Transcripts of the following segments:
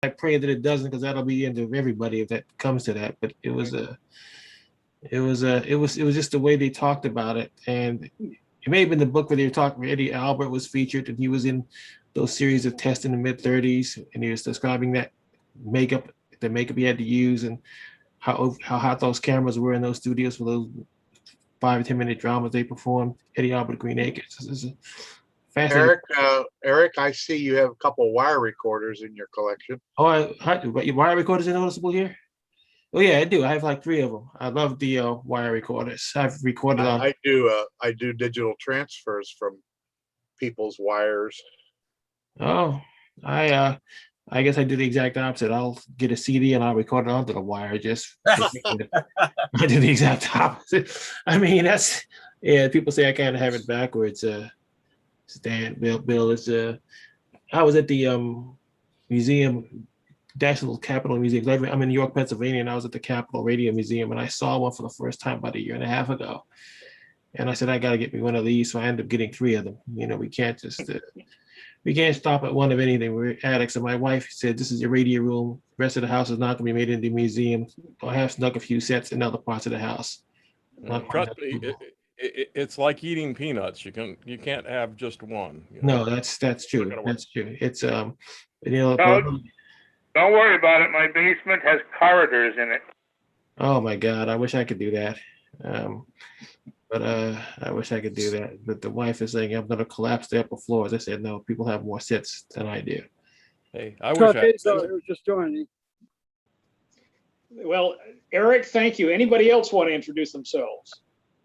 I pray that it doesn't, because that'll be the end of everybody if that comes to that. But it was just the way they talked about it, and it may have been the book where they were talking. Eddie Albert was featured, and he was in those series of tests in the mid '30s, and he was describing that the makeup he had to use, and how hot those cameras were in those studios for those 5 or 10 minute dramas they performed. Eddie Albert, Green Acres. This is fascinating. Eric, I see you have a couple wire recorders in your collection. Oh, wire recorders are noticeable here? Oh yeah, I do. I have like 3 of them. I love the wire recorders. I've recorded on. I do digital transfers from people's wires. Oh, I guess I do the exact opposite. I'll get a CD and I'll record it onto the wire. I do the exact opposite. I mean, people say I can't have it backwards. Bill, I was at the museum, National Capitol Museum. I'm in York, Pennsylvania, and I was at the Capitol Radio Museum, and I saw one for the first time about 1.5 years ago. And I said, I got to get me one of these. So I ended up getting 3 of them. We can't just, we can't stop at one of anything. We're addicts. And my wife said, this is your radio room. The rest of the house is not going to be made into a museum. I have snuck a few sets in other parts of the house. Trust me, it's like eating peanuts. You can't have just one. No, that's true. That's true. It's don't worry about it. My basement has corridors in it. Oh my God, I wish I could do that. But I wish I could do that. But the wife is saying I'm going to collapse the upper floors. I said no. People have more sets than I do. Hey, I wish I was just joining. Well, Eric, thank you. Anybody else want to introduce themselves?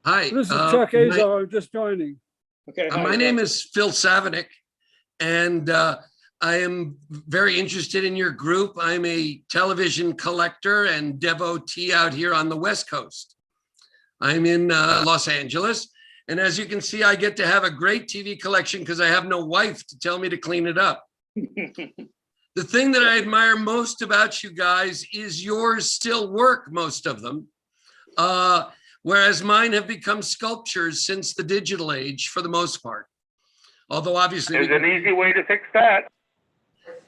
Hi, This is Chuck Azar. I'm just joining. Okay. my name is Phil Savinick, and I am very interested in your group. I'm a television collector and devotee out here on the West Coast. I'm in Los Angeles, and as you can see, I get to have a great TV collection because I have no wife to tell me to clean it up. The thing that I admire most about you guys is yours still work, most of them, whereas mine have become sculptures since the digital age for the most part. Although obviously there's an easy way to fix that.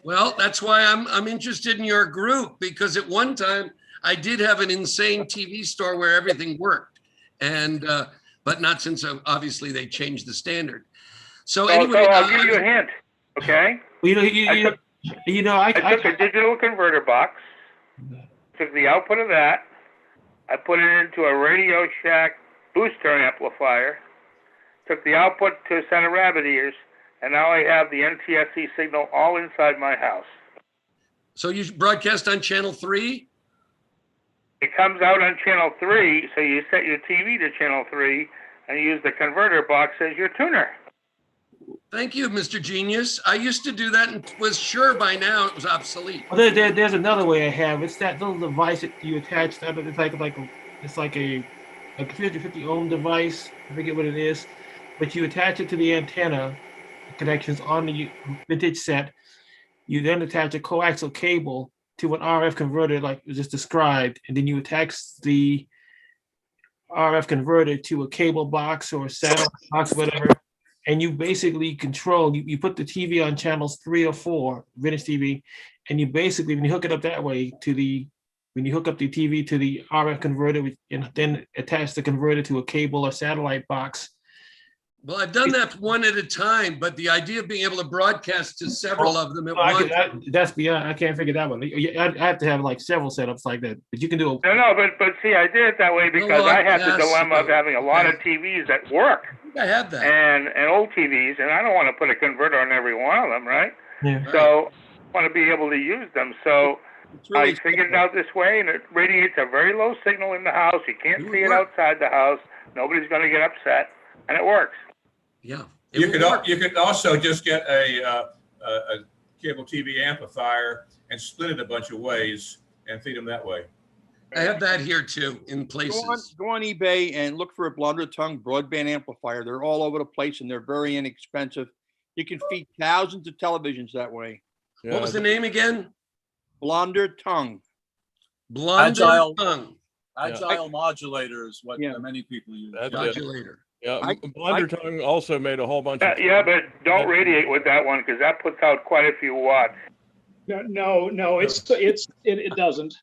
Well, that's why I'm interested in your group, because at one time I did have an insane TV store where everything worked, and but not since obviously they changed the standard. So anyway, I'll give you a hint. Okay. I took a digital converter box, took the output of that, I put it into a Radio Shack booster amplifier, took the output to a set of rabbit ears, and now I have the NTSC signal all inside my house. So you broadcast on channel 3? It comes out on channel 3, so you set your TV to channel 3 and use the converter box as your tuner. Thank you, Mr. Genius. I used to do that and was sure by now it was obsolete. Well, there's another way I have. It's that little device that you attach to it. It's like a 50 ohm device. I forget what it is, but you attach it to the antenna connections on the vintage set. You then attach a coaxial cable to an RF converter like you just described, and then you attach the RF converter to a cable box or a satellite box, whatever. And you basically control, you put the TV on channels 3 or 4, vintage TV, and you basically, when you hook it up that way when you hook up the TV to the RF converter and then attach the converter to a cable or satellite box. Well, I've done that one at a time, but the idea of being able to broadcast to several of them at once. That's beyond, I can't figure that one. I have to have like several setups like that, but you can do it. No, but see, I did it that way because I had the dilemma of having a lot of TVs that work. I had that. And old TVs, and I don't want to put a converter on every one of them, right? Yeah. So I want to be able to use them. So really I figured it out this way, and it radiates a very low signal in the house. You can't see it outside the house. Nobody's going to get upset, and it works. Yeah. You could also just get a cable TV amplifier and split it a bunch of ways and feed them that way. I have that here too in places. Go on eBay and look for a blonder tongue broadband amplifier. They're all over the place and they're very inexpensive. You can feed thousands of televisions that way. Yeah. What was the name again? Blonder tongue. Blonder tongue. Agile modulator is what many people use. Modulator. Yeah, Blonder tongue also made a whole bunch of. Yeah, but don't radiate with that one because that puts out quite a few watts. No, it doesn't.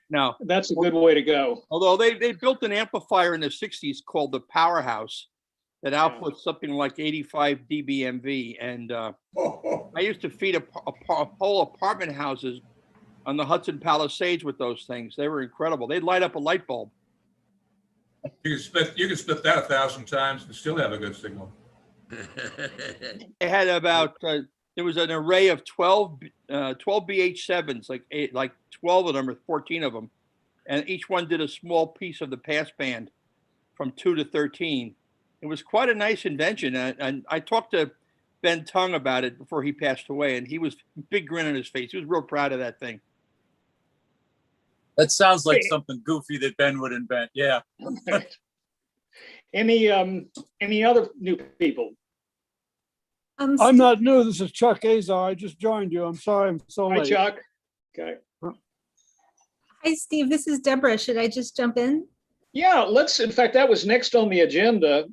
No. That's a good way to go. Although they built an amplifier in the 60s called the Powerhouse that outputs something like 85 dBmV. And I used to feed whole apartment houses on the Hudson Palisades with those things. They were incredible. They'd light up a light bulb. You can split that 1,000 times and still have a good signal. It had about there was an array of 12 BH7s, like 12 of them or 14 of them, and each one did a small piece of the passband from 2 to 13. It was quite a nice invention, and I talked to Ben Tung about it before he passed away, and he was big grin on his face. He was real proud of that thing. That sounds like something goofy that Ben would invent. Yeah. Any other new people? I'm not new. This is Chuck Azar. I just joined you. I'm sorry I'm so Hi, late. Chuck. Okay. Hi, Steve. This is Deborah. Should I just jump in? Yeah, in fact, that was next on the agenda.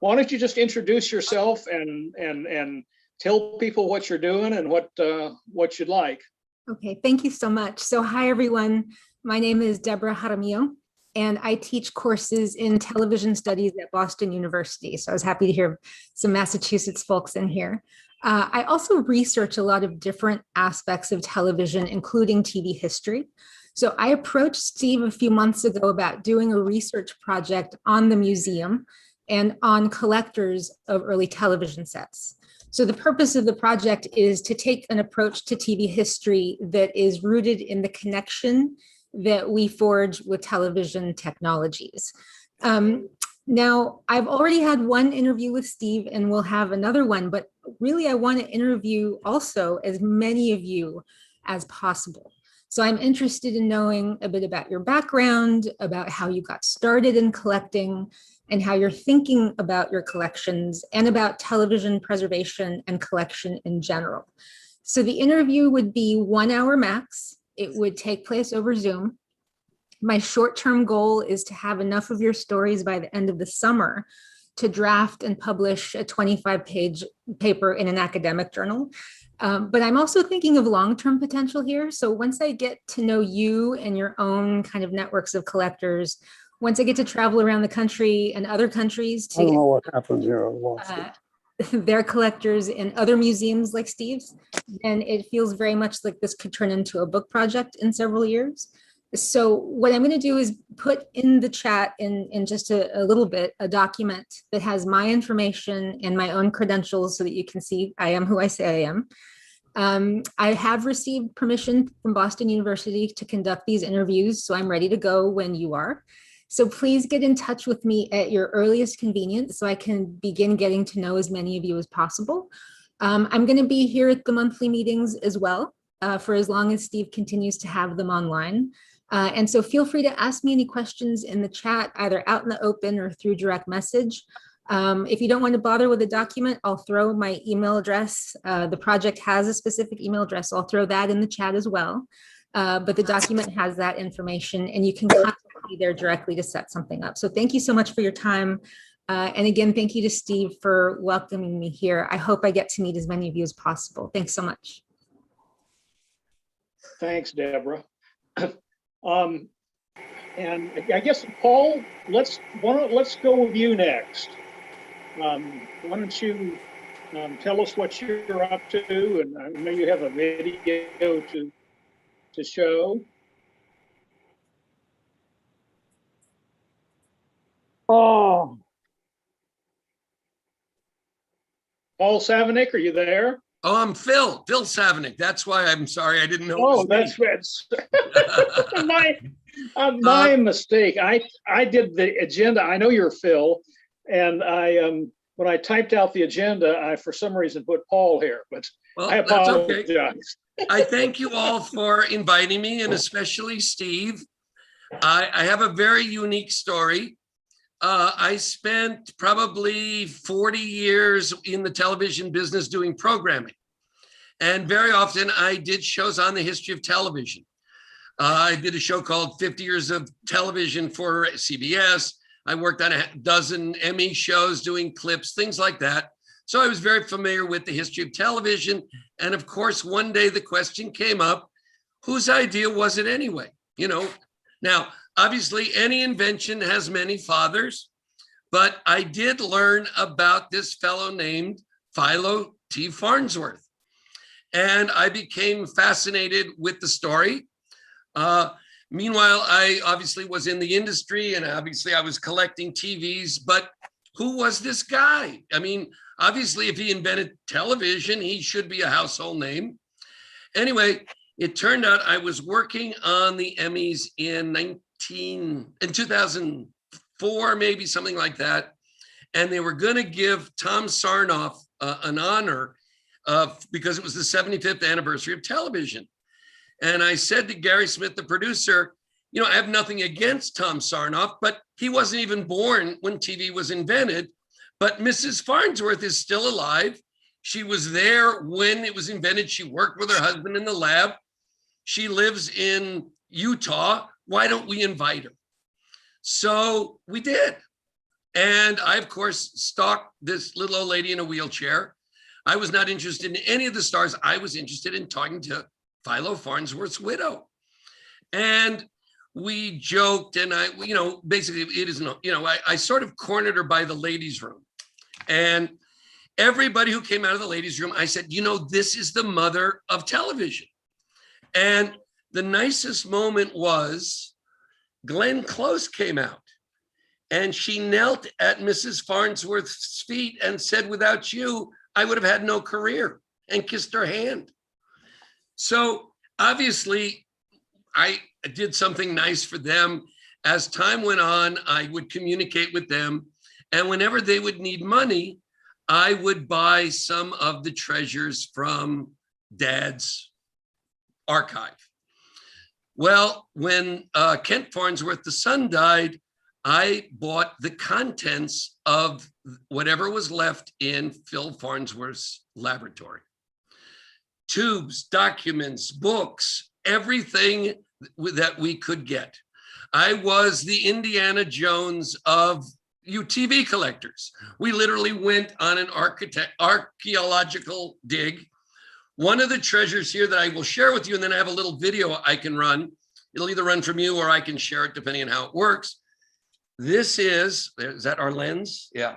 Why don't you just introduce yourself and tell people what you're doing and what you'd like. Okay, thank you so much. So hi, everyone. My name is Deborah Jaramillo, and I teach courses in television studies at Boston University. So I was happy to hear some Massachusetts folks in here. I also research a lot of different aspects of television, including TV history. So I approached Steve a few months ago about doing a research project on the museum and on collectors of early television sets. So the purpose of the project is to take an approach to TV history that is rooted in the connection that we forge with television technologies. Now, I've already had one interview with Steve and we'll have another one, but really I want to interview also as many of you as possible. So I'm interested in knowing a bit about your background, about how you got started in collecting, and how you're thinking about your collections and about television preservation and collection in general. So the interview would be 1 hour max. It would take place over Zoom. My short-term goal is to have enough of your stories by the end of the summer to draft and publish a 25-page paper in an academic journal. But I'm also thinking of long-term potential here. So once I get to know you and your own kind of networks of collectors, once I get to travel around the country and other countries I don't know to what happened here. their collectors in other museums like Steve's, and it feels very much like this could turn into a book project in several years. So what I'm going to do is put in the chat in just a little bit, a document that has my information and my own credentials so that you can see I am who I say I am. I have received permission from Boston University to conduct these interviews, so I'm ready to go when you are. So please get in touch with me at your earliest convenience so I can begin getting to know as many of you as possible. I'm going to be here at the monthly meetings as well for as long as Steve continues to have them online. And so feel free to ask me any questions in the chat, either out in the open or through direct message. If you don't want to bother with a document, I'll throw my email address. The project has a specific email address. So I'll throw that in the chat as well. But the document has that information and you can contact me there directly to set something up. So thank you so much for your time. And again, thank you to Steve for welcoming me here. I hope I get to meet as many of you as possible. Thanks so much. Thanks, Deborah. And I guess, Paul, let's go with you next. Why don't you tell us what you're up to? And I know you have a video to show. Oh, Paul Savanek, are you there? Oh, I'm Phil Savanek. That's why I'm sorry. I didn't know. Oh, that's my mistake. I did the agenda. I know you're Phil, and when I typed out the agenda, I for some reason put Paul here, but Well, I apologize. that's okay. I thank you all for inviting me, and especially Steve. I have a very unique story. I spent probably 40 years in the television business doing programming. And very often I did shows on the history of television. I did a show called 50 Years of Television for CBS. I worked on a dozen Emmy shows doing clips, things like that. So I was very familiar with the history of television. And of course, one day the question came up, whose idea was it anyway? You know, now, obviously any invention has many fathers, but I did learn about this fellow named Philo T. Farnsworth. And I became fascinated with the story. Meanwhile, I obviously was in the industry and obviously I was collecting TVs, but who was this guy? I mean, obviously if he invented television, he should be a household name. Anyway, it turned out I was working on the Emmys in 2004, maybe something like that. And they were going to give Tom Sarnoff an honor because it was the 75th anniversary of television. And I said to Gary Smith, the producer, you know, I have nothing against Tom Sarnoff, but he wasn't even born when TV was invented. But Mrs. Farnsworth is still alive. She was there when it was invented. She worked with her husband in the lab. She lives in Utah. Why don't we invite her? So we did. And I, of course, stalked this little old lady in a wheelchair. I was not interested in any of the stars. I was interested in talking to Philo Farnsworth's widow. And we joked and I, you know, basically it is, you know, I sort of cornered her by the ladies' room. And everybody who came out of the ladies' room, I said, you know, this is the mother of television. And the nicest moment was Glenn Close came out and she knelt at Mrs. Farnsworth's feet and said, without you, I would have had no career, and kissed her hand. So obviously I did something nice for them. As time went on, I would communicate with them. And whenever they would need money, I would buy some of the treasures from Dad's archive. Well, when Kent Farnsworth, the son, died, I bought the contents of whatever was left in Phil Farnsworth's laboratory. Tubes, documents, books, everything that we could get. I was the Indiana Jones of UTV collectors. We literally went on an archaeological dig. One of the treasures here that I will share with you, and then I have a little video I can run. It'll either run from you or I can share it depending on how it works. This is that our lens? Yeah.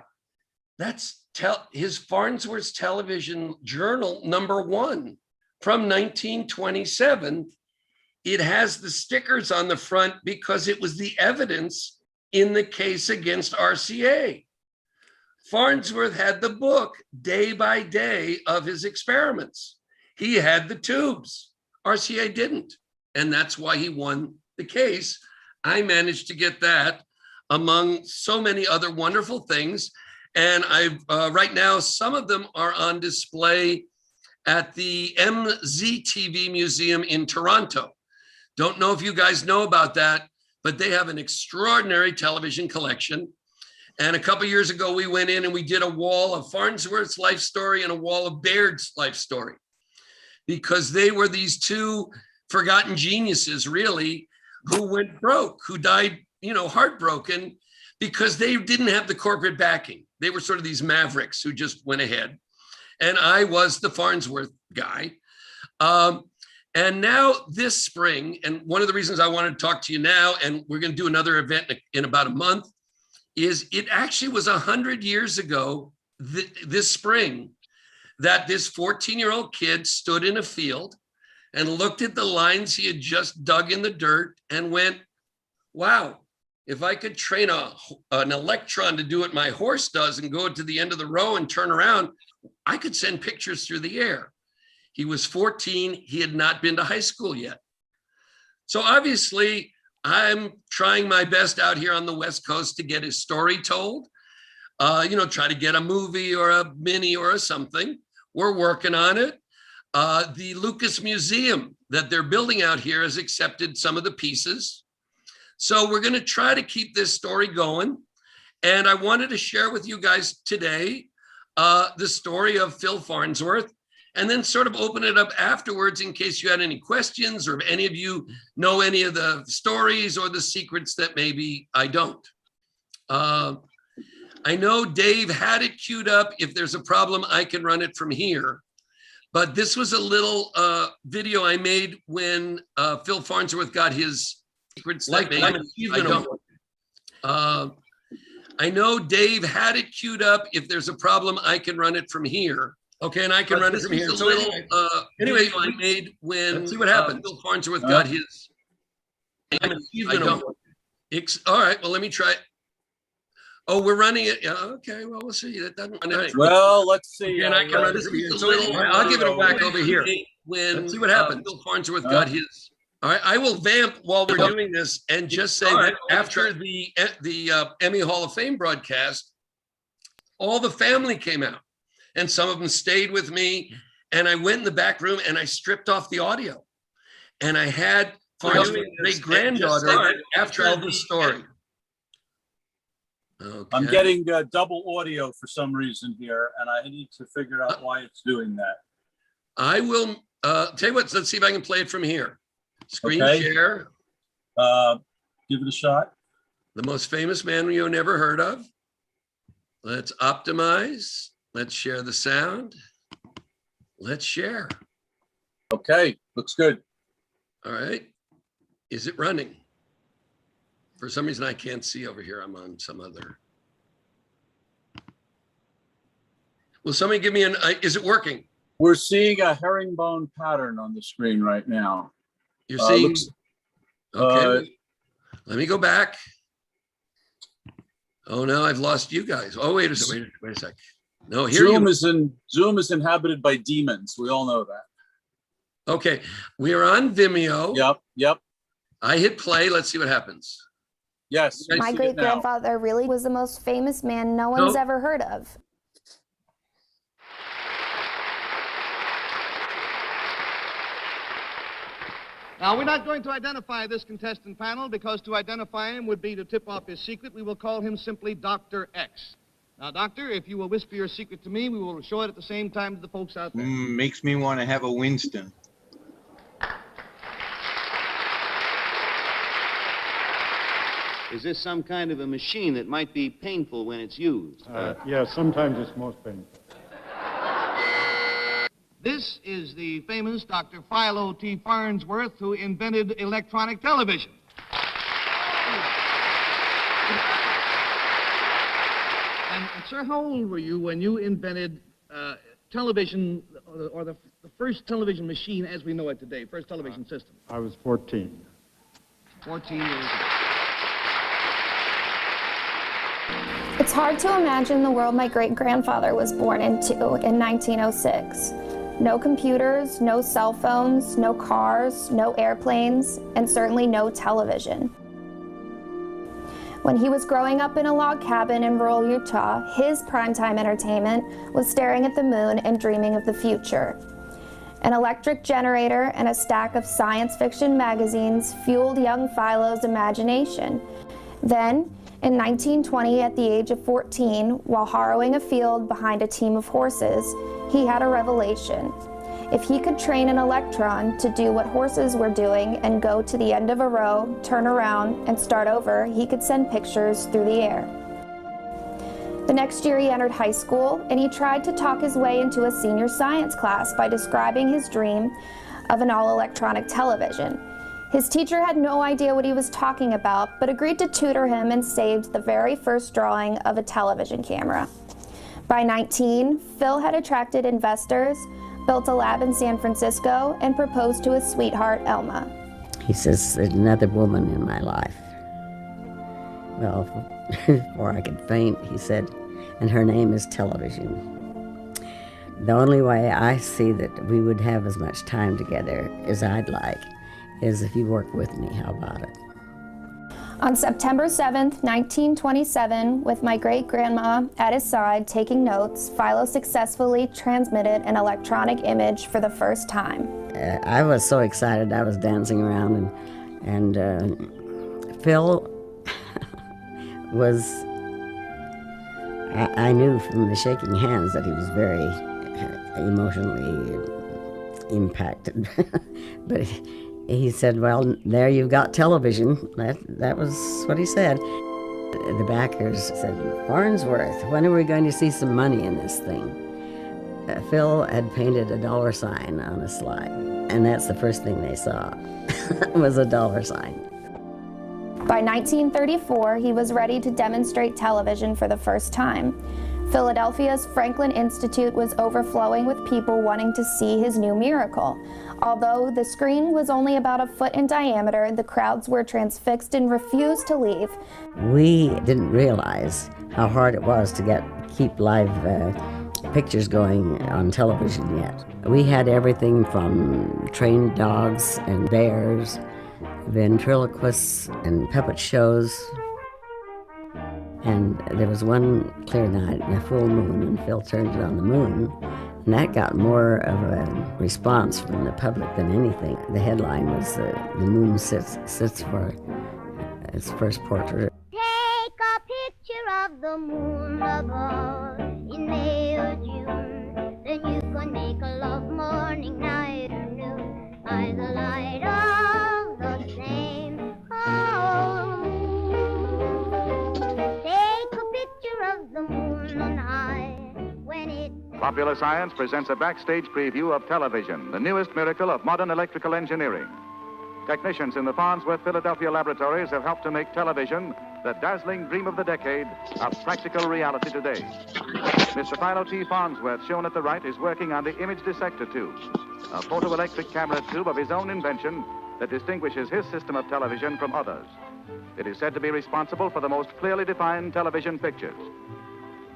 That's his Farnsworth's Television Journal #1 from 1927. It has the stickers on the front because it was the evidence in the case against RCA. Farnsworth had the book day by day of his experiments. He had the tubes. RCA didn't. And that's why he won the case. I managed to get that among so many other wonderful things. And right now, some of them are on display at the MZTV Museum in Toronto. Don't know if you guys know about that, but they have an extraordinary television collection. And a couple of years ago, we went in and we did a wall of Farnsworth's life story and a wall of Baird's life story, because they were these two forgotten geniuses, really, who went broke, who died, you know, heartbroken because they didn't have the corporate backing. They were sort of these mavericks who just went ahead. And I was the Farnsworth guy. And now this spring, and one of the reasons I wanted to talk to you now, and we're going to do another event in about a month, is it actually was 100 years ago this spring that this 14-year-old kid stood in a field and looked at the lines he had just dug in the dirt and went, wow, if I could train an electron to do what my horse does and go to the end of the row and turn around, I could send pictures through the air. He was 14. He had not been to high school yet. So obviously, I'm trying my best out here on the West Coast to get his story told, you know, try to get a movie or a mini or a something. We're working on it. The Lucas Museum that they're building out here has accepted some of the pieces. So we're going to try to keep this story going. And I wanted to share with you guys today the story of Phil Farnsworth, and then sort of open it up afterwards in case you had any questions or if any of you know any of the stories or the secrets that maybe I don't. I know Dave had it queued up. If there's a problem, I can run it from here. But this was a little video I made when Phil Farnsworth got his secret statement. I know Dave had it queued up. If there's a problem, I can run it from here. Okay, and I can run it from here. So anyway, I made when see what happened. Phil Farnsworth got his. All right, well, let me try. Oh, we're running it. Yeah, okay, well, we'll see. That doesn't run it. Well, let's see. And I can run it from here. So I'll give it a whack over here. When see what happened. Phil Farnsworth got his. All right, I will vamp while we're doing this and just say that after the Emmy Hall of Fame broadcast, all the family came out and some of them stayed with me. And I went in the back room and I stripped off the audio. And I had my great granddaughter after all the story. Okay. I'm getting double audio for some reason here, and I need to figure out why it's doing that. I will tell you what, let's see if I can play it from here. Screen share. Give it a shot. The most famous man you never heard of. Let's optimize. Let's share the sound. Let's share. Okay, looks good. All right. Is it running? For some reason, I can't see over here. I'm on some other. Will somebody give me an, is it working? We're seeing a herringbone pattern on the screen right now. You're seeing, okay, let me go back. Oh, no, I've lost you guys. Oh, wait a second, wait a sec. No, here Zoom is inhabited by demons. We all know that. Okay, we are on Vimeo. Yep. I hit play. Let's see what happens. Yes. My great grandfather really was the most famous man no one's ever heard of. Now, we're not going to identify this contestant panel because to identify him would be to tip off his secret. We will call him simply Dr. X. Now, Doctor, if you will whisper your secret to me, we will show it at the same time to the folks out there. Makes me want to have a Winston. Is this some kind of a machine that might be painful when it's used? Yeah, sometimes it's most painful. This is the famous Dr. Philo T. Farnsworth, who invented electronic television. And, sir, how old were you when you invented television, or the first television machine as we know it today, first television system? I was 14. 14 years old. It's hard to imagine the world my great-grandfather was born into in 1906. No computers, no cell phones, no cars, no airplanes, and certainly no television. When he was growing up in a log cabin in rural Utah, his primetime entertainment was staring at the moon and dreaming of the future. An electric generator and a stack of science fiction magazines fueled young Philo's imagination. Then, in 1920, at the age of 14, while harrowing a field behind a team of horses, he had a revelation. If he could train an electron to do what horses were doing and go to the end of a row, turn around, and start over, he could send pictures through the air. The next year he entered high school, and he tried to talk his way into a senior science class by describing his dream of an all-electronic television. His teacher had no idea what he was talking about, but agreed to tutor him and saved the very first drawing of a television camera. By 19, Phil had attracted investors, built a lab in San Francisco, and proposed to his sweetheart, Elma. He says, there's another woman in my life. Well, before I could faint, he said, and her name is television. The only way I see that we would have as much time together as I'd like is if you work with me. How about it? On September 7th, 1927, with my great-grandma at his side taking notes, Philo successfully transmitted an electronic image for the first time. I was so excited I was dancing around, and Phil was, I knew from the shaking hands that he was very emotionally impacted. But he said, well, there you've got television. That was what he said. the backers said, "Farnsworth, when are we going to see some money in this thing?" Phil had painted a dollar sign on a slide, and that's the first thing they saw, was a dollar sign. By 1934, he was ready to demonstrate television for the first time. Philadelphia's Franklin Institute was overflowing with people wanting to see his new miracle. Although the screen was only about a foot in diameter, the crowds were transfixed and refused to leave. We didn't realize how hard it was to keep live pictures going on television yet. We had everything from trained dogs and bears, ventriloquists and puppet shows. And there was one clear night and a full moon, and Phil turned it on the moon, and that got more of a response from the public than anything. The headline was "The Moon sits for its first portrait." Take a picture of the moon above in May or June, then you can make a love morning, night, or noon by the light of the same old moon. Take a picture of the moon on high when it... Popular Science presents a backstage preview of television, the newest miracle of modern electrical engineering. Technicians in the Farnsworth, Philadelphia laboratories have helped to make television, the dazzling dream of the decade, a practical reality today. Mr. Philo T. Farnsworth, shown at the right, is working on the image dissector tube, a photoelectric camera tube of his own invention that distinguishes his system of television from others. It is said to be responsible for the most clearly defined television pictures.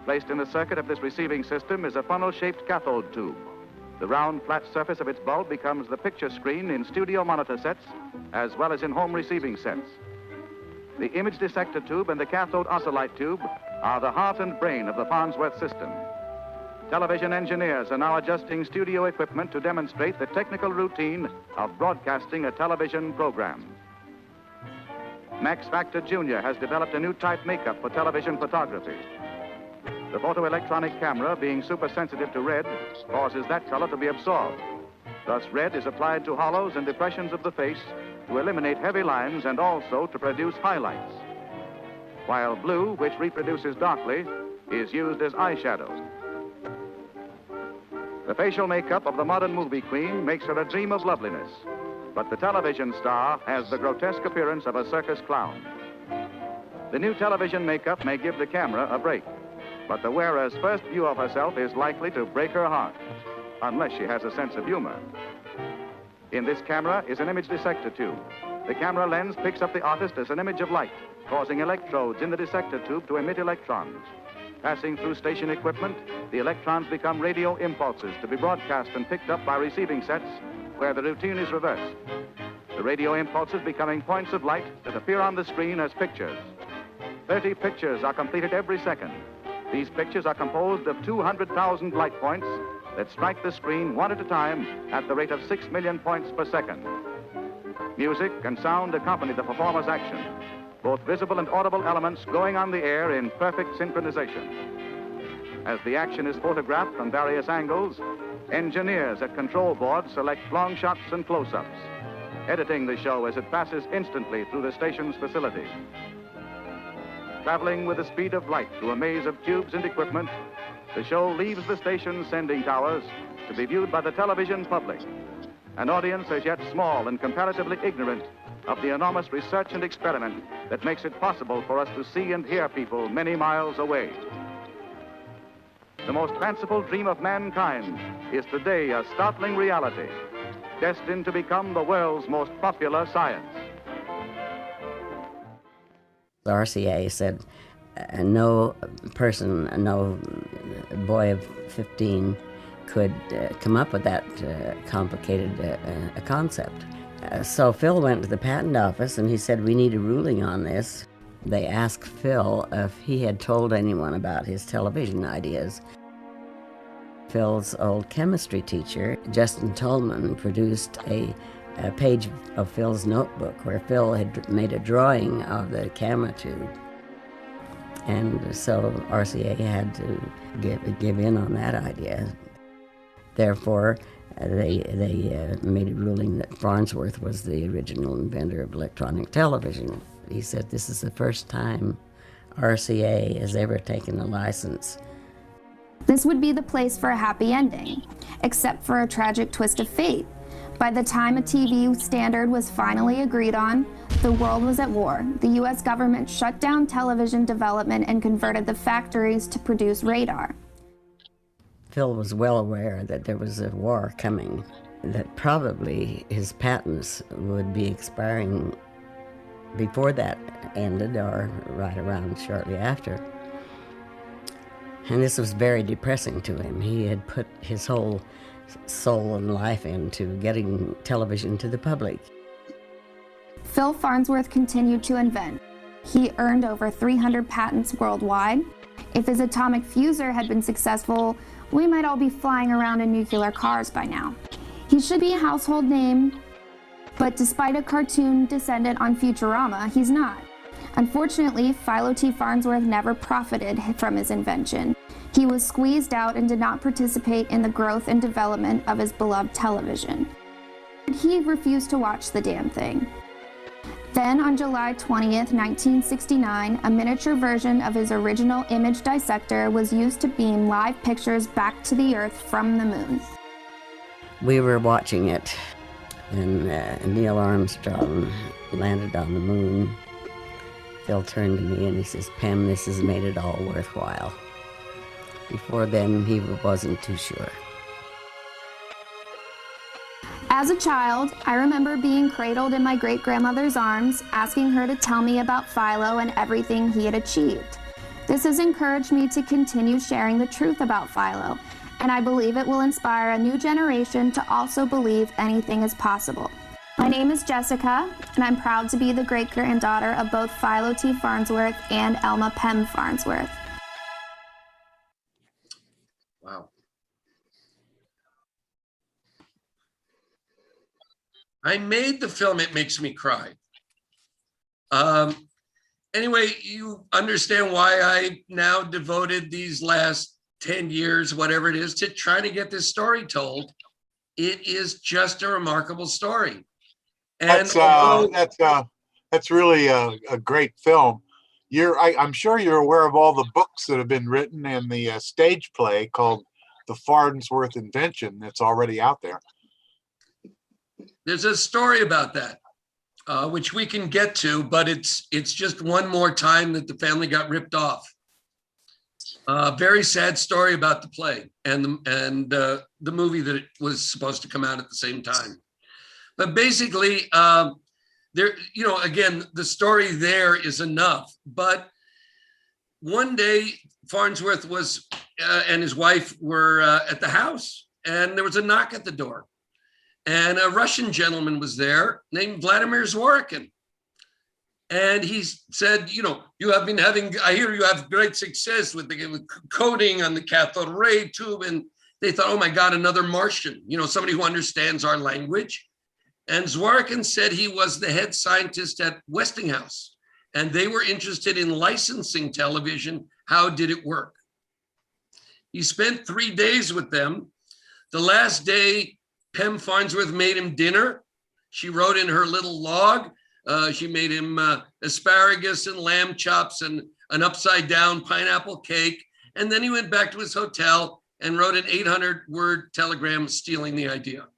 Placed in the circuit of this receiving system is a funnel-shaped cathode tube. The round, flat surface of its bulb becomes the picture screen in studio monitor sets, as well as in home receiving sets. The image dissector tube and the cathode oscillite tube are the heart and brain of the Farnsworth system. Television engineers are now adjusting studio equipment to demonstrate the technical routine of broadcasting a television program. Max Factor Jr. has developed a new type makeup for television photography. The photoelectronic camera, being supersensitive to red, causes that color to be absorbed. Thus, red is applied to hollows and depressions of the face to eliminate heavy lines and also to produce highlights. While blue, which reproduces darkly, is used as eyeshadow. The facial makeup of the modern movie queen makes her a dream of loveliness, but the television star has the grotesque appearance of a circus clown. The new television makeup may give the camera a break, but the wearer's first view of herself is likely to break her heart, unless she has a sense of humor. In this camera is an image dissector tube. The camera lens picks up the artist as an image of light, causing electrodes in the dissector tube to emit electrons. Passing through station equipment, the electrons become radio impulses to be broadcast and picked up by receiving sets where the routine is reversed. The radio impulses becoming points of light that appear on the screen as pictures. 30 pictures are completed every second. These pictures are composed of 200,000 light points that strike the screen one at a time at the rate of 6 million points per second. Music and sound accompany the performer's action, both visible and audible elements going on the air in perfect synchronization. As the action is photographed from various angles, engineers at control boards select long shots and close-ups, editing the show as it passes instantly through the station's facility. Traveling with the speed of light through a maze of tubes and equipment, the show leaves the station's sending towers to be viewed by the television public, an audience as yet small and comparatively ignorant of the enormous research and experiment that makes it possible for us to see and hear people many miles away. The most fanciful dream of mankind is today a startling reality, destined to become the world's most popular science. The RCA said no person, no boy of 15 could come up with that complicated concept. So Phil went to the patent office and he said, "We need a ruling on this." They asked Phil if he had told anyone about his television ideas. Phil's old chemistry teacher, Justin Tolman, produced a page of Phil's notebook where Phil had made a drawing of the camera tube. And so RCA had to give in on that idea. Therefore, they made a ruling that Farnsworth was the original inventor of electronic television. He said, "This is the first time RCA has ever taken a license. This would be the place for a happy ending, except for a tragic twist of fate. By the time a TV standard was finally agreed on, the world was at war. The US government shut down television development and converted the factories to produce radar. Phil was well aware that there was a war coming, that probably his patents would be expiring before that ended or right around shortly after. And this was very depressing to him. He had put his whole soul and life into getting television to the public. Phil Farnsworth continued to invent. He earned over 300 patents worldwide. If his atomic fuser had been successful, we might all be flying around in nuclear cars by now. He should be a household name, but despite a cartoon descendant on Futurama, he's not. Unfortunately, Philo T. Farnsworth never profited from his invention. He was squeezed out and did not participate in the growth and development of his beloved television. He refused to watch the damn thing. Then, on July 20th, 1969, a miniature version of his original image dissector was used to beam live pictures back to the Earth from the moon. We were watching it, and Neil Armstrong landed on the moon. Phil turned to me and he says, "Pam, this has made it all worthwhile." Before then, he wasn't too sure. As a child, I remember being cradled in my great-grandmother's arms, asking her to tell me about Philo and everything he had achieved. This has encouraged me to continue sharing the truth about Philo, and I believe it will inspire a new generation to also believe anything is possible. My name is Jessica, and I'm proud to be the great-granddaughter of both Philo T. Farnsworth and Elma Pem Farnsworth. Wow. I made the film, it makes me cry. Anyway, you understand why I now devoted these last 10 years, whatever it is, to trying to get this story told. It is just a remarkable story. And that's really a great film. I'm sure you're aware of all the books that have been written and the stage play called The Farnsworth Invention that's already out there. There's a story about that, which we can get to, but it's just one more time that the family got ripped off. Very sad story about the play and the movie that it was supposed to come out at the same time. But basically, again, the story there is enough. But one day, Farnsworth was and his wife were at the house, and there was a knock at the door. And a Russian gentleman was there named Vladimir Sorkin. And he said, you have been I hear you have great success with coding on the cathode ray tube. And they thought, oh my God, another Martian, somebody who understands our language. And Sorkin said he was the head scientist at Westinghouse, and they were interested in licensing television. How did it work? He spent 3 days with them. The last day, Pem Farnsworth made him dinner. She wrote in her little log. She made him asparagus and lamb chops and an upside down pineapple cake. And then he went back to his hotel and wrote an 800-word telegram stealing the idea.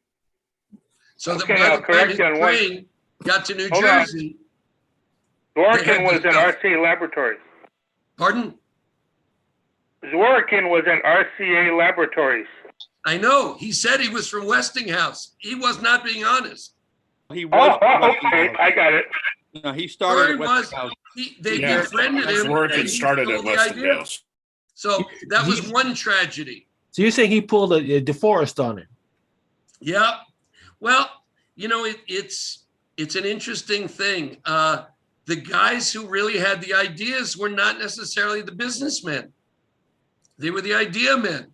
So that by the time his train got to New Jersey. Sorkin was at RCA Laboratories. Pardon? Sorkin was at RCA Laboratories. I know. He said he was from Westinghouse. He was not being honest. He was. Okay, I got it. No, he started at Westinghouse. They befriended him. Sorkin started at Westinghouse. So that was one tragedy. So you're saying he pulled a DeForest on him? Yeah. Well, it's an interesting thing. The guys who really had the ideas were not necessarily the businessmen. They were the idea men.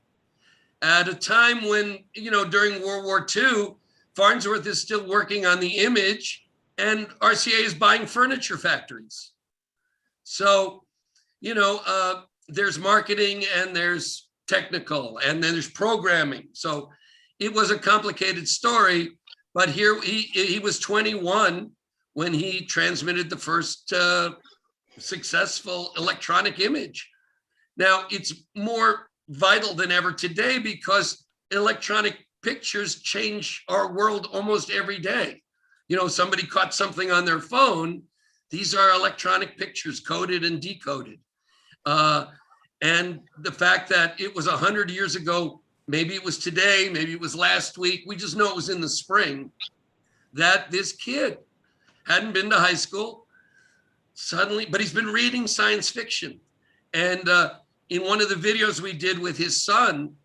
At a time when, during World War II, Farnsworth is still working on the image and RCA is buying furniture factories. So, there's marketing and there's technical and then there's programming. So it was a complicated story, but here he was 21 when he transmitted the first successful electronic image. Now, it's more vital than ever today because electronic pictures change our world almost every day. You know, somebody caught something on their phone. These are electronic pictures, coded and decoded. And the fact that it was 100 years ago, maybe it was today, maybe it was last week, we just know it was in the spring, that this kid hadn't been to high school suddenly, but he's been reading science fiction. And in one of the videos we did with his son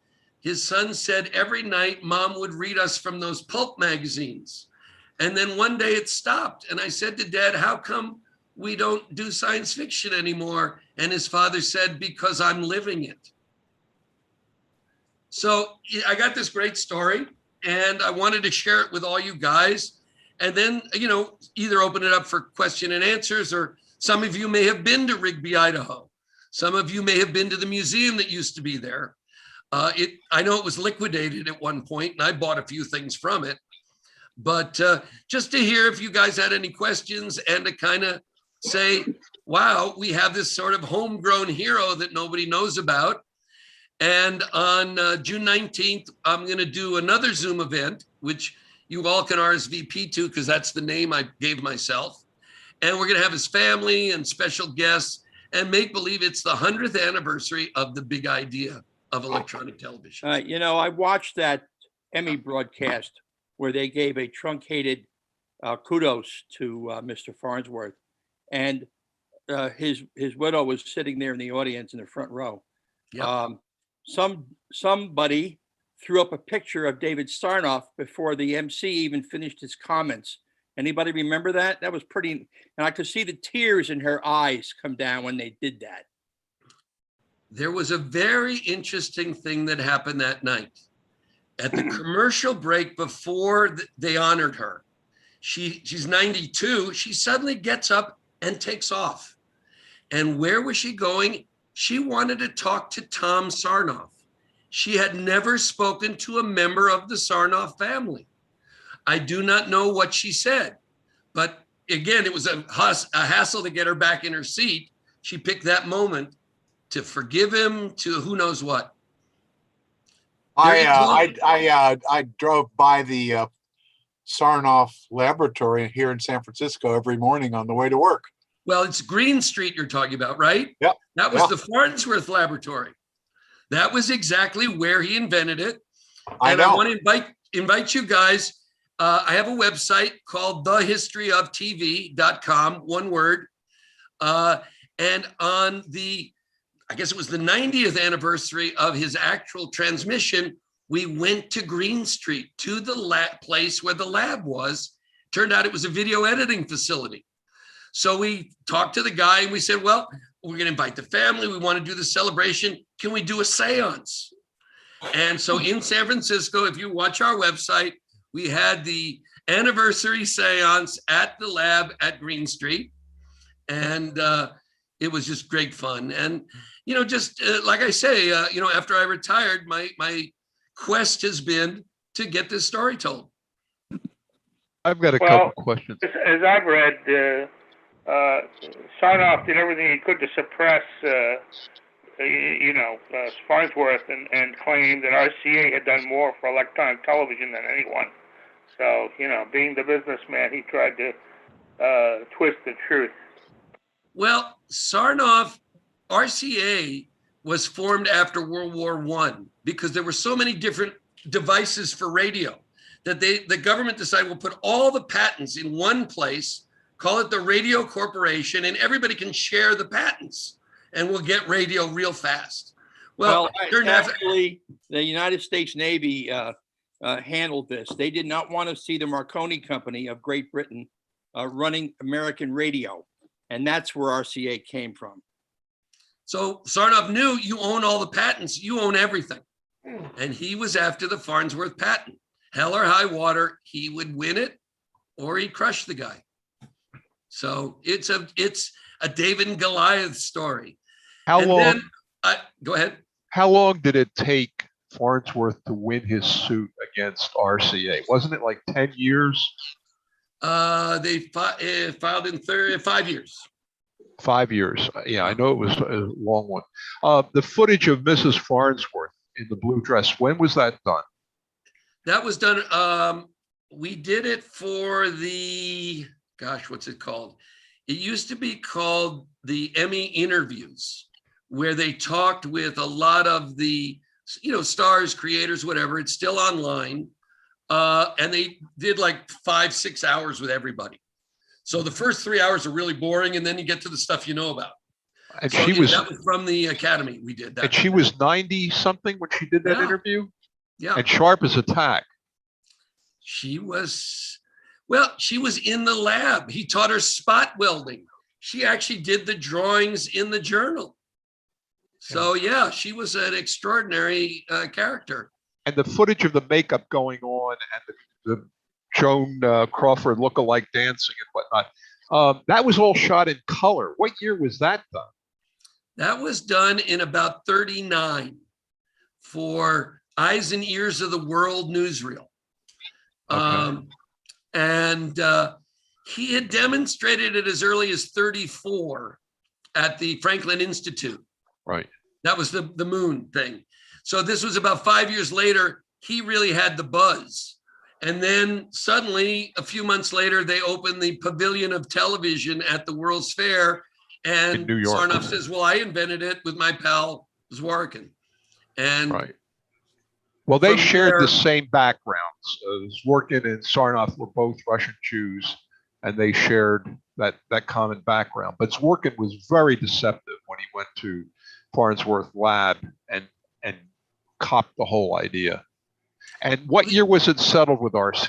said every night mom would read us from those pulp magazines. And then one day it stopped. And I said to Dad, how come we don't do science fiction anymore? And his father said, because I'm living it. So I got this great story and I wanted to share it with all you guys. And then, you know, either open it up for question and answers, or some of you may have been to Rigby, Idaho. Some of you may have been to the museum that used to be there. I know it was liquidated at one point and I bought a few things from it. But just to hear if you guys had any questions and to kind of say, wow, we have this sort of homegrown hero that nobody knows about. And on June 19th, I'm going to do another Zoom event, which you all can RSVP to because that's the name I gave myself. And we're going to have his family and special guests and make believe it's the 100th anniversary of the big idea of electronic television. You know, I watched that Emmy broadcast where they gave a truncated kudos to Mr. Farnsworth, and his widow was sitting there in the audience in the front row. Yep. Somebody threw up a picture of David Sarnoff before the MC even finished his comments. Anybody remember that? That was pretty, and I could see the tears in her eyes come down when they did that. There was a very interesting thing that happened that night. At the commercial break before they honored her, she's 92, she suddenly gets up and takes off. And where was she going? She wanted to talk to Tom Sarnoff. She had never spoken to a member of the Sarnoff family. I do not know what she said, but again, it was a hassle to get her back in her seat. She picked that moment to forgive him, to who knows what. I drove by the Sarnoff laboratory here in San Francisco every morning on the way to work. Well, it's Green Street you're talking about, right? Yep. That was the Farnsworth laboratory. That was exactly where he invented it. I know. I want to invite you guys. I have a website called thehistoryoftv.com, one word. And on the, I guess it was the 90th anniversary of his actual transmission, we went to Green Street, to the place where the lab was. Turned out it was a video editing facility. So we talked to the guy and we said, well, we're going to invite the family. We want to do the celebration. Can we do a seance? And so in San Francisco, if you watch our website, we had the anniversary seance at the lab at Green Street. And it was just great fun. And, you know, just like I say, you know, after I retired, my quest has been to get this story told. I've got a couple questions. As I've read, Sarnoff did everything he could to suppress, Farnsworth and claimed that RCA had done more for electronic television than anyone. So, you know, being the businessman, he tried to twist the truth. Well, Sarnoff, RCA was formed after World War I because there were so many different devices for radio that the government decided we'll put all the patents in one place, call it the Radio Corporation, and everybody can share the patents and we'll get radio real fast. Well, actually, the United States Navy handled this. They did not want to see the Marconi Company of Great Britain running American radio. And that's where RCA came from. So Sarnoff knew you own all the patents, you own everything. And he was after the Farnsworth patent. Hell or high water, he would win it or he'd crush the guy. So it's a David and Goliath story. How long? Go ahead. How long did it take Farnsworth to win his suit against RCA? Wasn't it like 10 years? They filed in 5 years. 5 years. Yeah, I know it was a long one. The footage of Mrs. Farnsworth in the blue dress, when was that done? That was done, we did it for the, gosh, what's it called? It used to be called the Emmy interviews, where they talked with a lot of the, stars, creators, whatever. It's still online. And they did like 5-6 hours with everybody. So the first 3 hours are really boring, and then you get to the stuff you know about. And so, she was, that was from the Academy. We did that. And she was 90 something when she did that interview. Yeah. And sharp as a tack. She was, well, she was in the lab. He taught her spot welding. She actually did the drawings in the journal. So yeah, she was an extraordinary character. And the footage of the makeup going on and the Joan Crawford lookalike dancing and whatnot, that was all shot in color. What year was that done? That was done in about 39 for Eyes and Ears of the World newsreel. Okay. And he had demonstrated it as early as 34 at the Franklin Institute. Right. That was the moon thing. So this was about 5 years later. He really had the buzz. And then suddenly, a few months later, they opened the Pavilion of Television at the World's Fair. And in New York. Sarnoff says, well, I invented it with my pal Zworykin. And right. Well, they shared there, the same backgrounds. Zworykin and Sarnoff were both Russian Jews, and they shared that common background. But Zworykin was very deceptive when he went to Farnsworth Lab and copped the whole idea. And what year was it settled with RCA?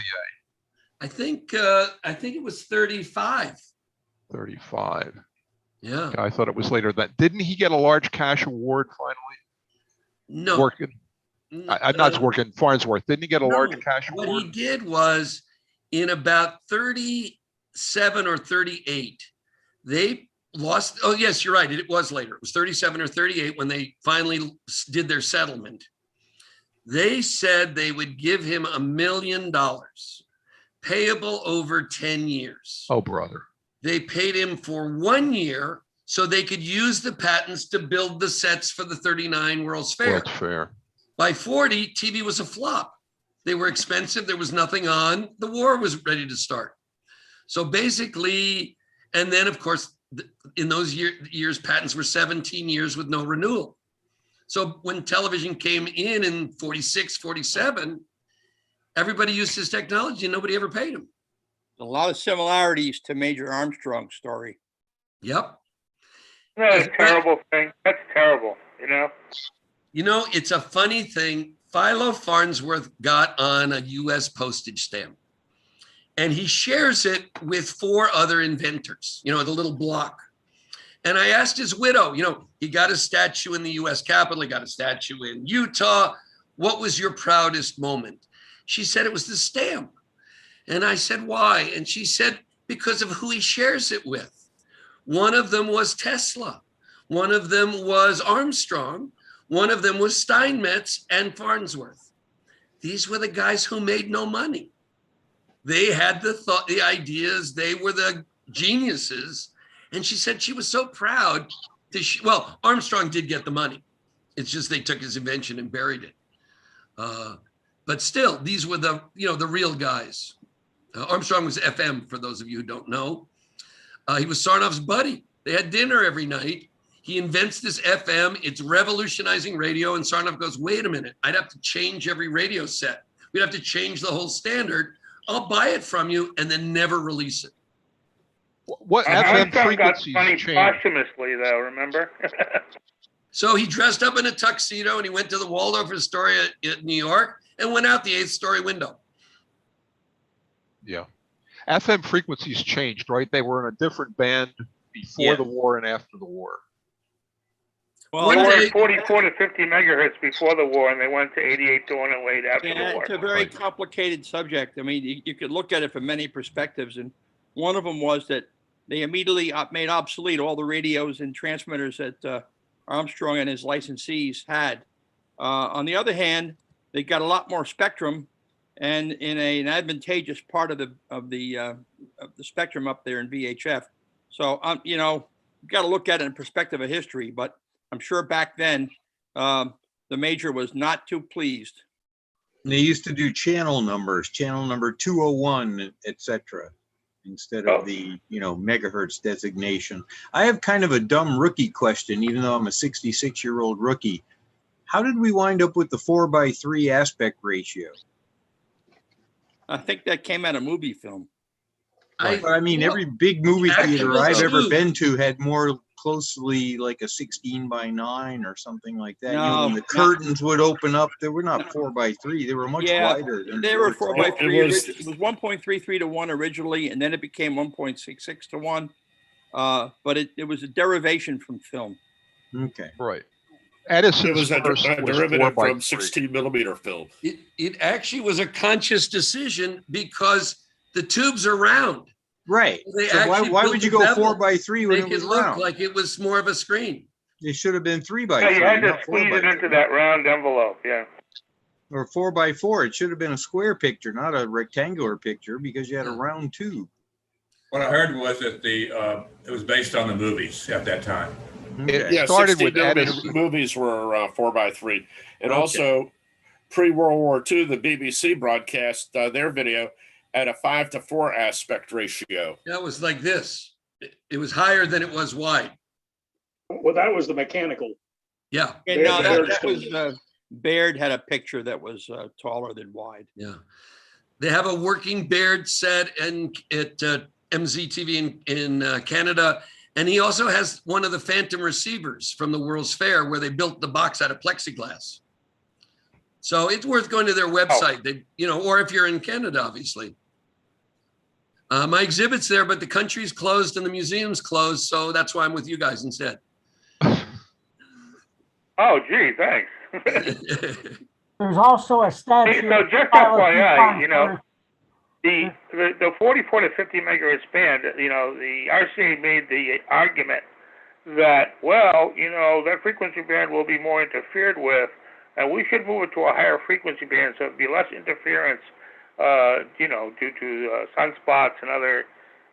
I think it was 35. 35. Yeah. I thought it was later than that. Didn't he get a large cash award finally? No. Zworykin. I'm not Zworykin, Farnsworth. Didn't he get a large cash award? What he did was, in about 37 or 38, they lost. Oh, yes, you're right. It was later. It was 37 or 38 when they finally did their settlement. They said they would give him $1 million, payable over 10 years. Oh, brother. They paid him for 1 year so they could use the patents to build the sets for the 39 World's Fair. World's Fair. By 40, TV was a flop. They were expensive. There was nothing on. The war was ready to start. So basically, and then of course, in those years, patents were 17 years with no renewal. So when television came in 46, 47, everybody used his technology and nobody ever paid him. A lot of similarities to Major Armstrong's story. Yep. That's a terrible thing. That's terrible, You know, it's a funny thing. Philo Farnsworth got on a US postage stamp and he shares it with 4 other inventors, the little block. And I asked his widow, he got a statue in the US Capitol, he got a statue in Utah. What was your proudest moment? She said it was the stamp. And I said, why? And she said, because of who he shares it with. One of them was Tesla. One of them was Armstrong. One of them was Steinmetz and Farnsworth. These were the guys who made no money. They had the ideas. They were the geniuses. And she said she was so proud. Well, Armstrong did get the money. It's just they took his invention and buried it. But still, these were the real guys. Armstrong was FM, for those of you who don't know. He was Sarnoff's buddy. They had dinner every night. He invents this FM. It's revolutionizing radio. And Sarnoff goes, wait a minute. I'd have to change every radio set. We'd have to change the whole standard. I'll buy it from you and then never release it. What FM frequencies got funny changed? posthumously, though, remember? So he dressed up in a tuxedo and he went to the Waldorf Astoria in New York and went out the 8th story window. Yeah. FM frequencies changed, right? They were in a different band before the war and after the war. Well, they were 44 to 50 megahertz before the war, and they went to 88 to 108 after the war. It's a very complicated subject. I mean, you could look at it from many perspectives, and one of them was that they immediately made obsolete all the radios and transmitters that Armstrong and his licensees had. On the other hand, they got a lot more spectrum, and in an advantageous part of the spectrum up there in VHF. So got to look at it in perspective of history, but I'm sure back then the major was not too pleased. They used to do channel numbers, channel number 201, etc., instead of the, megahertz designation. I have kind of a dumb rookie question, even though I'm a 66-year-old rookie. How did we wind up with the 4:3 aspect ratio? I think that came out of movie film. I mean, every big movie theater I've ever been to had more closely like a 16:9 or something like that. When the curtains would open up, they were not 4:3. They were much wider. They were 4:3. It was 1.33 to 1 originally, and then it became 1.66 to 1. But it was a derivation from film. Okay. Right. Edison was a derivative from 16mm film. It actually was a conscious decision because the tubes are round. Right. They So why would you go 4:3 when it was look round? like it was more of a screen. It should have been 3:3. Yeah, you had to not squeeze it 4:3. into that round envelope. Yeah. Or 4:4. It should have been a square picture, not a rectangular picture, because you had a round tube. What I heard was that it was based on the movies at that time. Yeah, started with 16mm Edison. movies were 4:3, and also pre-World War II, the BBC broadcast their video at a 5:4 aspect ratio. That was like this. It was higher than it was wide. Well, that was the mechanical. Yeah. And no, that was Baird had a picture that was taller than wide. Yeah. They have a working Baird set at MZTV in Canada. And he also has one of the phantom receivers from the World's Fair where they built the box out of plexiglass. So it's worth going to their website. They, or if you're in Canada, obviously. My exhibit's there, but the country's closed and the museum's closed. So that's why I'm with you guys instead. Oh, gee, thanks. There's also a statue. So just FYI, the 44 to 50 megahertz band, the RCA made the argument that, that frequency band will be more interfered with, and we should move it to a higher frequency band so it'd be less interference, due to sunspots and other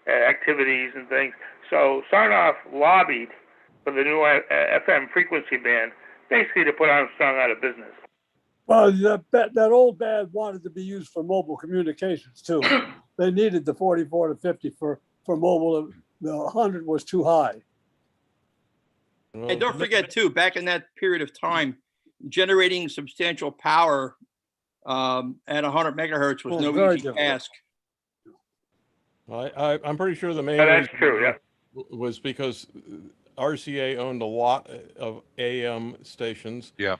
activities and things. So Sarnoff lobbied for the new FM frequency band, basically to put Armstrong out of business. Well, that old band wanted to be used for mobile communications too. They needed the 44 to 50 for mobile. The 100 was too high. And don't forget too, back in that period of time, generating substantial power at 100 megahertz was no easy task. I'm pretty sure the main that's reason true, yeah. was because RCA owned a lot of AM stations. Yeah.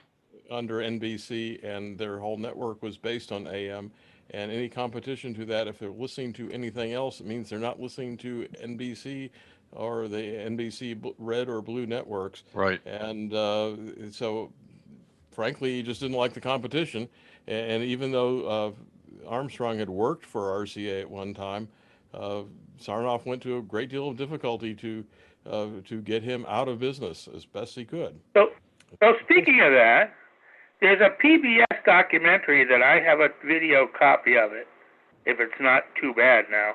Under NBC, and their whole network was based on AM, and any competition to that, if they're listening to anything else, it means they're not listening to NBC or the NBC red or blue networks. Right. And so frankly, he just didn't like the competition. And even though Armstrong had worked for RCA at one time, Sarnoff went to a great deal of difficulty to get him out of business as best he could. So speaking of that, there's a PBS documentary that I have a video copy of it, if it's not too bad now,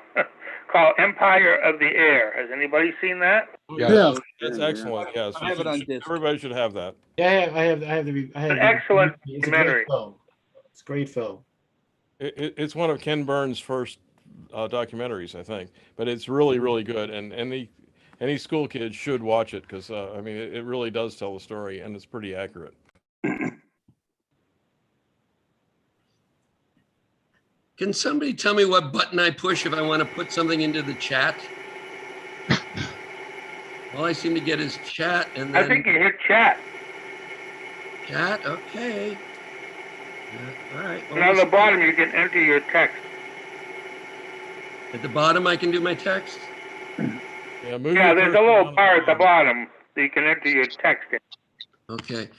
called Empire of the Air. Has anybody seen that? Yeah, that's excellent. Yes, I have it on disc. Everybody should have that. Yeah, I have An excellent documentary. It's a great film. It's one of Ken Burns' first documentaries, I think, but it's really, really good, and any school kid should watch it because it really does tell the story, and it's pretty accurate. Can somebody tell me what button I push if I want to put something into the chat? All I seem to get is chat, and then I think you hit chat. Chat, okay. All right. And on the bottom, you can enter your text. At the bottom, I can do my text? Yeah, there's a little bar at the bottom so you can enter your text in. Okay.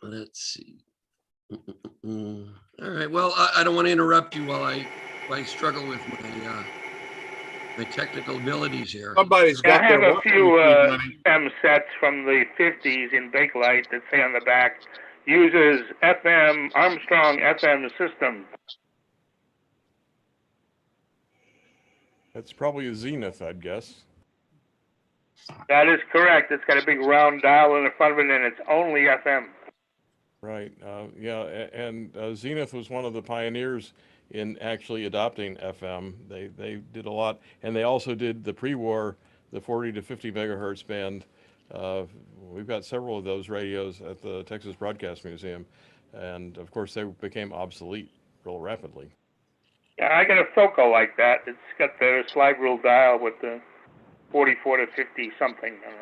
Let's see. All right. Well, I don't want to interrupt you while I struggle with my technical abilities here. Somebody's got I have their a few FM sets from the 50s in Bakelite that say on the back, uses Armstrong FM system. That's probably a Zenith, I'd guess. That is correct. It's got a big round dial in the front of it, and it's only FM. Right. Yeah. And Zenith was one of the pioneers in actually adopting FM. They did a lot, and they also did the pre-war, the 40 to 50 megahertz band. We've got several of those radios at the Texas Broadcast Museum, and of course they became obsolete real rapidly. Yeah, I got a Foco like that. It's got the slide rule dial with the 44 to 50 something. I don't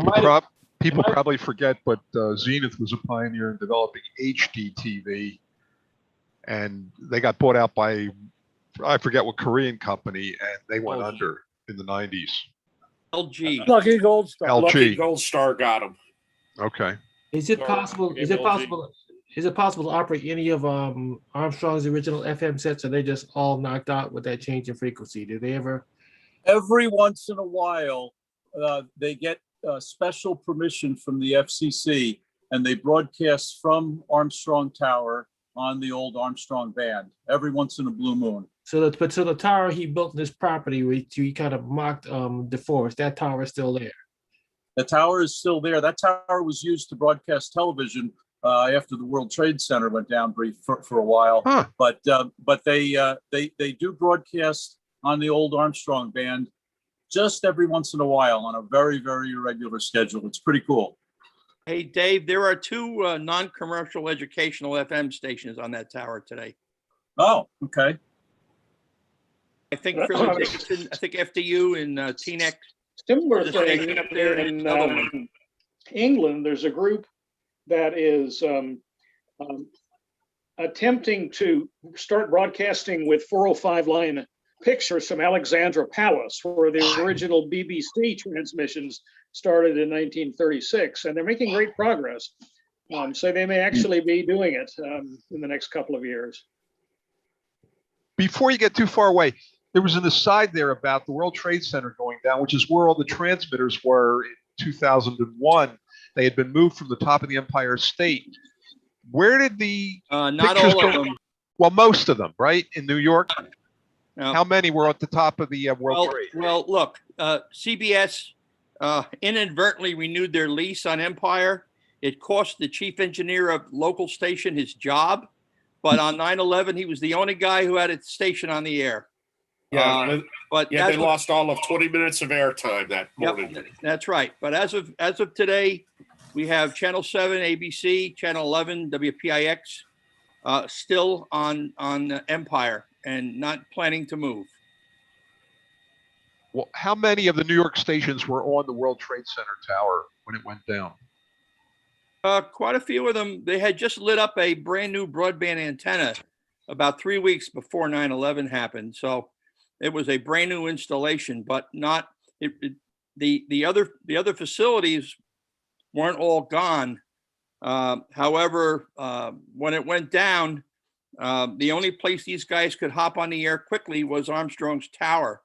know. So people probably forget, but Zenith was a pioneer in developing HD TV, and they got bought out by, I forget what Korean company, and they went under in the 90s. LG. Lucky Gold Star. LG. Lucky Gold Star got them. Okay. Is it possible? Is it possible? Is it possible to operate any of Armstrong's original FM sets? Or they just all knocked out with that change in frequency? Did they ever? Every once in a while, they get special permission from the FCC, and they broadcast from Armstrong Tower on the old Armstrong band every once in a blue moon. So the tower he built in this property, which he kind of mocked DeForest, that tower is still there. The tower is still there. That tower was used to broadcast television after the World Trade Center went down for a while. Huh. But they do broadcast on the old Armstrong band just every once in a while on a very, very irregular schedule. It's pretty cool. Hey, Dave, there are two non-commercial educational FM stations on that tower today. Oh, okay. I think Philly Dickinson, I think FDU and TNEC. Similar There's a thing station up there and in another one. England. There's a group that is attempting to start broadcasting with 405 line pictures from Alexandra Palace, where the original BBC transmissions started in 1936, and they're making great progress. So they may actually be doing it in the next couple of years. Before you get too far away, there was an aside there about the World Trade Center going down, which is where all the transmitters were in 2001. They had been moved from the top of the Empire State. Where did the not pictures all of go? them. Well, most of them, right? In New York? No. How many were at the top of the World Trade? Well, look, CBS inadvertently renewed their lease on Empire. It cost the chief engineer of local station his job. But on 9/11, he was the only guy who had a station on the air. Yeah, but they lost all of 20 minutes of airtime that morning. Yep, that's right. But as of today, we have Channel 7, ABC, Channel 11, WPIX, still on Empire and not planning to move. Well, how many of the New York stations were on the World Trade Center tower when it went down? Quite a few of them. They had just lit up a brand new broadband antenna about 3 weeks before 9/11 happened. So it was a brand new installation, but not the other facilities weren't all gone. However, when it went down, the only place these guys could hop on the air quickly was Armstrong's Tower.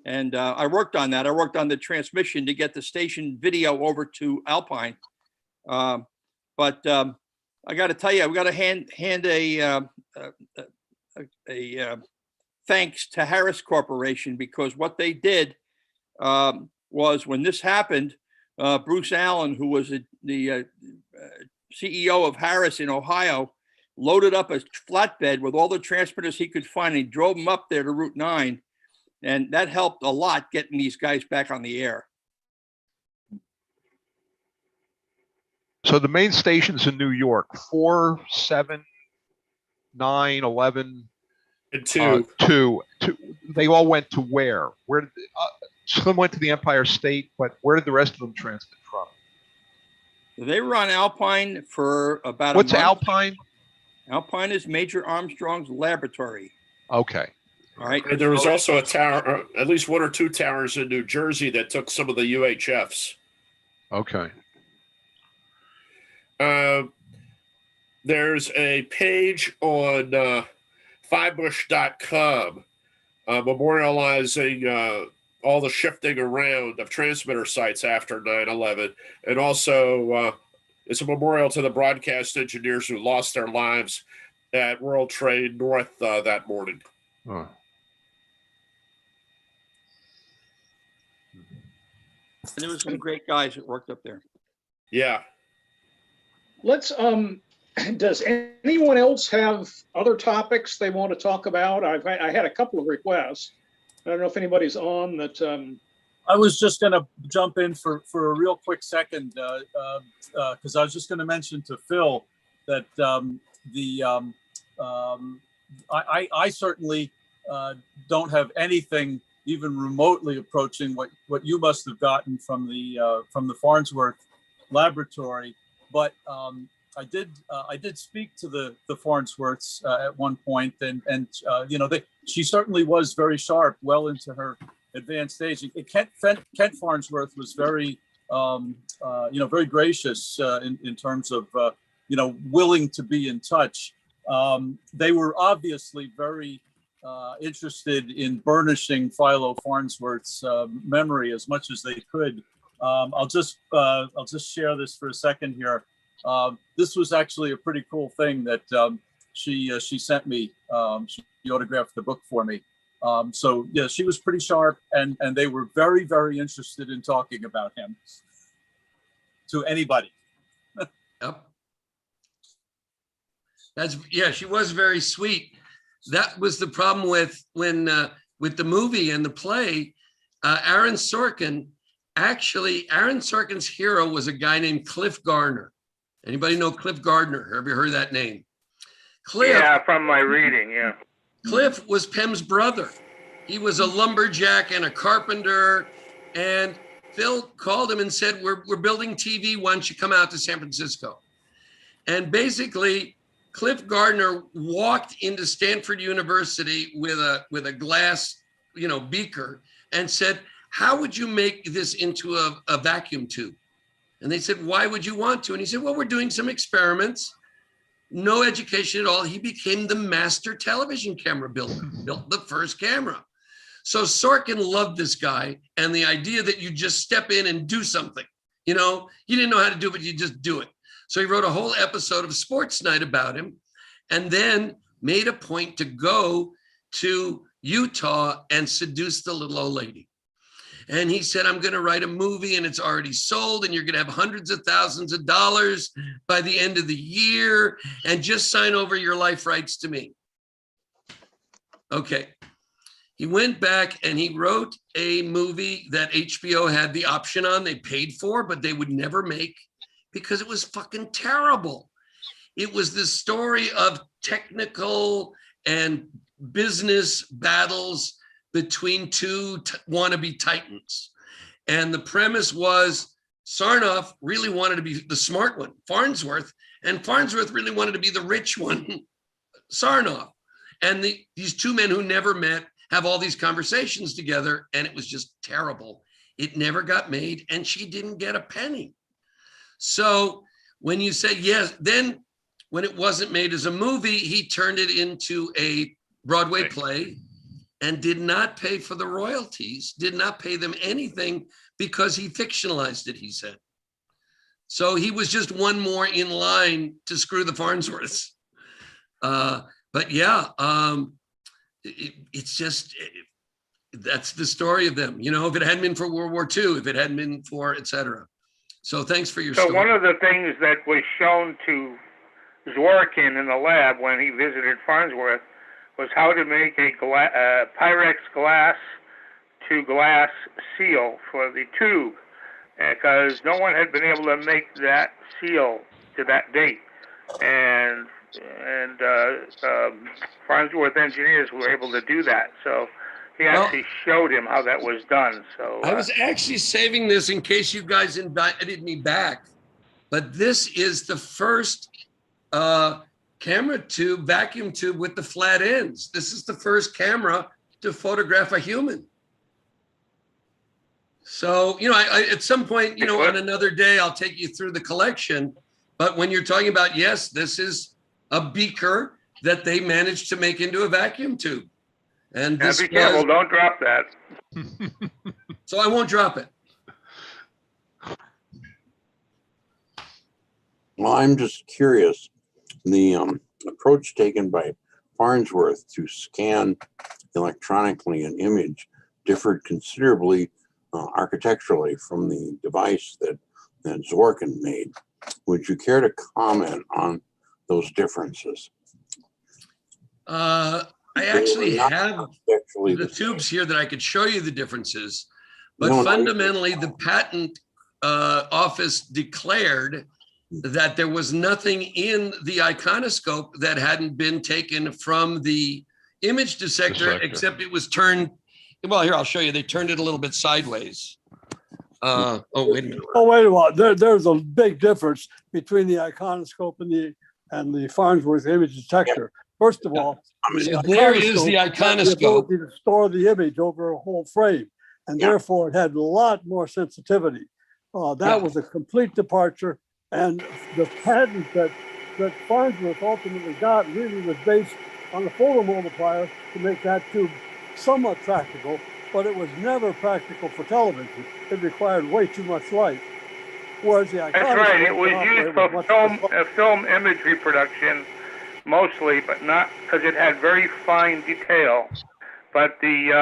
And I worked on that. I worked on the transmission to get the station video over to Alpine. But I got to tell you, I've got to hand a thanks to Harris Corporation, because what they did was, when this happened, Bruce Allen, who was the CEO of Harris in Ohio, loaded up a flatbed with all the transmitters he could find. And he drove them up there to Route 9. And that helped a lot getting these guys back on the air. So the main stations in New York, 4, 7, 9, 11, and 2. 2. They all went to where? Where did some went to the Empire State, but where did the rest of them transmit from? They were on Alpine for about What's a month. Alpine? Alpine is Major Armstrong's laboratory. Okay. All right. And there was also a tower, at least 1 or 2 towers in New Jersey that took some of the UHFs. Okay. There's a page on fivebush.com memorializing all the shifting around of transmitter sites after 9/11. And also it's a memorial to the broadcast engineers who lost their lives at World Trade North that morning. Oh. And there was some great guys that worked up there. Yeah. Let's, does anyone else have other topics they want to talk about? I had a couple of requests. I don't know if anybody's on that. I was just going to jump in for a real quick second, because I was just going to mention to Phil that I certainly don't have anything even remotely approaching what you must have gotten from the Farnsworth laboratory, but I did speak to the Farnsworths at one point, and you know, she certainly was very sharp, well into her advanced age. Kent Farnsworth was very you know, very gracious in terms of you know, willing to be in touch. They were obviously very interested in burnishing Philo Farnsworth's memory as much as they could. I'll just share this for a second here. This was actually a pretty cool thing that she sent me. She autographed the book for me. So yeah, she was pretty sharp, and they were very, very interested in talking about him to anybody. Yep. Yeah, she was very sweet. That was the problem with with the movie and the play. Aaron Sorkin, actually, Aaron Sorkin's hero was a guy named Cliff Gardner. Anybody know Cliff Gardner? Have you heard that name? Cliff. Yeah, from my reading, yeah. Cliff was Pem's brother. He was a lumberjack and a carpenter. And Phil called him and said, we're building TV. Why don't you come out to San Francisco? And basically, Cliff Gardner walked into Stanford University with a glass, you know, beaker and said, how would you make this into a vacuum tube? And they said, why would you want to? And he said, well, we're doing some experiments. No education at all. He became the master television camera builder, built the first camera. So Sorkin loved this guy and the idea that you just step in and do something. You know, you didn't know how to do it, but you just do it. So he wrote a whole episode of Sports Night about him, and then made a point to go to Utah and seduce the little old lady. And he said, I'm going to write a movie and it's already sold and you're going to have hundreds of thousands of dollars by the end of the year, and just sign over your life rights to me. Okay. He went back and he wrote a movie that HBO had the option on, they paid for, but they would never make because it was fucking terrible. It was the story of technical and business battles between two wannabe titans. And the premise was Sarnoff really wanted to be the smart one, Farnsworth, and Farnsworth really wanted to be the rich one, Sarnoff. And these two men who never met have all these conversations together, and it was just terrible. It never got made, and she didn't get a penny. So when you say yes, then when it wasn't made as a movie, he turned it into a Broadway play and did not pay for the royalties, did not pay them anything because he fictionalized it, he said. So he was just one more in line to screw the Farnsworths. But yeah, it's just, that's the story of them. You know, if it hadn't been for World War II, if it hadn't been for et cetera. So thanks for your story. So one of the things that was shown to Sorkin in the lab when he visited Farnsworth was how to make a Pyrex glass to glass seal for the tube, because no one had been able to make that seal to that date. And Farnsworth engineers were able to do that. So he actually showed him how that was done. So I was actually saving this in case you guys invited me back, but this is the first camera tube, vacuum tube with the flat ends. This is the first camera to photograph a human. So, you know, I at some point, you know, on another day, I'll take you through the collection. But when you're talking about, yes, this is a beaker that they managed to make into a vacuum tube. And this be careful, don't drop that. So I won't drop it. Well, I'm just curious. The approach taken by Farnsworth to scan electronically an image differed considerably architecturally from the device that Sorkin made. Would you care to comment on those differences? I actually have the tubes here that I could show you the differences, but fundamentally the patent office declared that there was nothing in the iconoscope that hadn't been taken from the image dissector, except it was turned, well, here, I'll show you. They turned it a little bit sideways. Oh, wait a minute. Oh, wait a minute. There's a big difference between the iconoscope and the Farnsworth image detector. First of all, so there is the iconoscope. The ability to store the image over a whole frame, and therefore it had a lot more sensitivity. That was a complete departure, and the patent that Farnsworth ultimately got really was based on the photomultiplier to make that tube somewhat practical, but it was never practical for television. It required way too much light. Whereas the That's right. It was used for film imagery production mostly, but not because it had very fine detail. But the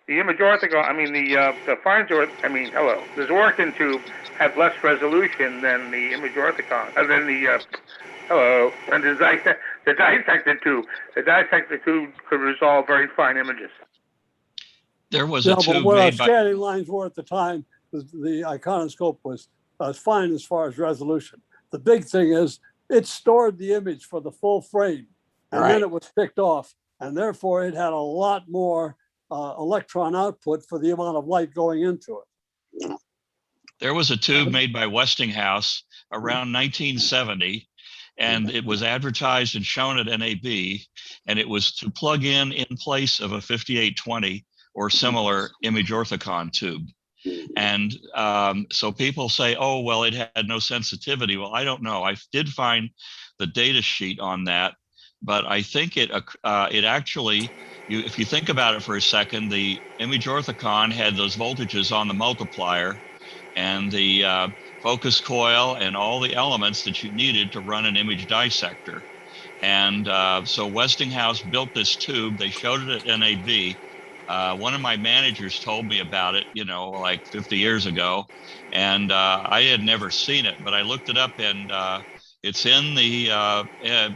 image orthogon, I mean the Farnsworth, the Sorkin tube had less resolution than the image orthogon, than the dissector tube. The dissector tube could resolve very fine images. There was a tube but what our made by. scanning lines were at the time, the iconoscope was fine as far as resolution. The big thing is it stored the image for the full frame, and then it was picked off, and therefore it had a lot more electron output for the amount of light going into it. There was a tube made by Westinghouse around 1970, and it was advertised and shown at NAB, and it was to plug in place of a 5820 or similar image orthicon tube. And so people say, oh, well, it had no sensitivity. Well, I don't know. I did find the data sheet on that, but I think it actually, if you think about it for a second, the image orthicon had those voltages on the multiplier and the focus coil and all the elements that you needed to run an image dissector. And so Westinghouse built this tube. They showed it at NAB. One of my managers told me about it, like 50 years ago, and I had never seen it, but I looked it up, and it's in the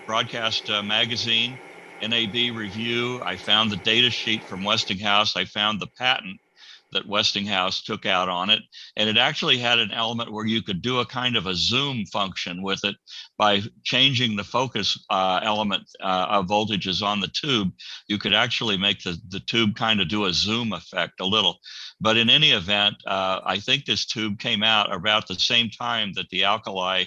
broadcast magazine, NAB review. I found the data sheet from Westinghouse. I found the patent that Westinghouse took out on it, and it actually had an element where you could do a kind of a zoom function with it by changing the focus element of voltages on the tube. You could actually make the tube kind of do a zoom effect a little. But in any event, I think this tube came out about the same time that the alkali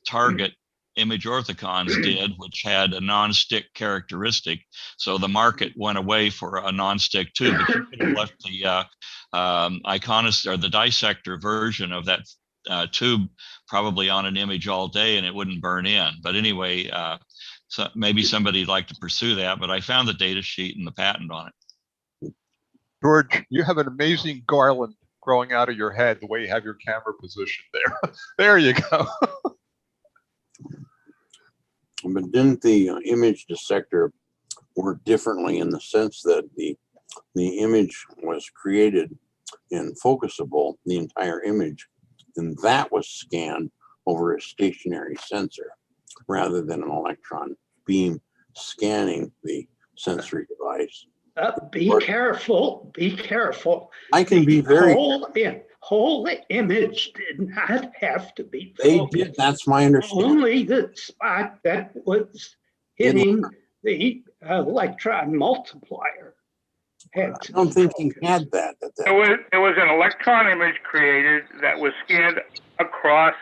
target image orthicons did, which had a non-stick characteristic. So the market went away for a non-stick tube. But you could have left the iconist or the dissector version of that tube probably on an image all day, and it wouldn't burn in. But anyway, so maybe somebody'd like to pursue that. But I found the data sheet and the patent on it. George, you have an amazing garland growing out of your head the way you have your camera positioned there. There you go. But didn't the image dissector work differently in the sense that the image was created and focusable, the entire image, and that was scanned over a stationary sensor rather than an electron beam scanning the sensory device? Be careful. I can be very. Whole image did not have to be They focused. did. That's my understanding. Only the spot that was hitting the electron multiplier. I don't think he had that. There was an electron image created that was scanned across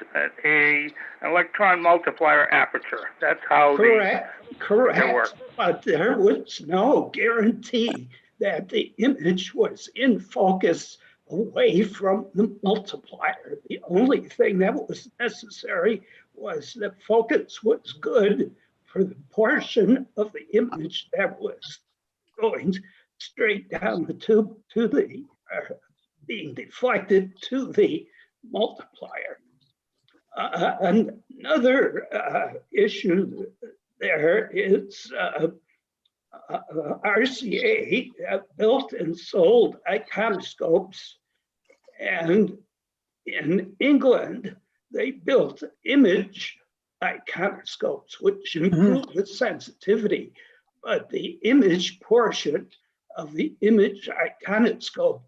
an electron multiplier aperture. That's how Correct. it worked. But there was no guarantee that the image was in focus away from the multiplier. The only thing that was necessary was that focus was good for the portion of the image that was going straight down the tube to the being deflected to the multiplier. Another issue there is RCA built and sold iconoscopes, and in England, they built image iconoscopes, which improved the sensitivity, but the image portion of the image iconoscope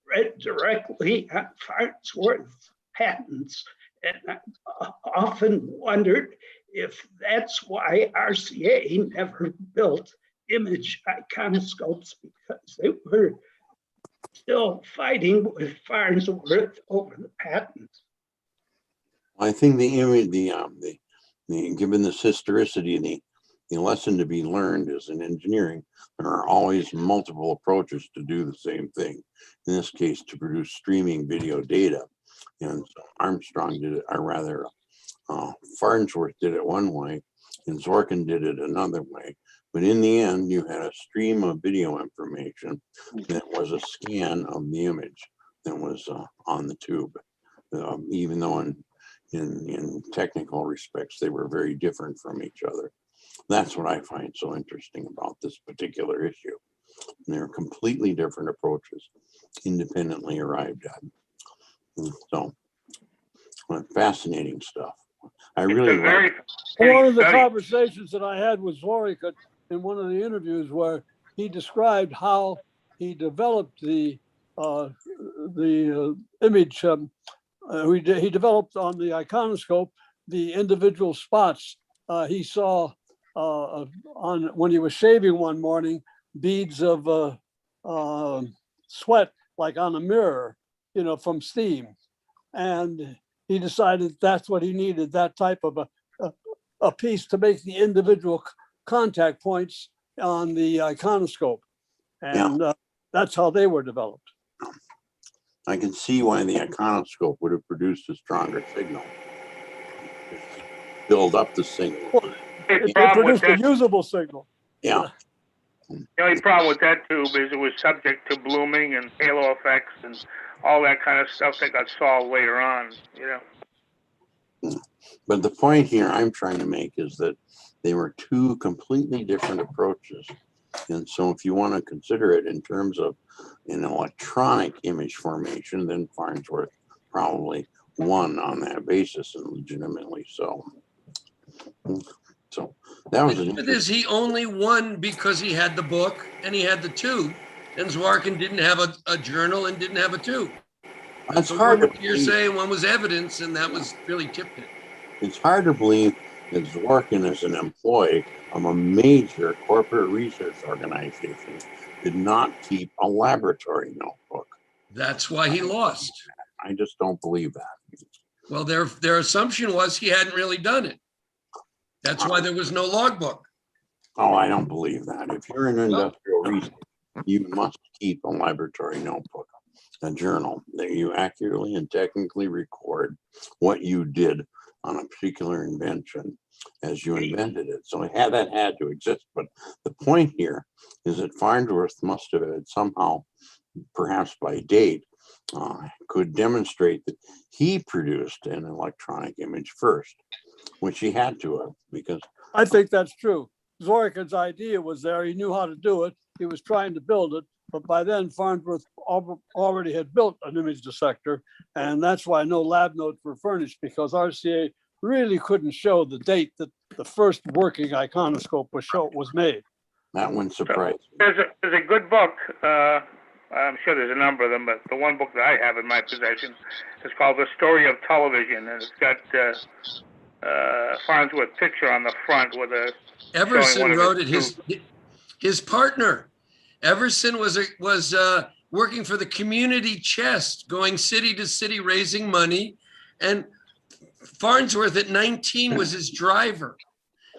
read directly on Farnsworth patents. And I often wondered if that's why RCA never built image iconoscopes, because they were still fighting with Farnsworth over the patents. I think the image, given this historicity, the lesson to be learned is in engineering, there are always multiple approaches to do the same thing. In this case, to produce streaming video data. And so Armstrong did it, or rather, Farnsworth did it one way, and Sorkin did it another way. But in the end, you had a stream of video information that was a scan of the image that was on the tube, even though in technical respects, they were very different from each other. That's what I find so interesting about this particular issue. And they're completely different approaches, independently arrived at. So, fascinating stuff. I really like one of the conversations that I had with Sorkin in one of the interviews, where he described how he developed the image. He developed on the iconoscope the individual spots he saw on when he was shaving one morning, beads of sweat like on a mirror, from steam, and he decided that's what he needed, that type of a piece to make the individual contact points on the iconoscope, and that's how they were developed. I can see why the iconoscope would have produced a stronger signal. Build up the signal. Well, it produced a usable signal. Yeah. The only problem with that tube is it was subject to blooming and halo effects and all that kind of stuff that got solved later on, But the point here I'm trying to make is that they were two completely different approaches. And so if you want to consider it in terms of an electronic image formation, then Farnsworth probably won on that basis, and legitimately so. So that was But is he only won because he had the book and he had the tube, and Sorkin didn't have a journal and didn't have a tube? That's so hard one to was hearsay, one was evidence, and that was really tipped it. It's hard to believe that Sorkin, as an employee of a major corporate research organization, did not keep a laboratory notebook. That's why he lost. I just don't believe that. Well, their assumption was he hadn't really done it. That's why there was no logbook. Oh, I don't believe that. If you're in industrial research, you must keep a laboratory notebook, a journal that you accurately and technically record what you did on a particular invention as you invented it. So that had to exist. But the point here is that Farnsworth must have had somehow, perhaps by date, could demonstrate that he produced an electronic image first, which he had to have, because I think that's true. Sorkin's idea was there. He knew how to do it. He was trying to build it. But by then, Farnsworth already had built an image dissector. And that's why no lab notes were furnished, because RCA really couldn't show the date that the first working iconoscope was made. That one surprised me. There's a good book. I'm sure there's a number of them, but the one book that I have in my possession is called The Story of Television, and it's got Farnsworth picture on the front with a. Everson wrote it. His partner, Everson, was working for the community chest, going city to city raising money, and Farnsworth at 19 was his driver,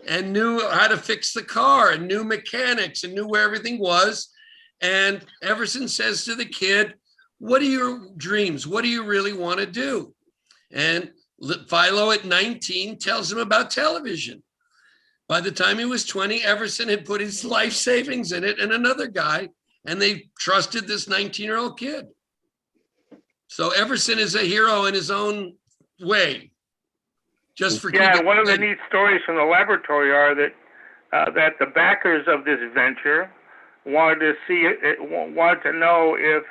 and knew how to fix the car, and knew mechanics, and knew where everything was. And Everson says to the kid, "What are your dreams? What do you really want to do?" And Philo at 19 tells him about television. By the time he was 20, Everson had put his life savings in it and another guy, and they trusted this 19-year-old kid. So Everson is a hero in his own way. Just for one of the neat stories from the laboratory are that that the backers of this venture wanted to know if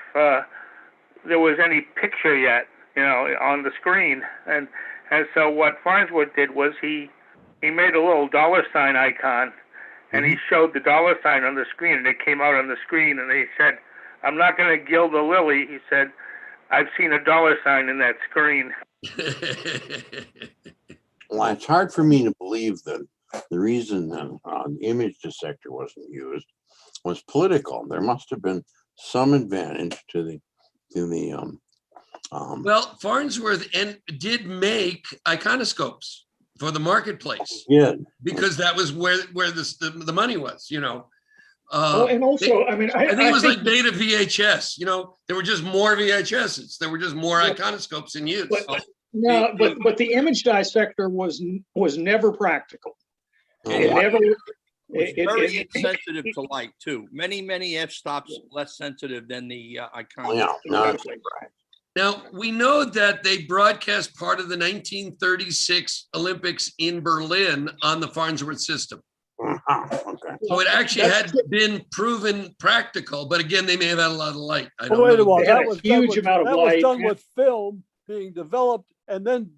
there was any picture yet, on the screen, and so what Farnsworth did was he made a little $ icon, and he showed the $ on the screen, and it came out on the screen, and he said, "I'm not going to gild the lily." He said, "I've seen a $ in that screen." Well, it's hard for me to believe that the reason that image dissector wasn't used was political. There must have been some advantage to the well, Farnsworth did make iconoscopes for the marketplace. Yeah, because that was where the money was, and also, I think it was like beta VHS. There were just more VHSs. There were just more iconoscopes in use. But the image dissector was never practical. It's very insensitive to light too. Many f-stops less sensitive than the icon. Now, we know that they broadcast part of the 1936 Olympics in Berlin on the Farnsworth system. Okay. So it actually had been proven practical, but again, they may have had a lot of light. I don't wait know. a while. That was huge amount of that light. was done with film being developed and then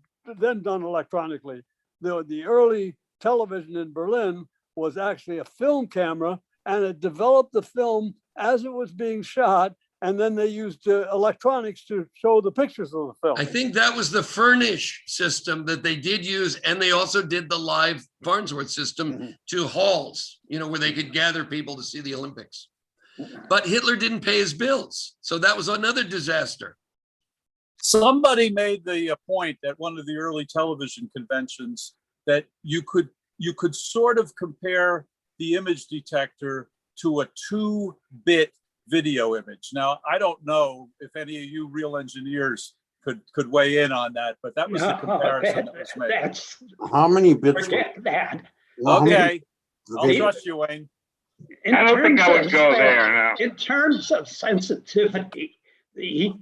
done electronically. The early television in Berlin was actually a film camera, and it developed the film as it was being shot, and then they used electronics to show the pictures of the film. I think that was the Furnish system that they did use, and they also did the live Farnsworth system to halls, where they could gather people to see the Olympics. But Hitler didn't pay his bills, so that was another disaster. Somebody made the point at one of the early television conventions that you could sort of compare the image detector to a 2-bit video image. Now, I don't know if any of you real engineers could weigh in on that, but that was the comparison that was made. How many bits? Forget that. Okay, I'll trust you, Wayne. I don't think I would go there now. In terms of sensitivity, the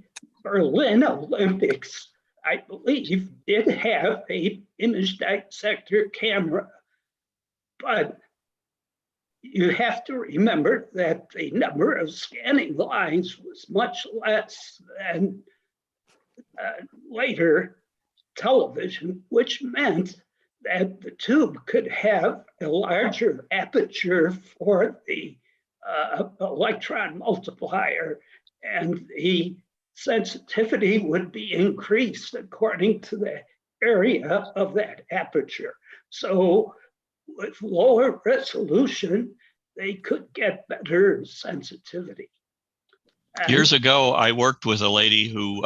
Berlin Olympics, I believe, did have a image dissector camera, but you have to remember that the number of scanning lines was much less than later television, which meant that the tube could have a larger aperture for the electron multiplier, and the sensitivity would be increased according to the area of that aperture. So with lower resolution, they could get better sensitivity. Years ago, I worked with a lady who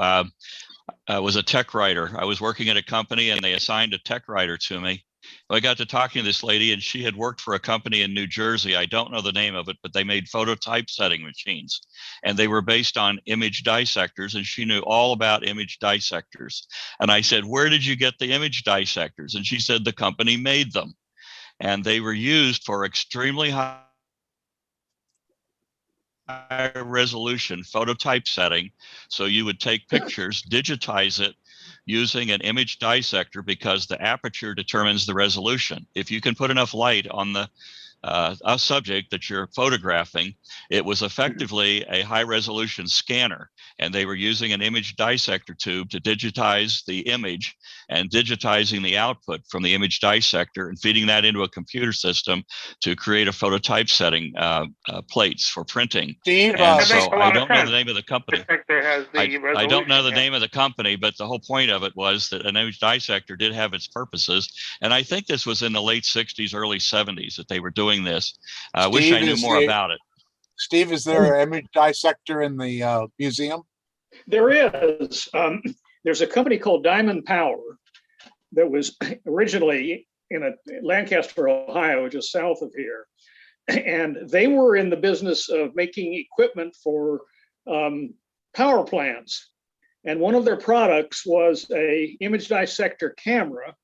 was a tech writer. I was working at a company and they assigned a tech writer to me. I got to talking to this lady and she had worked for a company in New Jersey. I don't know the name of it, but they made phototype setting machines and they were based on image dissectors, and she knew all about image dissectors. And I said, "Where did you get the image dissectors?" And she said, "The company made them." And they were used for extremely high resolution phototype setting. So you would take pictures, digitize it using an image dissector because the aperture determines the resolution. If you can put enough light on the a subject that you're photographing, it was effectively a high resolution scanner, and they were using an image dissector tube to digitize the image and digitizing the output from the image dissector and feeding that into a computer system to create a phototype setting plates for printing. Steve, and so I don't know the name of the company. I don't know the resolution, name of the company, but the whole point of it was that an image dissector did have its purposes. And I think this was in the late 60s, early 70s that they were doing this. I wish I knew more about it. Steve, is there an image dissector in the museum? There is. There's a company called Diamond Power that was originally in Lancaster, Ohio, just south of here. And they were in the business of making equipment for power plants. And one of their products was a image dissector camera,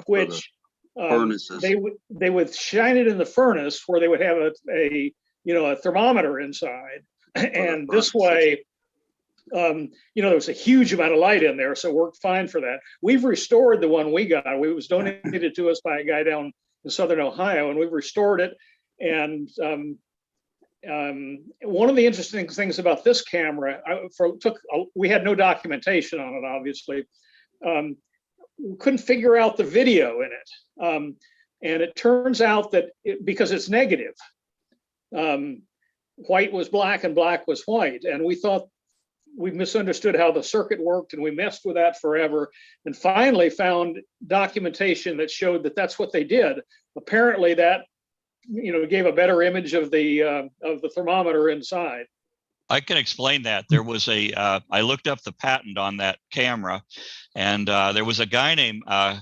which they would shine it in the furnace where they would have a thermometer inside, and this way, there was a huge amount of light in there, so it worked fine for that. We've restored the one we got. It was donated to us by a guy down southern Ohio, and we've restored it. And one of the interesting things about this camera, we had no documentation on it, obviously. We couldn't figure out the video in it. And it turns out that because it's negative, white was black and black was white. And we thought we misunderstood how the circuit worked, and we messed with that forever, and finally found documentation that showed that that's what they did. Apparently that, gave a better image of the thermometer inside. I can explain that. There was I looked up the patent on that camera, and there was a guy named, I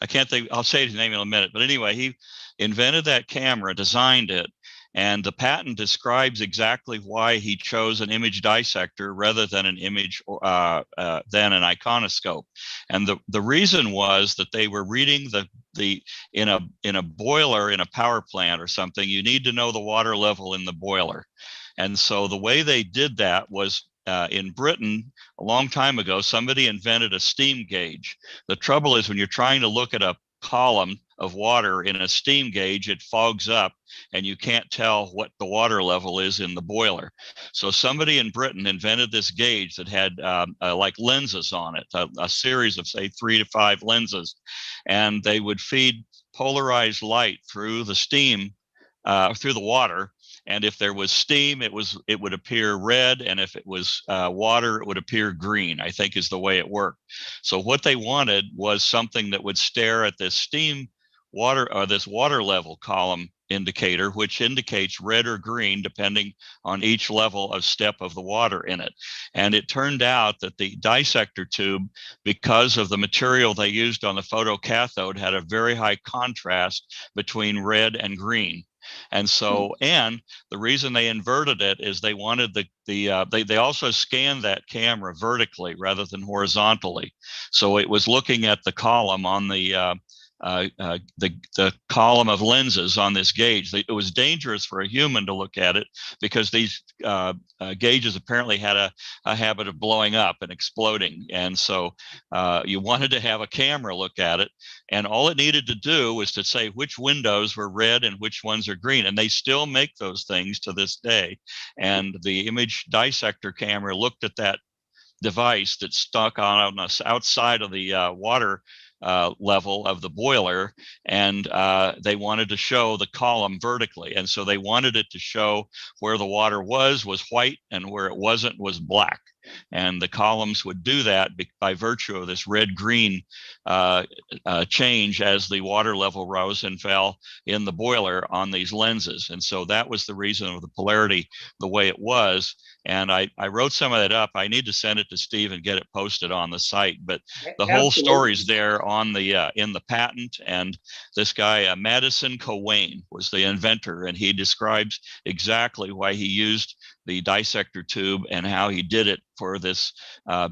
can't think, I'll say his name in a minute, but anyway, he invented that camera, designed it, and the patent describes exactly why he chose an image dissector rather than an image, than an iconoscope. And the reason was that they were reading in a boiler in a power plant or something, you need to know the water level in the boiler. And so the way they did that was, in Britain, a long time ago, somebody invented a steam gauge. The trouble is when you're trying to look at a column of water in a steam gauge, it fogs up and you can't tell what the water level is in the boiler. So somebody in Britain invented this gauge that had like lenses on it, a series of say 3 to 5 lenses, and they would feed polarized light through the steam, through the water. And if there was steam, it would appear red, and if it was water, it would appear green, I think is the way it worked. So what they wanted was something that would stare at this steam water, or this water level column indicator, which indicates red or green depending on each level of step of the water in it. And it turned out that the dissector tube, because of the material they used on the photocathode, had a very high contrast between red and green. And so, and the reason they inverted it is they wanted they also scanned that camera vertically rather than horizontally. So it was looking at the column on the column of lenses on this gauge. It was dangerous for a human to look at it because these gauges apparently had a habit of blowing up and exploding. And so you wanted to have a camera look at it, and all it needed to do was to say which windows were red and which ones are green. And they still make those things to this day. And the image dissector camera looked at that device that's stuck on us outside of the water level of the boiler, and they wanted to show the column vertically. And so they wanted it to show where the water was white and where it wasn't was black. And the columns would do that by virtue of this red-green change as the water level rose and fell in the boiler on these lenses. And so that was the reason of the polarity the way it was. And I wrote some of that up. I need to send it to Steve and get it posted on the site. But the whole story's there on the in the patent. And this guy, Madison Cowain, was the inventor, and he describes exactly why he used the dissector tube and how he did it for this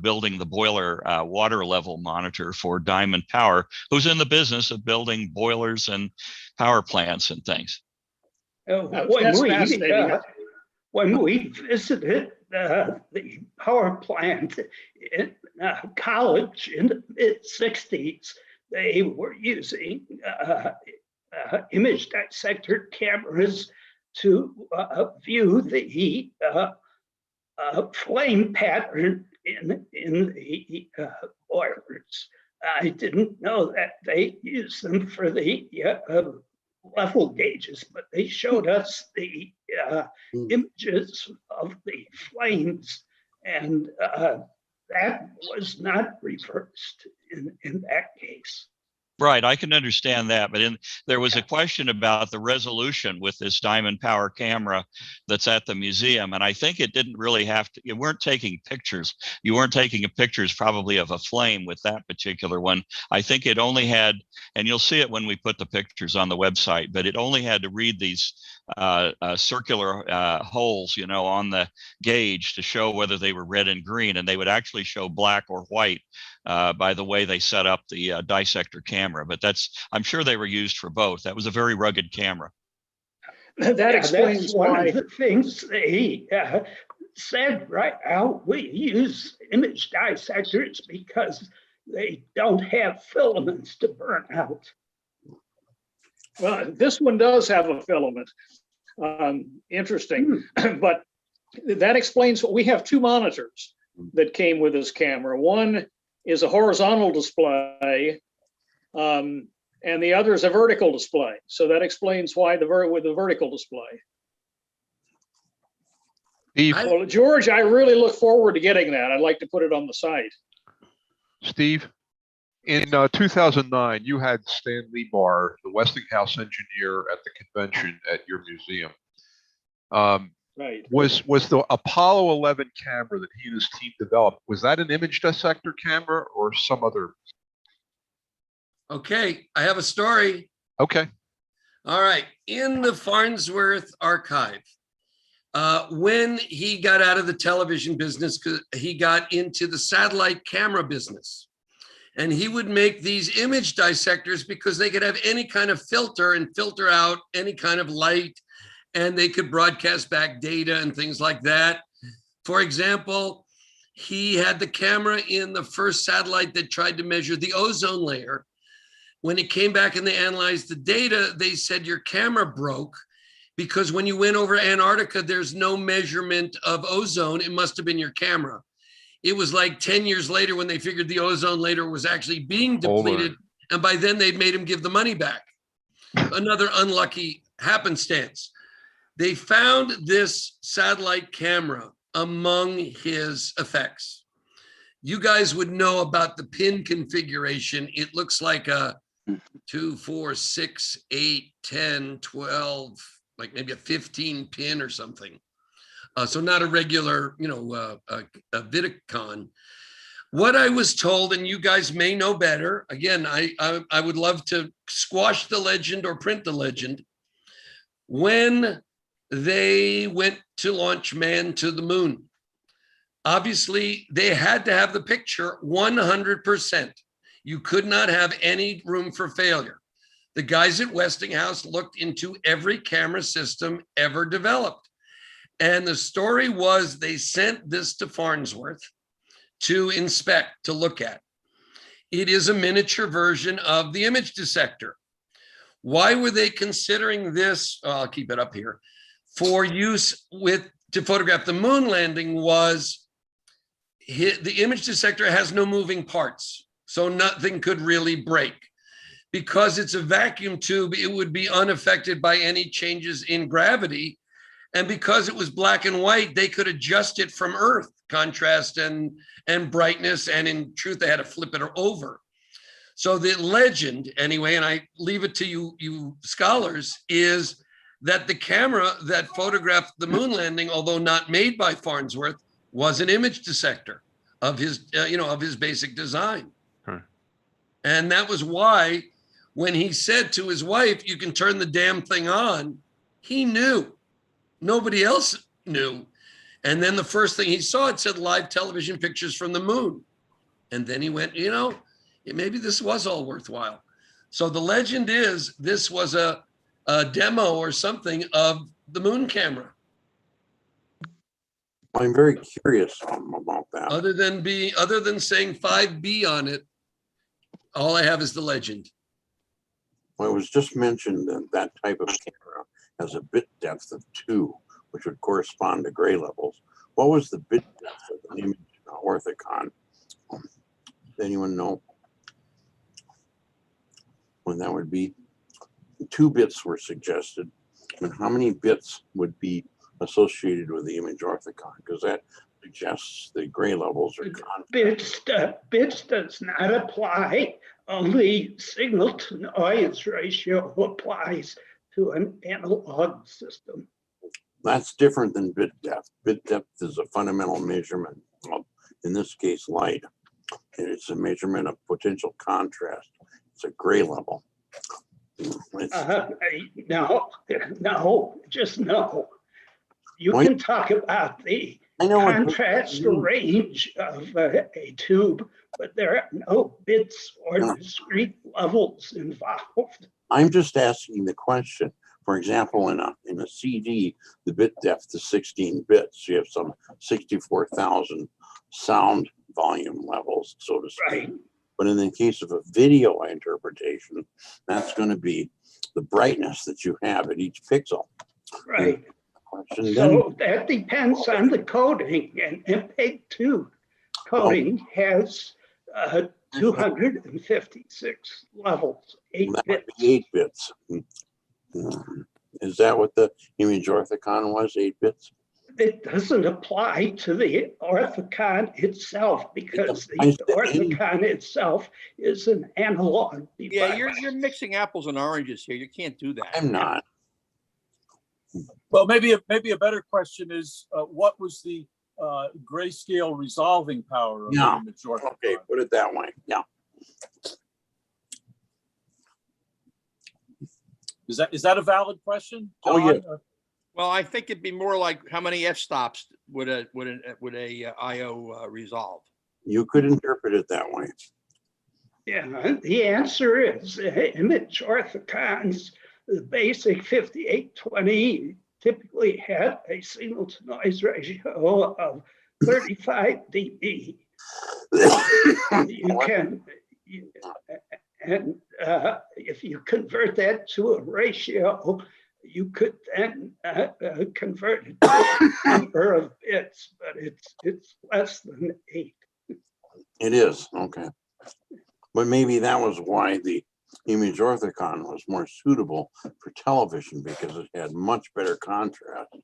building the boiler water level monitor for Diamond Power, who's in the business of building boilers and power plants and things. When we visited the power plant in college in the mid-60s, they were using image dissector cameras to view the flame pattern in the boilers. I didn't know that they used them for the level gauges, but they showed us the images of the flames, and that was not reversed in that case. Right, I can understand that, but there was a question about the resolution with this Diamond Power camera that's at the museum, and I think it didn't really have to. You weren't taking pictures. You weren't taking pictures probably of a flame with that particular one. I think it only had, and you'll see it when we put the pictures on the website, but it only had to read these circular holes, on the gauge to show whether they were red and green, and they would actually show black or white by the way they set up the dissector camera. But I'm sure they were used for both. That was a very rugged camera. That explains why. One of the things they said right out, we use image dissectors because they don't have filaments to burn out. Well, this one does have a filament. Interesting, but that explains what we have. Two monitors that came with this camera. One is a horizontal display, and the other is a vertical display. So that explains why with the vertical display. Steve. Well, George, I really look forward to getting that. I'd like to put it on the site. Steve, in 2009, you had Stan Lebar, the Westinghouse engineer at the convention at your museum. Right. Was the Apollo 11 camera that he and his team developed, was that an image dissector camera or some other? Okay, I have a story. Okay. All right, in the Farnsworth archive, when he got out of the television business, he got into the satellite camera business. And he would make these image dissectors because they could have any kind of filter and filter out any kind of light, and they could broadcast back data and things like that. For example, he had the camera in the first satellite that tried to measure the ozone layer. When it came back and they analyzed the data, they said your camera broke because when you went over Antarctica, there's no measurement of ozone. It must have been your camera. It was like 10 years later when they figured the ozone layer was actually being depleted. And by then they'd made him give the money back. Another unlucky happenstance. They found this satellite camera among his effects. You guys would know about the pin configuration. It looks like a 2, 4, 6, 8, 10, 12, like maybe a 15 pin or something. So not a regular, a Vidicon. What I was told, and you guys may know better, again, I would love to squash the legend or print the legend. When they went to launch man to the moon, obviously they had to have the picture 100%. You could not have any room for failure. The guys at Westinghouse looked into every camera system ever developed. And the story was they sent this to Farnsworth to inspect, to look at. It is a miniature version of the image dissector. Why were they considering this? I'll keep it up here. For use to photograph the moon landing was the image dissector has no moving parts, so nothing could really break. Because it's a vacuum tube, it would be unaffected by any changes in gravity. And because it was black and white, they could adjust it from Earth, contrast and brightness. And in truth, they had to flip it over. So the legend, anyway, and I leave it to you scholars, is that the camera that photographed the moon landing, although not made by Farnsworth, was an image dissector of his, of his basic design. Huh. And that was why when he said to his wife, "You can turn the damn thing on," he knew. Nobody else knew. And then the first thing he saw, it said live television pictures from the moon. And then he went, maybe this was all worthwhile. So the legend is this was a demo or something of the moon camera. I'm very curious about that. Other than saying 5B on it, all I have is the legend. Well, it was just mentioned that that type of camera has a bit depth of 2, which would correspond to gray levels. What was the bit depth of an image orthicon? Does anyone know when that would be? 2 bits were suggested. And how many bits would be associated with the image orthicon? Because that suggests the gray levels are Bits does not apply. Only signal to noise ratio applies to an analog system. That's different than bit depth. Bit depth is a fundamental measurement of, in this case, light. And it's a measurement of potential contrast. It's a gray level. No, just no. You can talk about the contrast range of a tube, but there are no bits or discrete levels involved. I'm just asking the question. For example, in a CD, the bit depth is 16 bits. You have some 64,000 sound volume levels, so to speak. Right. But in the case of a video interpretation, that's going to be the brightness that you have at each pixel. Right. Question So that depends on the coding, and MPEG-2 coding has 256 levels, 8 that bits. would be 8 bits. Is that what the image orthicon was, 8 bits? It doesn't apply to the orthicon itself because the orthicon itself is an analog device. Yeah, you're mixing apples and oranges here. You can't do that. I'm not. Well, maybe a better question is, what was the grayscale resolving power of the image orthicon? Okay, put it that way. Yeah. Is that a valid question, John? Oh, yeah. Well, I think it'd be more like how many f-stops would a IO resolve? You could interpret it that way. Yeah, the answer is image orthicons, the basic 5820 typically had a signal to noise ratio of 35 dB. You can, and if you convert that to a ratio, you could then convert it to a number of bits, but it's less than 8. It is, okay. But maybe that was why the image orthicon was more suitable for television, because it had much better contrast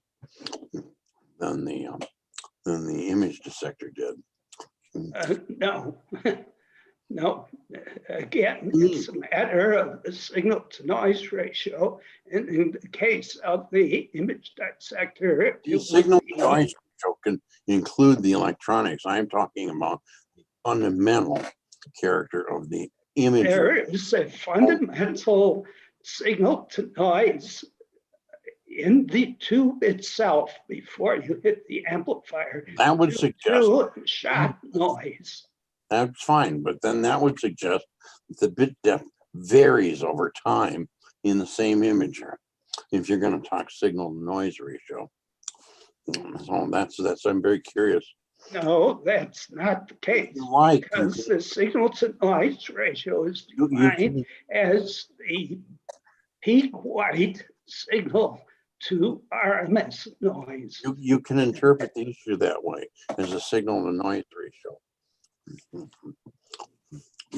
than the image dissector did. No, no. Again, it's a matter of the signal to noise ratio. And in the case of the image dissector, The signal to noise ratio can include the electronics. I'm talking about the fundamental character of the image. there is a fundamental signal to noise in the tube itself before you hit the amplifier. That would suggest shot noise. that's fine, but then that would suggest that the bit depth varies over time in the same image if you're going to talk signal to noise ratio. So that's I'm very curious. No, that's not the case. Because the signal to noise ratio is defined as the peak white signal to RMS noise. You can interpret the issue that way, as a signal to noise ratio.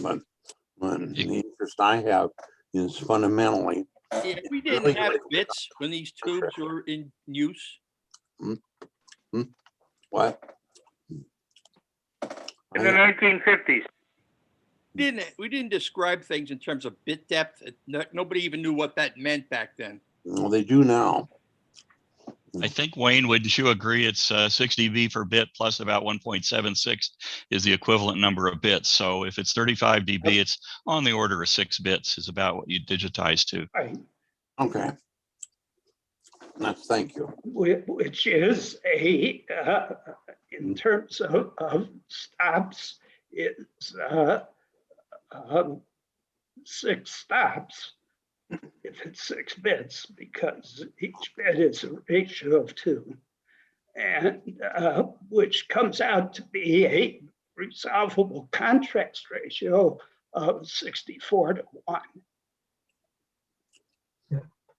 But the interest I have is fundamentally. Yeah, we didn't have bits when these tubes were in use. What? In the 1950s. We didn't describe things in terms of bit depth. Nobody even knew what that meant back then. Well, they do now. I think, Wayne, would you agree it's 6 dB per bit plus about 1.76 is the equivalent number of bits. So if it's 35 dB, it's on the order of 6 bits is about what you digitize to. Right. Okay. Thank you. Which is in terms of stops, it's 6 stops if it's 6 bits, because each bit is a ratio of 2, and which comes out to be a resolvable contrast ratio of 64:1.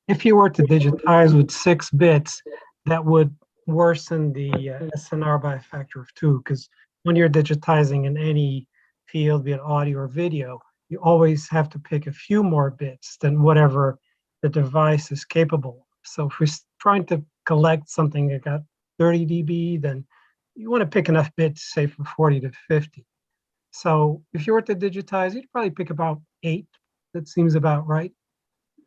If you were to digitize with 6 bits, that would worsen the SNR by a factor of 2, because when you're digitizing in any field, be it audio or video, you always have to pick a few more bits than whatever the device is capable of. So if we're trying to collect something that got 30 dB, then you want to pick enough bits, say, from 40 to 50. So if you were to digitize, you'd probably pick about 8. That seems about right.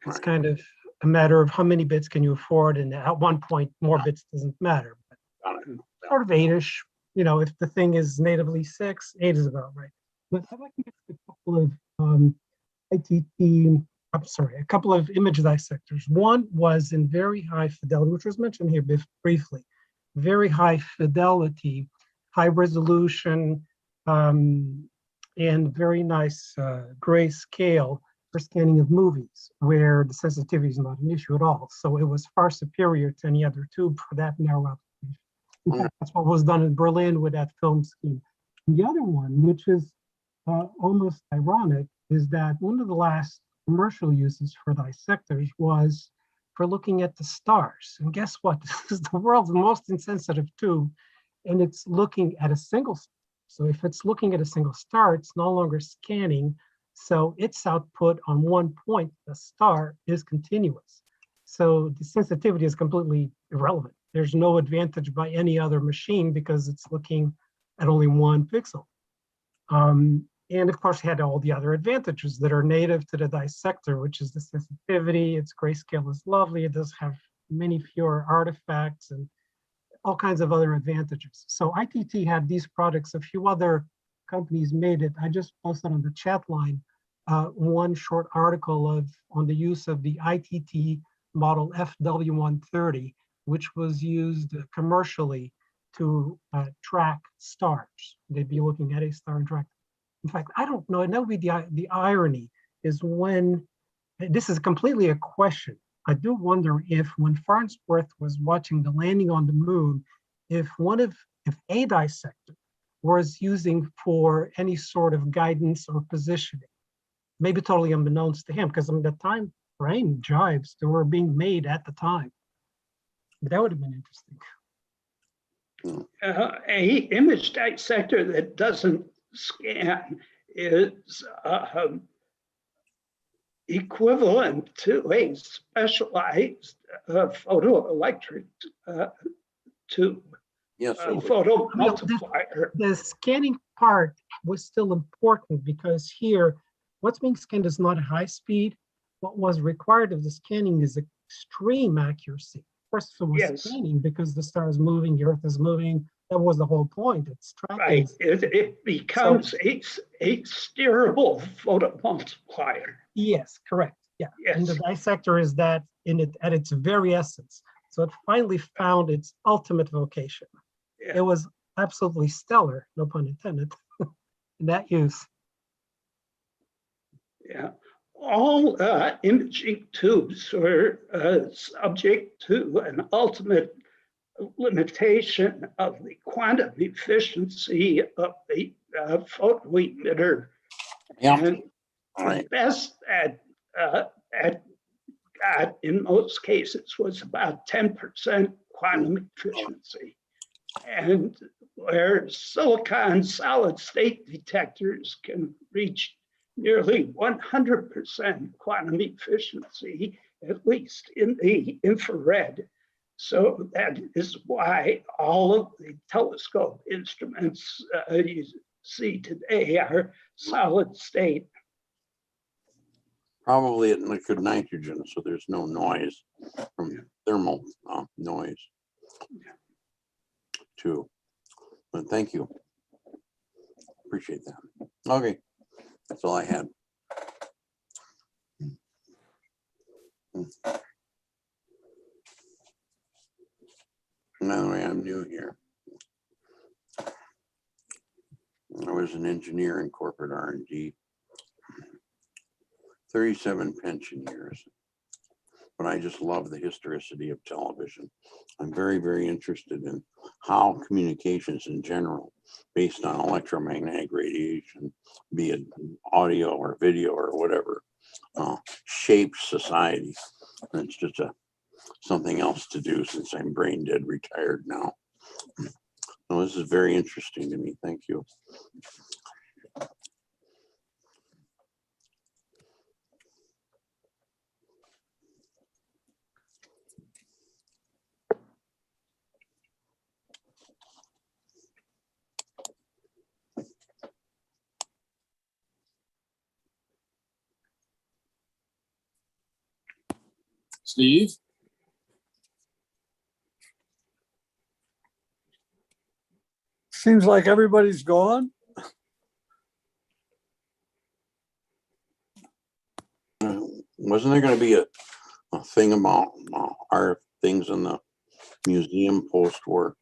It's kind of a matter of how many bits can you afford, and at one point more bits doesn't matter. But sort of 8-ish, if the thing is natively 6, 8 is about right. But I'd like to get a couple of a couple of image dissectors. One was in very high fidelity, which was mentioned here briefly. Very high fidelity, high resolution, and very nice grayscale for scanning of movies, where the sensitivity is not an issue at all. So it was far superior to any other tube for that narrow application. In fact, that's what was done in Berlin with that film scheme. And the other one, which is almost ironic is that one of the last commercial uses for dissectors was for looking at the stars. And guess what? This is the world's most insensitive tube, and it's looking at a single star. So if it's looking at a single star, it's no longer scanning. So its output on one point, the star, is continuous. So the sensitivity is completely irrelevant. There's no advantage by any other machine because it's looking at only one pixel. And of course, it had all the other advantages that are native to the dissector, which is the sensitivity. Its grayscale is lovely. It does have many fewer artifacts and all kinds of other advantages. So ITT had these products. A few other companies made it. I just posted on the chat line one short article on the use of the ITT model FW130, which was used commercially to track stars. They'd be looking at a star and track. In fact, I don't know, and that would be the irony is when, this is completely a question. I do wonder if when Farnsworth was watching the landing on the moon, if a dissector was using for any sort of guidance or positioning, maybe totally unbeknownst to him, because the time frame jives that were being made at the time. But that would have been interesting. A image dissector that doesn't scan is equivalent to a specialized photoelectric tube. Yes, photo multiplier. The scanning part was still important because here, what's being scanned is not high speed. What was required of the scanning is extreme accuracy. Of course, it was scanning because the star is moving, the Earth is moving. That was the whole point. It's tracking. Right. It becomes a steerable photomultiplier. Yes, correct. Yeah. Yes. And the dissector is that at its very essence. So it finally found its ultimate vocation. Yeah. It was absolutely stellar, no pun intended, in that use. Yeah. All imaging tubes were subject to an ultimate limitation of the quantum efficiency of the photo emitter. Yeah. And the best that got in most cases was about 10% quantum efficiency. And where silicon solid state detectors can reach nearly 100% quantum efficiency, at least in the infrared. So that is why all of the telescope instruments you see today are solid state. Probably at liquid nitrogen, so there's no noise from thermal noise too. But thank you. Appreciate that. Okay, that's all I had. Another way, I'm new here. I was an engineer in corporate R&D, 37 pension years, but I just love the historicity of television. I'm very, very interested in how communications in general, based on electromagnetic radiation, be it audio or video or whatever, shapes society. And it's just something else to do since I'm brain dead retired now. So this is very interesting to me. Thank you. Steve? Seems like everybody's gone. Wasn't there going to be a thing about our things in the museum post-war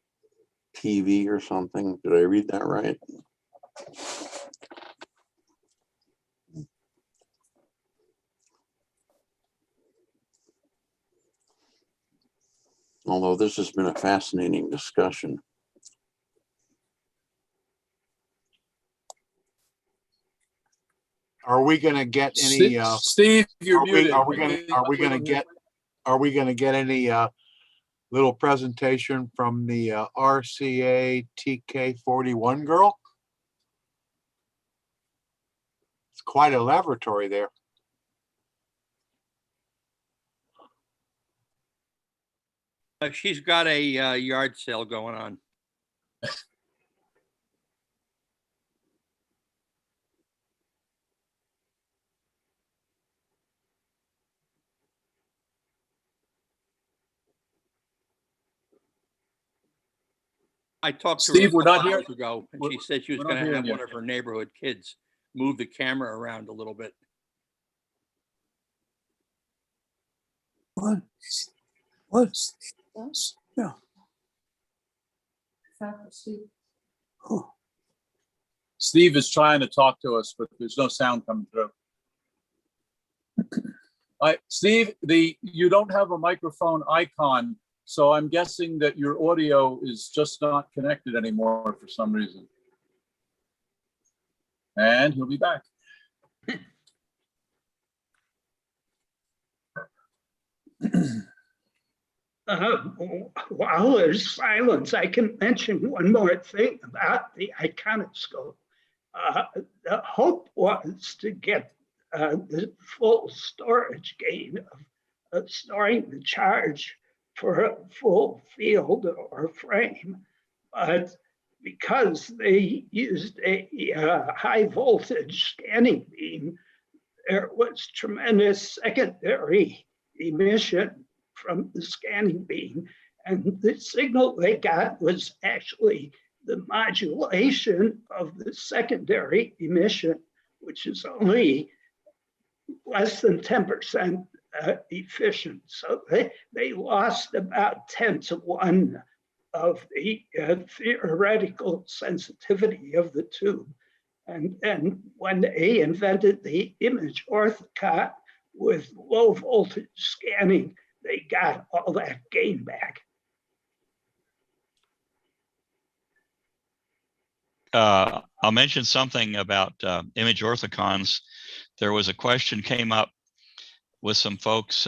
TV or something? Did I read that right? Although this has been a fascinating discussion. are we going to get any? Steve, you're muted. Are we going to get any little presentation from the RCA TK41 girl? It's quite a laboratory there. She's got a yard sale going on. I talked to Steve, her we're a not couple here. hours ago, and she said she was We're going not to hearing have you. one of her neighborhood kids move the camera around a little bit. What? What? Yeah. Oh. Steve is trying to talk to us, but there's no sound coming through. All right, Steve, you don't have a microphone icon, so I'm guessing that your audio is just not connected anymore for some reason. And he'll be back. While there's silence, I can mention one more thing about the iconoscope. The hope was to get the full storage gain of storing the charge for a full field or frame. But because they used a high voltage scanning beam, there was tremendous secondary emission from the scanning beam. And the signal they got was actually the modulation of the secondary emission, which is only less than 10% efficient. So they lost about 10-to-1 of the theoretical sensitivity of the tube. And when they invented the image orthicon with low voltage scanning, they got all that gain back. I'll mention something about image orthicons. There was a question came up with some folks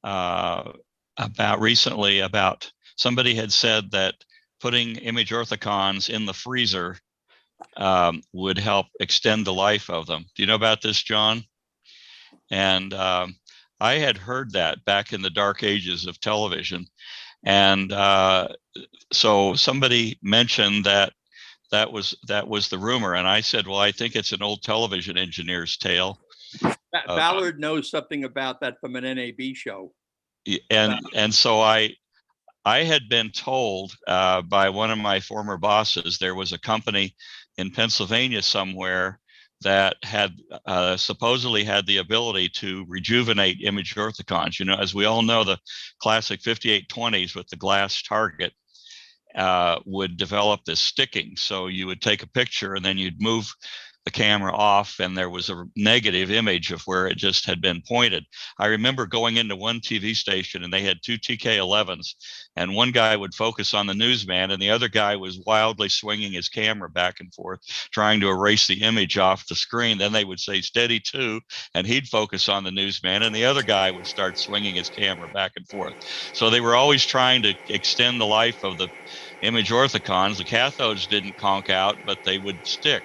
about recently about somebody had said that putting image orthicons in the freezer would help extend the life of them. Do you know about this, John? And I had heard that back in the dark ages of television. And so somebody mentioned that was the rumor. And I said, well, I think it's an old television engineer's tale. Ballard knows something about that from an NAB show. And so I had been told by one of my former bosses, there was a company in Pennsylvania somewhere that had supposedly had the ability to rejuvenate image orthicons. You know, as we all know, the classic 5820s with the glass target would develop this sticking. So you would take a picture and then you'd move the camera off and there was a negative image of where it just had been pointed. I remember going into one TV station and they had two TK11s and one guy would focus on the newsman and the other guy was wildly swinging his camera back and forth, trying to erase the image off the screen. Then they would say steady 2 and he'd focus on the newsman and the other guy would start swinging his camera back and forth. So they were always trying to extend the life of the image orthicons. The cathodes didn't conk out, but they would stick.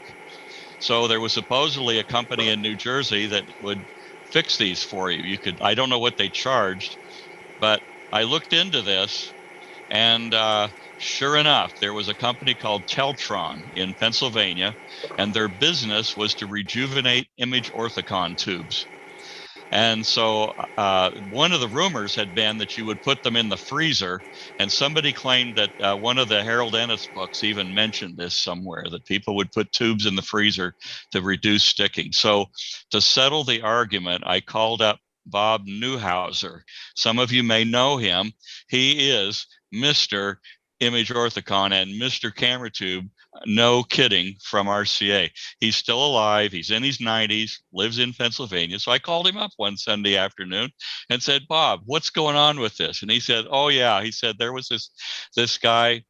So there was supposedly a company in New Jersey that would fix these for you. You could, I don't know what they charged, but I looked into this and sure enough, there was a company called Teltron in Pennsylvania and their business was to rejuvenate image orthicon tubes. And so one of the rumors had been that you would put them in the freezer. And somebody claimed that one of the Harold Ennis books even mentioned this somewhere, that people would put tubes in the freezer to reduce sticking. So to settle the argument, I called up Bob Newhauser. Some of you may know him. He is Mr. Image Orthicon and Mr. Camera Tube, no kidding, from RCA. He's still alive. He's in his 90s, lives in Pennsylvania. So I called him up one Sunday afternoon and said, Bob, what's going on with this? And he said, oh, yeah. He said, there was this guy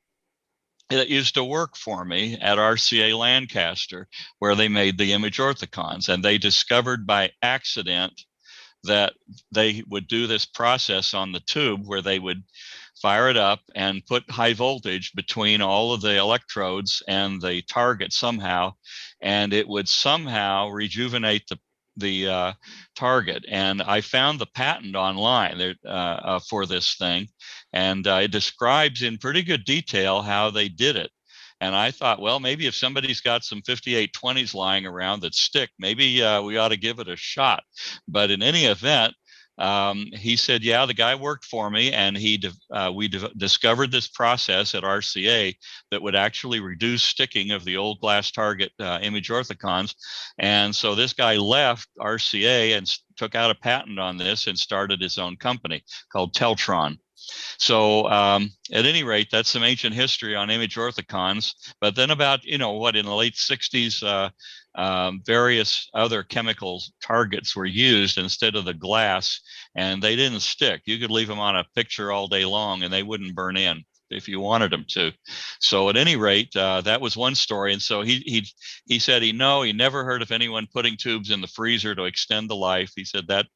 that used to work for me at RCA Lancaster, where they made the image orthicons, and they discovered by accident that they would do this process on the tube where they would fire it up and put high voltage between all of the electrodes and the target somehow, and it would somehow rejuvenate the target. And I found the patent online for this thing, and it describes in pretty good detail how they did it. And I thought, well, maybe if somebody's got some 5820s lying around that stick, maybe we ought to give it a shot. But in any event, he said, yeah, the guy worked for me, and we discovered this process at RCA that would actually reduce sticking of the old glass target image orthicons. And so this guy left RCA and took out a patent on this and started his own company called Teltron. So at any rate, that's some ancient history on image orthicons. But then about, in the late 60s, various other chemical targets were used instead of the glass, and they didn't stick. You could leave them on a picture all day long and they wouldn't burn in if you wanted them to. So at any rate, that was one story. And so he said he never heard of anyone putting tubes in the freezer to extend the life. He said that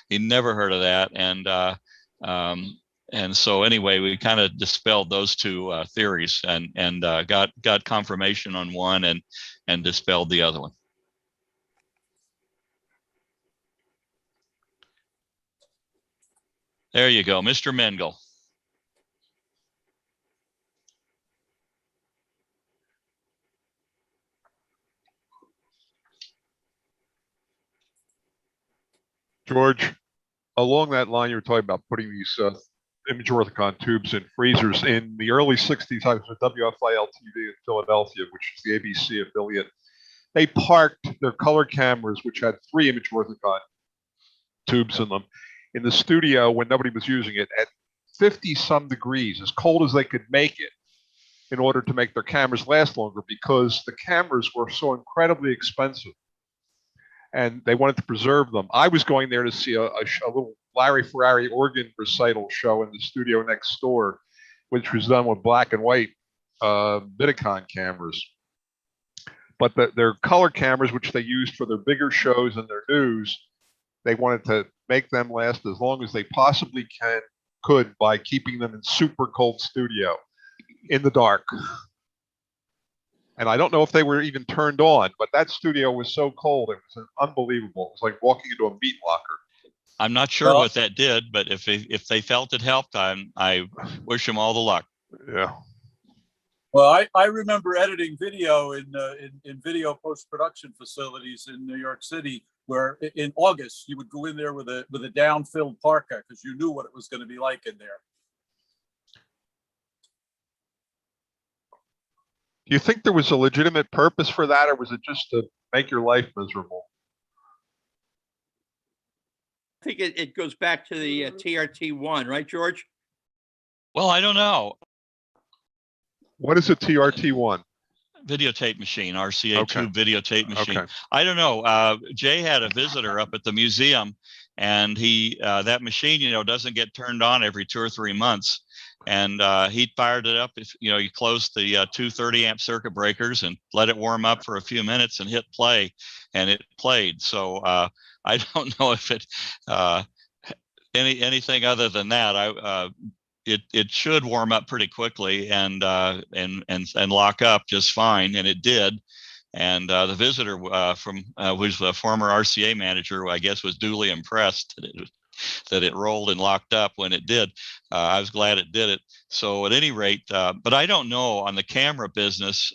he never heard of that. And so anyway, we kind of dispelled those two theories and got confirmation on one and dispelled the other one. There you go, Mr. Mengel. George, along that line, you were talking about putting these image orthicon tubes in freezers. In the early 60s, I was with WFIL-TV in Philadelphia, which is the ABC affiliate. They parked their color cameras, which had 3 image orthicon tubes in them, in the studio when nobody was using it at 50-some degrees, as cold as they could make it, in order to make their cameras last longer, because the cameras were so incredibly expensive and they wanted to preserve them. I was going there to see a little Larry Ferrari organ recital show in the studio next door, which was done with black and white Vidicon cameras. But their color cameras, which they used for their bigger shows and their news, they wanted to make them last as long as they possibly could by keeping them in super cold studio in the dark. And I don't know if they were even turned on, but that studio was so cold, it was unbelievable. It was like walking into a meat locker. I'm not sure what that did, but if they felt it helped, I wish them all the luck. Yeah. Well, I remember editing video in video post-production facilities in New York City, where in August you would go in there with a down-filled parka because you knew what it was going to be like in there. Do you think there was a legitimate purpose for that, or was it just to make your life miserable? I think it goes back to the TRT-1, right, George? Well, I don't know. What is a TRT-1? Videotape machine, RCA Okay. tube videotape machine. Okay. I don't know. Jay had a visitor up at the museum, and that machine, doesn't get turned on every 2 or 3 months. And he fired it up. If you closed the 230 amp circuit breakers and let it warm up for a few minutes and hit play, and it played. So I don't know if it anything other than that. It should warm up pretty quickly and lock up just fine, and it did. And the visitor who's a former RCA manager, I guess, was duly impressed that it rolled and locked up when it did. I was glad it did it. So at any rate, but I don't know on the camera business.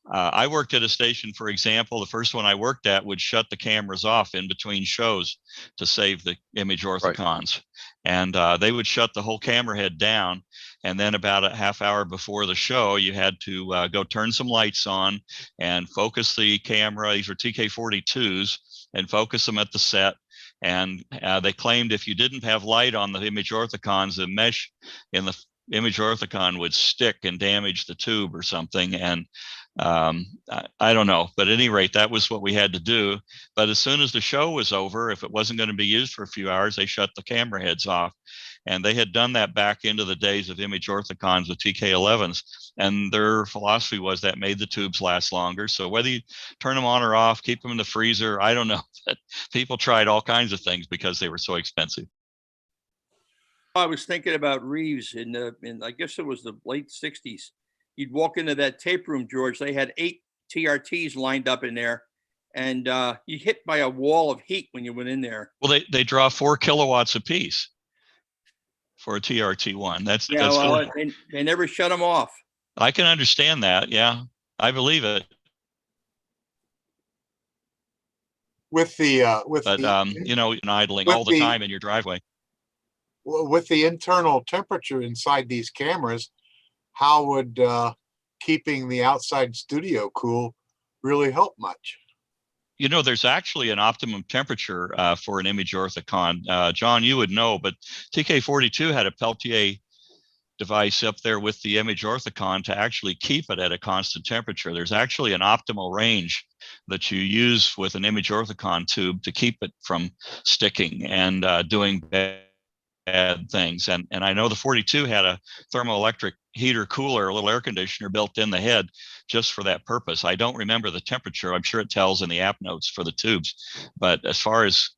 I worked at a station, for example, the first one I worked at would shut the cameras off in between shows to save the image orthicons. Right. And they would shut the whole camera head down. And then about a half hour before the show, you had to go turn some lights on and focus the camera. These were TK42s, and focus them at the set. And they claimed if you didn't have light on the image orthicons, the mesh in the image orthicon would stick and damage the tube or something. And I don't know, but at any rate, that was what we had to do. But as soon as the show was over, if it wasn't going to be used for a few hours, they shut the camera heads off. And they had done that back into the days of image orthicons with TK11s. And their philosophy was that made the tubes last longer. So whether you turn them on or off, keep them in the freezer, I don't know. But people tried all kinds of things because they were so expensive. I was thinking about Reeves in I guess it was the late 60s. You'd walk into that tape room, George, they had 8 TRTs lined up in there, and you hit by a wall of heat when you went in there. Well, they draw 4 kilowatts apiece for a TRT1. That's well, they never shut them off. I can understand that. Yeah, I believe it. With the idling all the time in your driveway. With the internal temperature inside these cameras, how would keeping the outside studio cool really help much? There's actually an optimum temperature for an image orthicon. John, you would know, but TK42 had a Peltier device up there with the image orthicon to actually keep it at a constant temperature. There's actually an optimal range that you use with an image orthicon tube to keep it from sticking and doing bad things. And I know the 42 had a thermoelectric heater cooler, a little air conditioner built in the head just for that purpose. I don't remember the temperature. I'm sure it tells in the app notes for the tubes. But as far as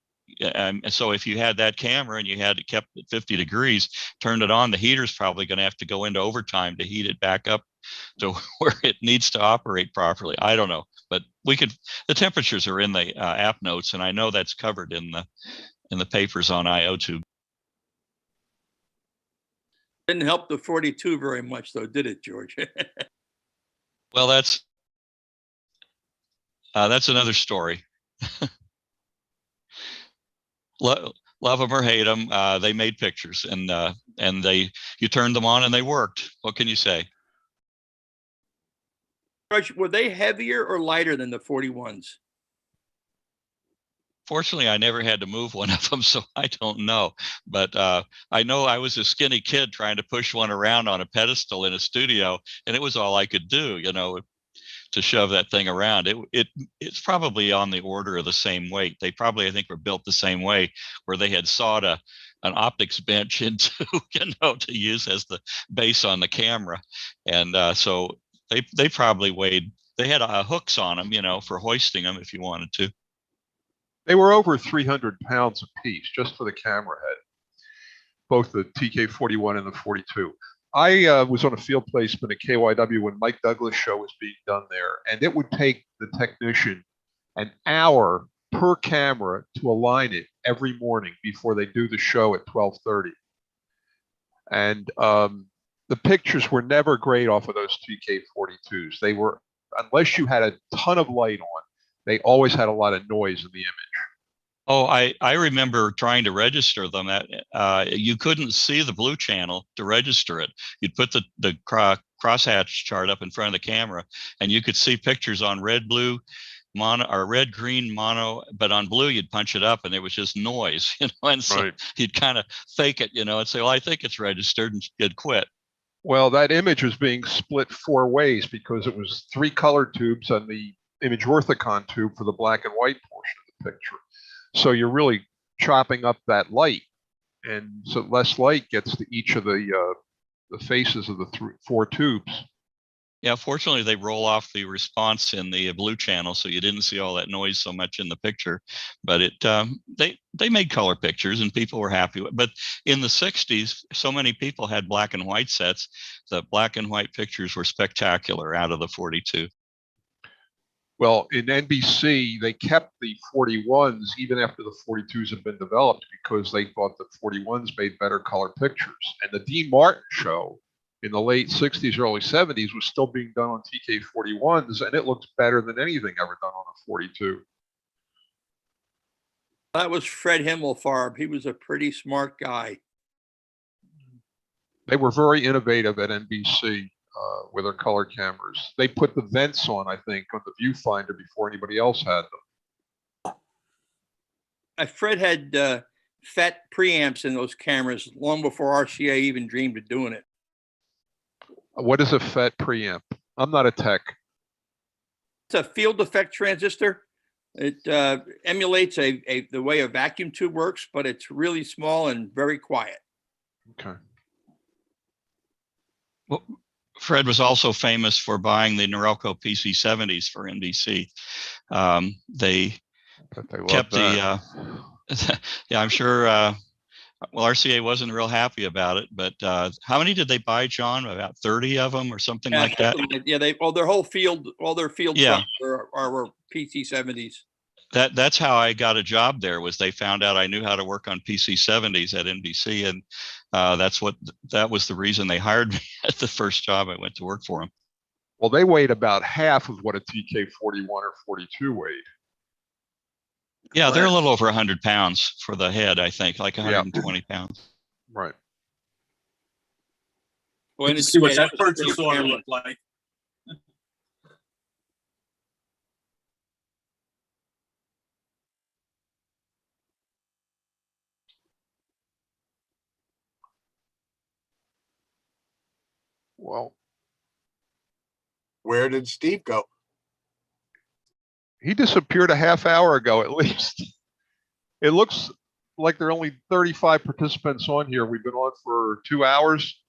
so if you had that camera and you had it kept at 50 degrees, turned it on, the heater's probably going to have to go into overtime to heat it back up to where it needs to operate properly. I don't know, but the temperatures are in the app notes, and I know that's covered in the papers on IOTube. Didn't help the 42 very much, though, did it, George? Well, that's another story. Love them or hate them, they made pictures, and you turned them on and they worked. What can you say? George, were they heavier or lighter than the 41s? Fortunately, I never had to move one of them, so I don't know. But I know I was a skinny kid trying to push one around on a pedestal in a studio, and it was all I could do, to shove that thing around. It's probably on the order of the same weight. They probably, I think, were built the same way, where they had sawed an optics bench into, to use as the base on the camera. And so they probably weighed, they had hooks on them, for hoisting them if you wanted to. They were over 300 pounds apiece just for the camera head, both the TK41 and the 42. I was on a field placement at KYW when Mike Douglas' show was being done there, and it would take the technician an hour per camera to align it every morning before they do the show at 12:30. And the pictures were never great off of those TK42s. They were, unless you had a ton of light on, they always had a lot of noise in the image. Oh, I remember trying to register them. You couldn't see the blue channel to register it. You'd put the crosshatch chart up in front of the camera, and you could see pictures on red, blue, mono, or red, green, mono. But on blue, you'd punch it up, and it was just noise, And so you'd kind of fake it, and say, "Well, I think it's registered," and you'd quit. Well, that image was being split 4 ways because it was 3 color tubes on the image orthicon tube for the black and white portion of the picture. So you're really chopping up that light, and so less light gets to each of the faces of the 4 tubes. Yeah, fortunately, they roll off the response in the blue channel, so you didn't see all that noise so much in the picture. But they made color pictures, and people were happy with it. But in the 60s, so many people had black and white sets. The black and white pictures were spectacular out of the 42. Well, in NBC, they kept the 41s even after the 42s had been developed because they thought the 41s made better color pictures. And the Dean Martin show in the late 60s, early 70s was still being done on TK41s, and it looked better than anything ever done on a 42. That was Fred Himmelfarb. He was a pretty smart guy. They were very innovative at NBC. With their color cameras. They put the vents on, I think, on the viewfinder before anybody else had them. Fred had FET preamps in those cameras long before RCA even dreamed of doing it. What is a FET preamp? I'm not a tech. It's a field effect transistor. It emulates the way a vacuum tube works, but it's really small and very quiet. Okay. Well, Fred was also famous for buying the Norelco PC-70s for NBC. They kept the, yeah, I'm sure, well, RCA wasn't real happy about it, but how many did they buy, John? About 30 of them or something like that? Yeah, their whole field, all their field Yeah. trucks were PC-70s. That's how I got a job there. Was they found out I knew how to work on PC-70s at NBC, and that was the reason they hired me at the first job I went to work for them. Well, they weighed about half of what a TK-41 or 42 weighed. Yeah, they're a little over 100 pounds for the head, I think, like 120 pounds. Right. Well, and see what that purchase order looked like. Well, where did Steve go? He disappeared a half hour ago, at least. It looks like there are only 35 participants on here. We've been on for 2 hours.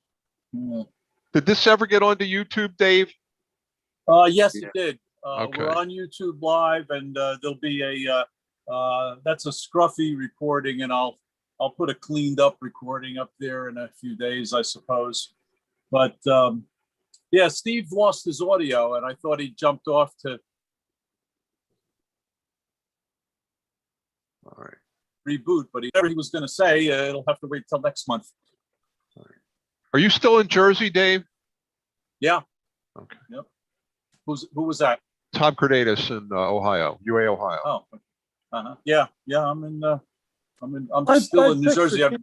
Did this ever get onto YouTube, Dave? Yes, it did. Okay. We're on YouTube Live, and there'll be a that's a scruffy recording, and I'll put a cleaned up recording up there in a few days, I suppose. But yeah, Steve lost his audio, and I thought he jumped off to reboot, but whatever he was going to say, it'll have to wait till next month. Are you still in Jersey, Dave? Yeah. Okay. Yep. Who was that? Tom Cordatus in Ohio, UA, Ohio. Oh. Yeah. I'm still in New Jersey. I've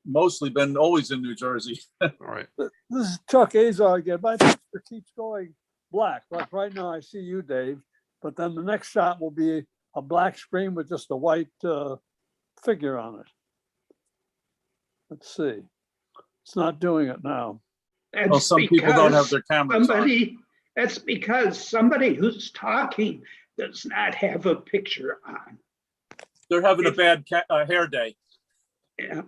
mostly been always in New Jersey. All right. This is Chuck Azar again. My picture keeps going black. Like right now, I see you, Dave, but then the next shot will be a black screen with just a white figure on it. Let's see. It's not doing it now. That's some people don't have their cameras on. That's because somebody who's talking does not have a picture on. They're having a bad hair day. Yeah.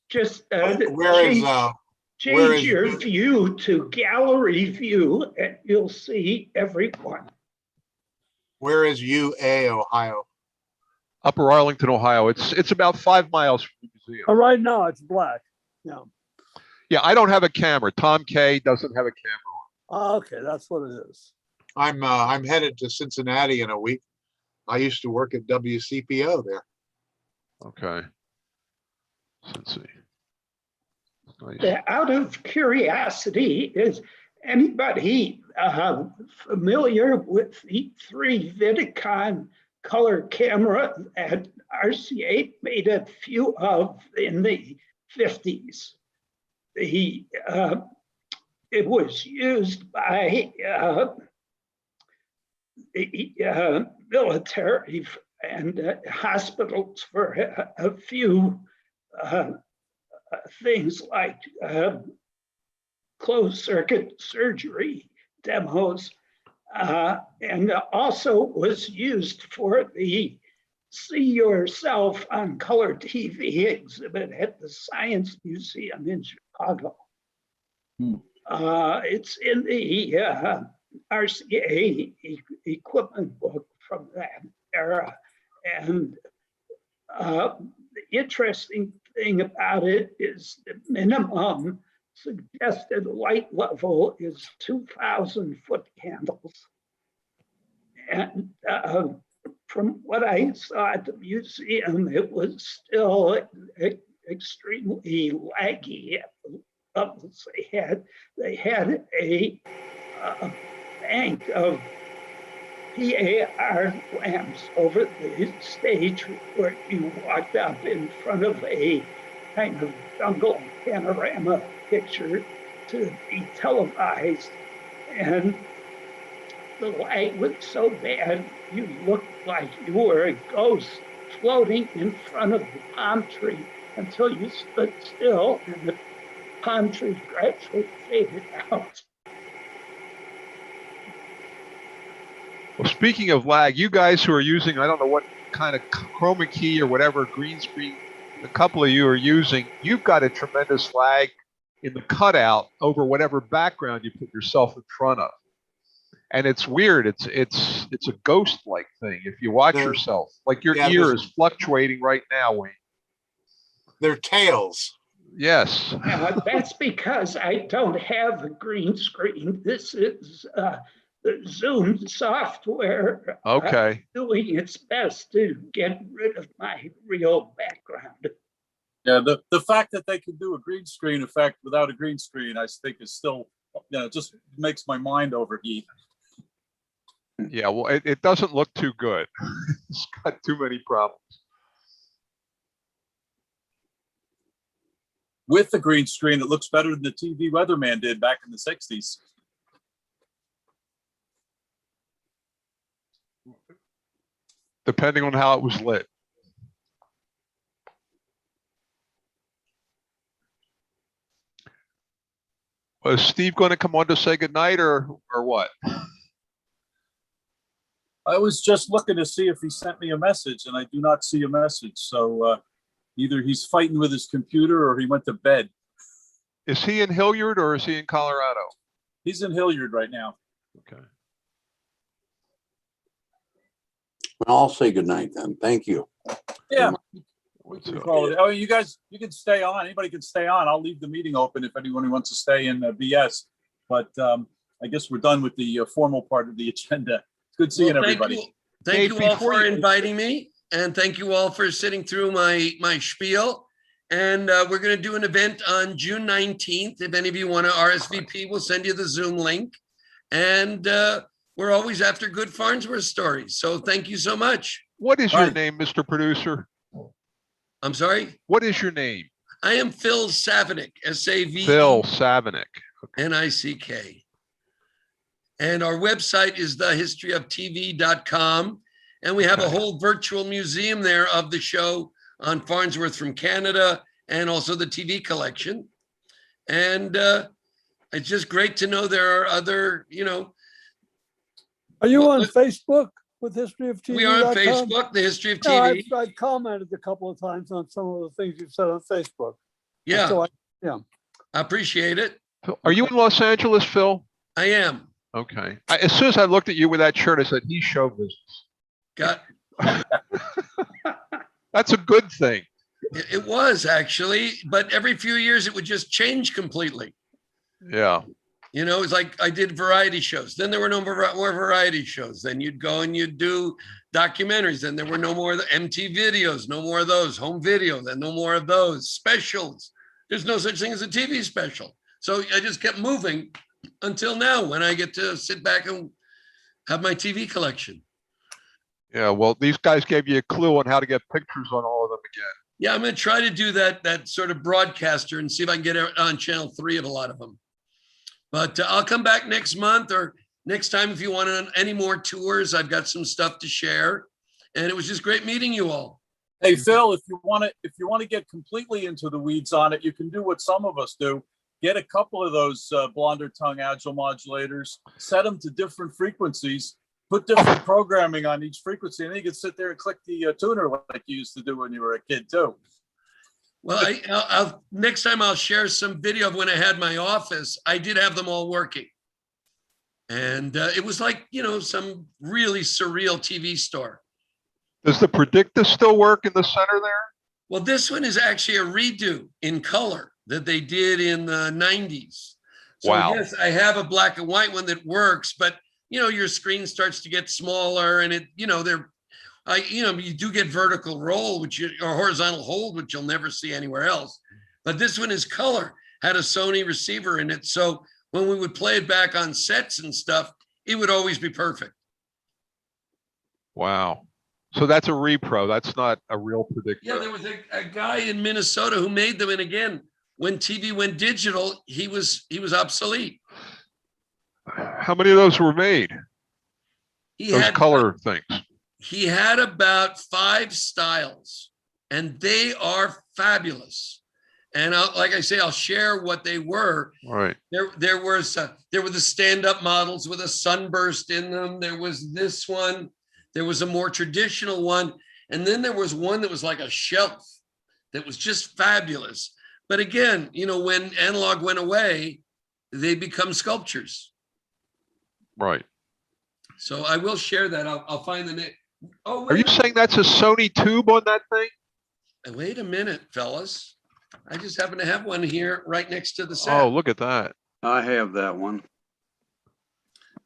Just Change your view to gallery view, and you'll see everyone. Where is UA, Ohio? Upper Arlington, Ohio. It's about 5 miles from the museum. Right now, it's black. Yeah. Yeah, I don't have a camera. Tom K doesn't have a camera on. Okay, that's what it is. I'm headed to Cincinnati in a week. I used to work at WCPO there. Okay. Let's see. Nice. Out of curiosity, is anybody familiar with the 3 Vidicon color camera that RCA made a few of in the 50s? It was used by the military and hospitals for a few things like closed circuit surgery demos, and also was used for the See Yourself on Color TV exhibit at the Science Museum in Chicago. It's in the RCA equipment book from that era. And the interesting thing about it is the minimum suggested light level is 2,000 foot candles. And from what I saw at the museum, it was still extremely laggy at the levels they had. They had a bank of PAR lamps over the stage where you walked up in front of a kind of jungle panorama picture to be televised. And the light was so bad, you looked like you were a ghost floating in front of the palm tree until you stood still and the palm tree gradually faded out. Well, speaking of lag, you guys who are using, I don't know what kind of chroma key or whatever green screen a couple of you are using, you've got a tremendous lag in the cutout over whatever background you put yourself in front of. And it's weird. It's a ghost-like thing. If you watch yourself, like your ear is fluctuating right now, Wayne. They're tails. Yes. That's because I don't have a green screen. This is the Zoom software Okay. doing its best to get rid of my real background. Yeah, the fact that they can do a green screen effect without a green screen, I think is still, just makes my mind overheat. Yeah, well, it doesn't look too good. It's got too many problems. With the green screen, it looks better than the TV weatherman did back in the 60s. Depending on how it was lit. Was Steve going to come on to say goodnight or what? I was just looking to see if he sent me a message, and I do not see a message. So either he's fighting with his computer or he went to bed. Is he in Hilliard or is he in Colorado? He's in Hilliard right now. Okay. Well, I'll say goodnight then. Thank you. Yeah. Oh, you guys, you can stay on. Anybody can stay on. I'll leave the meeting open if anyone wants to stay in BS. But I guess we're done with the formal part of the agenda. Good seeing everybody. Thank you all for inviting me, and thank you all for sitting through my spiel. And we're going to do an event on June 19th. If any of you want to RSVP, we'll send you the Zoom link. And we're always after good Farnsworth stories. So thank you so much. What is your name, Mr. Producer? I'm sorry? What is your name? I am Phil Savinick, S-A-V-E. Phil Savinick. Okay. N-I-C-K. And our website is thehistoryoftv.com. And we have a whole virtual museum there of the show on Farnsworth from Canada and also the TV collection. And it's just great to know there are other, Are you on Facebook with History of TV? We are on Facebook, the History of TV. Yeah, I've commented a couple of times on some of the things you've said on Facebook. Yeah. So I appreciate it. Are you in Los Angeles, Phil? I am. Okay. As soon as I looked at you with that shirt, I said, he's show business. That's a good thing. It was actually, but every few years it would just change completely. Yeah. It's like I did variety shows. Then there were no more variety shows. Then you'd go and you'd do documentaries. Then there were no more of the MT videos, no more of those, home video, then no more of those specials. There's no such thing as a TV special. So I just kept moving until now when I get to sit back and have my TV collection. Yeah, well, these guys gave you a clue on how to get pictures on all of them again. Yeah, I'm going to try to do that sort of broadcaster and see if I can get it on channel 3 of a lot of them. But I'll come back next month or next time if you want any more tours. I've got some stuff to share. And it was just great meeting you all. Hey, Phil, if you want to get completely into the weeds on it, you can do what some of us do. Get a couple of those blonder tongue agile modulators, set them to different frequencies, put different programming on each frequency, and then you can sit there and click the tuner like you used to do when you were a kid too. Well, I'll next time I'll share some video of when I had my office. I did have them all working. And it was like, some really surreal TV store. Does the Predicta still work in the center there? Well, this one is actually a redo in color that they did in the 90s. So wow. Yes, I have a black and white one that works, but your screen starts to get smaller and you do get vertical roll, or horizontal hold, which you'll never see anywhere else. But this one is color, had a Sony receiver in it. So when we would play it back on sets and stuff, it would always be perfect. Wow. So that's a repro. That's not a real Predicta. Yeah, there was a guy in Minnesota who made them. And again, when TV went digital, he was obsolete. How many of those were made? Those color things. He had about 5 styles, and they are fabulous. And like I say, I'll share what they were. All right. There were the stand-up models with a sunburst in them. There was this one. There was a more traditional one, and then there was one that was like a shelf. that was just fabulous. But again, you know, when analog went away, they become sculptures. Right. So I will share that. I'll find the name. Oh, Are you saying that's a Sony tube on that thing? wait a minute, fellas. I just happen to have one here right next to the set. Oh, look at that. I have that one.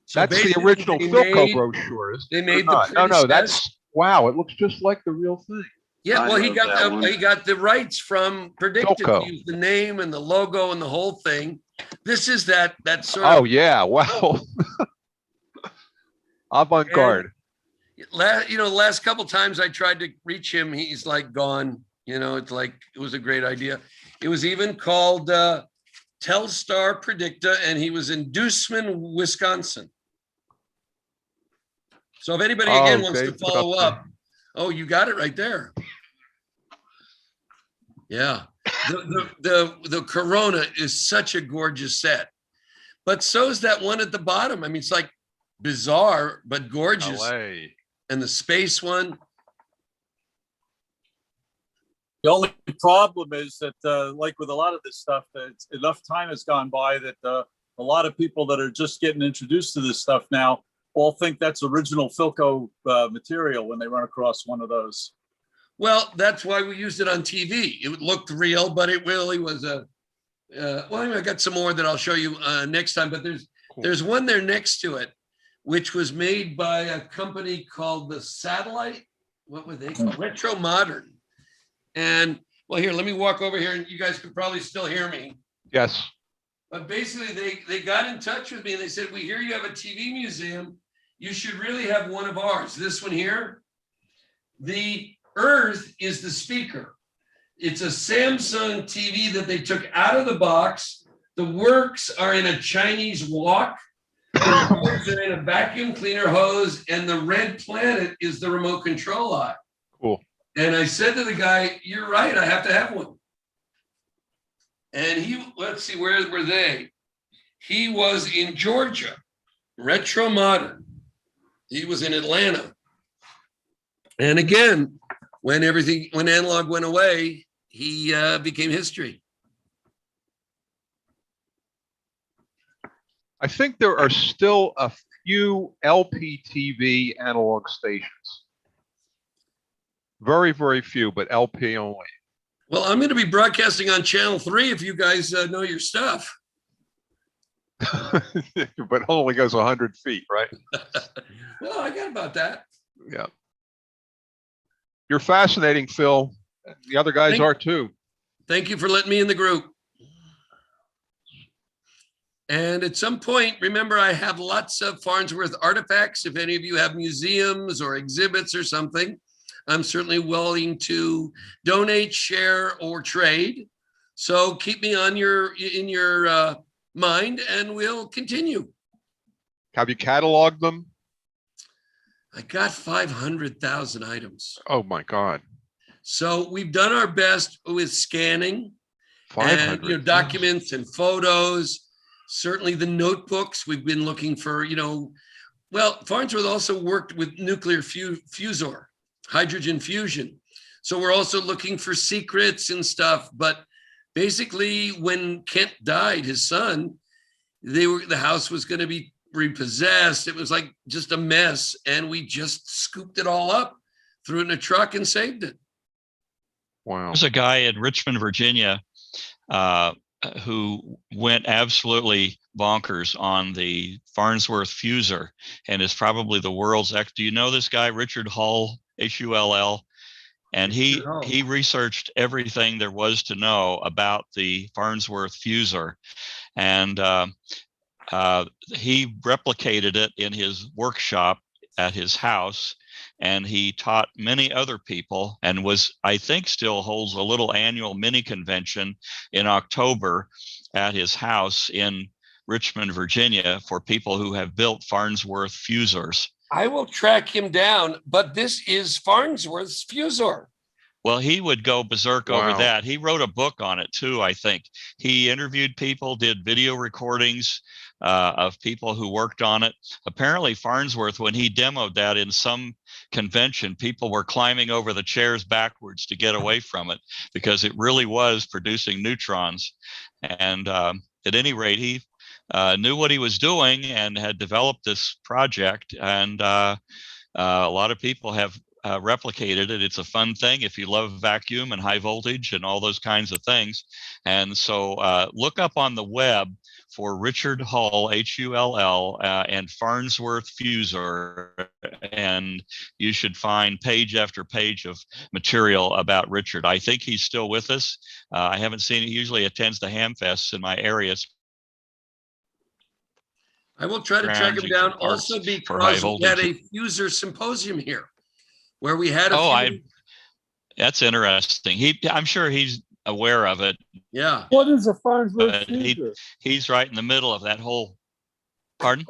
So That's the basically original they Philco made- brochure, isn't They it? Or made the not? No, pretty that's, sets. wow, it looks just like the real thing. Yeah, I well, he have got that one. he got the rights from Predicted Philco. to use the name and the logo and the whole thing. This is that sort Oh, of yeah, wow. Avant-garde. last couple times I tried to reach him, he's like gone. You know, it's like it was a great idea. It was even called Telstar Predicta, and he was in Dusman, Wisconsin. So if anybody again wants to Dave follow Dusman. up, oh, you got it right there. Yeah, the Corona is such a gorgeous set, but so is that one at the bottom. I mean, it's like bizarre but gorgeous. LA. And the space one. The only problem is that, like with a lot of this stuff, that enough time has gone by that a lot of people that are just getting introduced to this stuff now all think that's original Philco material when they run across one of those. Well, that's why we used it on TV. It looked real, but it really was a. Well, anyway, I got some more that I'll show you next time. But there's one there next to it, which was made by a company called the Satellite. What were they called? Retro Modern. And well, here, let me walk over here, and you guys can probably still hear me. Yes. But basically, they got in touch with me and they said, "We hear you have a TV museum. You should really have one of ours." This one here, the Earth is the speaker. It's a Samsung TV that they took out of the box. The works are in a Chinese wok. The hose are in a vacuum cleaner hose, and the red planet is the remote control eye. Cool. And I said to the guy, "You're right, I have to have one." And he, let's see, where were they? He was in Georgia, Retro Modern. He was in Atlanta. And again, when analog went away, he became history. I think there are still a few LPTV analog stations. Very, very few, but LP only. Well, I'm going to be broadcasting on Channel 3 if you guys know your stuff. But only goes 100 feet, right? Well, I got about that. Yeah. You're fascinating, Phil. The other guys are too. Thank you for letting me in the group. And at some point, remember, I have lots of Farnsworth artifacts. If any of you have museums or exhibits or something, I'm certainly willing to donate, share, or trade. So keep me on in your mind, and we'll continue. Have you cataloged them? I got 500,000 items. Oh my God. So we've done our best with scanning and documents and photos. Certainly the notebooks we've been looking for, well, Farnsworth also worked with nuclear fusor, hydrogen fusion. So we're also looking for secrets and stuff. But basically when Kent died, his son, the house was going to be repossessed. It was like just a mess. And we just scooped it all up, threw it in a truck and saved it. Wow. There's a guy in Richmond, Virginia, who went absolutely bonkers on the Farnsworth fusor and is probably the world's do you know this guy, Richard Hull, Hull? And he researched everything there was to know about the Farnsworth fusor. And he replicated it in his workshop at his house. And he taught many other people and I think still holds a little annual mini convention in October at his house in Richmond, Virginia, for people who have built Farnsworth fusors. I will track him down, but this is Farnsworth's fusor. Well, he would go berserk over Wow. that. He wrote a book on it too, I think. He interviewed people, did video recordings of people who worked on it. Apparently, Farnsworth, when he demoed that in some convention, people were climbing over the chairs backwards to get away from it because it really was producing neutrons. And at any rate, he knew what he was doing and had developed this project. And a lot of people have replicated it. It's a fun thing if you love vacuum and high voltage and all those kinds of things. And so look up on the web for Richard Hull, Hull, and Farnsworth Fusor, and you should find page after page of material about Richard. I think he's still with us. I haven't seen it. He usually attends the Hamfests in my area. I will try to track him down also because we had a Fusor symposium here where we had that's interesting. I'm sure he's aware of it. Yeah. What is a Farnsworth Fusor? He's right in the middle of that whole. Pardon?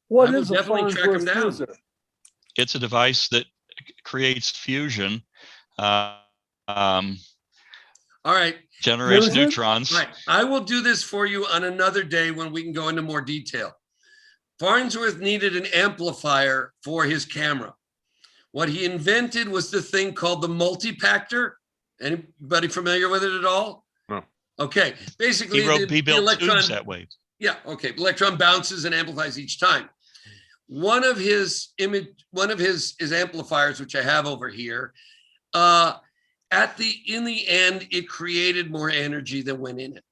What is a Farnsworth Fusor? It's a device that creates fusion. All right. Generates neutrons. Right. I will do this for you on another day when we can go into more detail. Farnsworth needed an amplifier for his camera. What he invented was the thing called the Multipactor. Anybody familiar with it at all? No. Okay. Basically, he built tubes that way. Yeah. Okay. Electron bounces and amplifies each time. One of his amplifiers, which I have over here, in the end, it created more energy than went in it.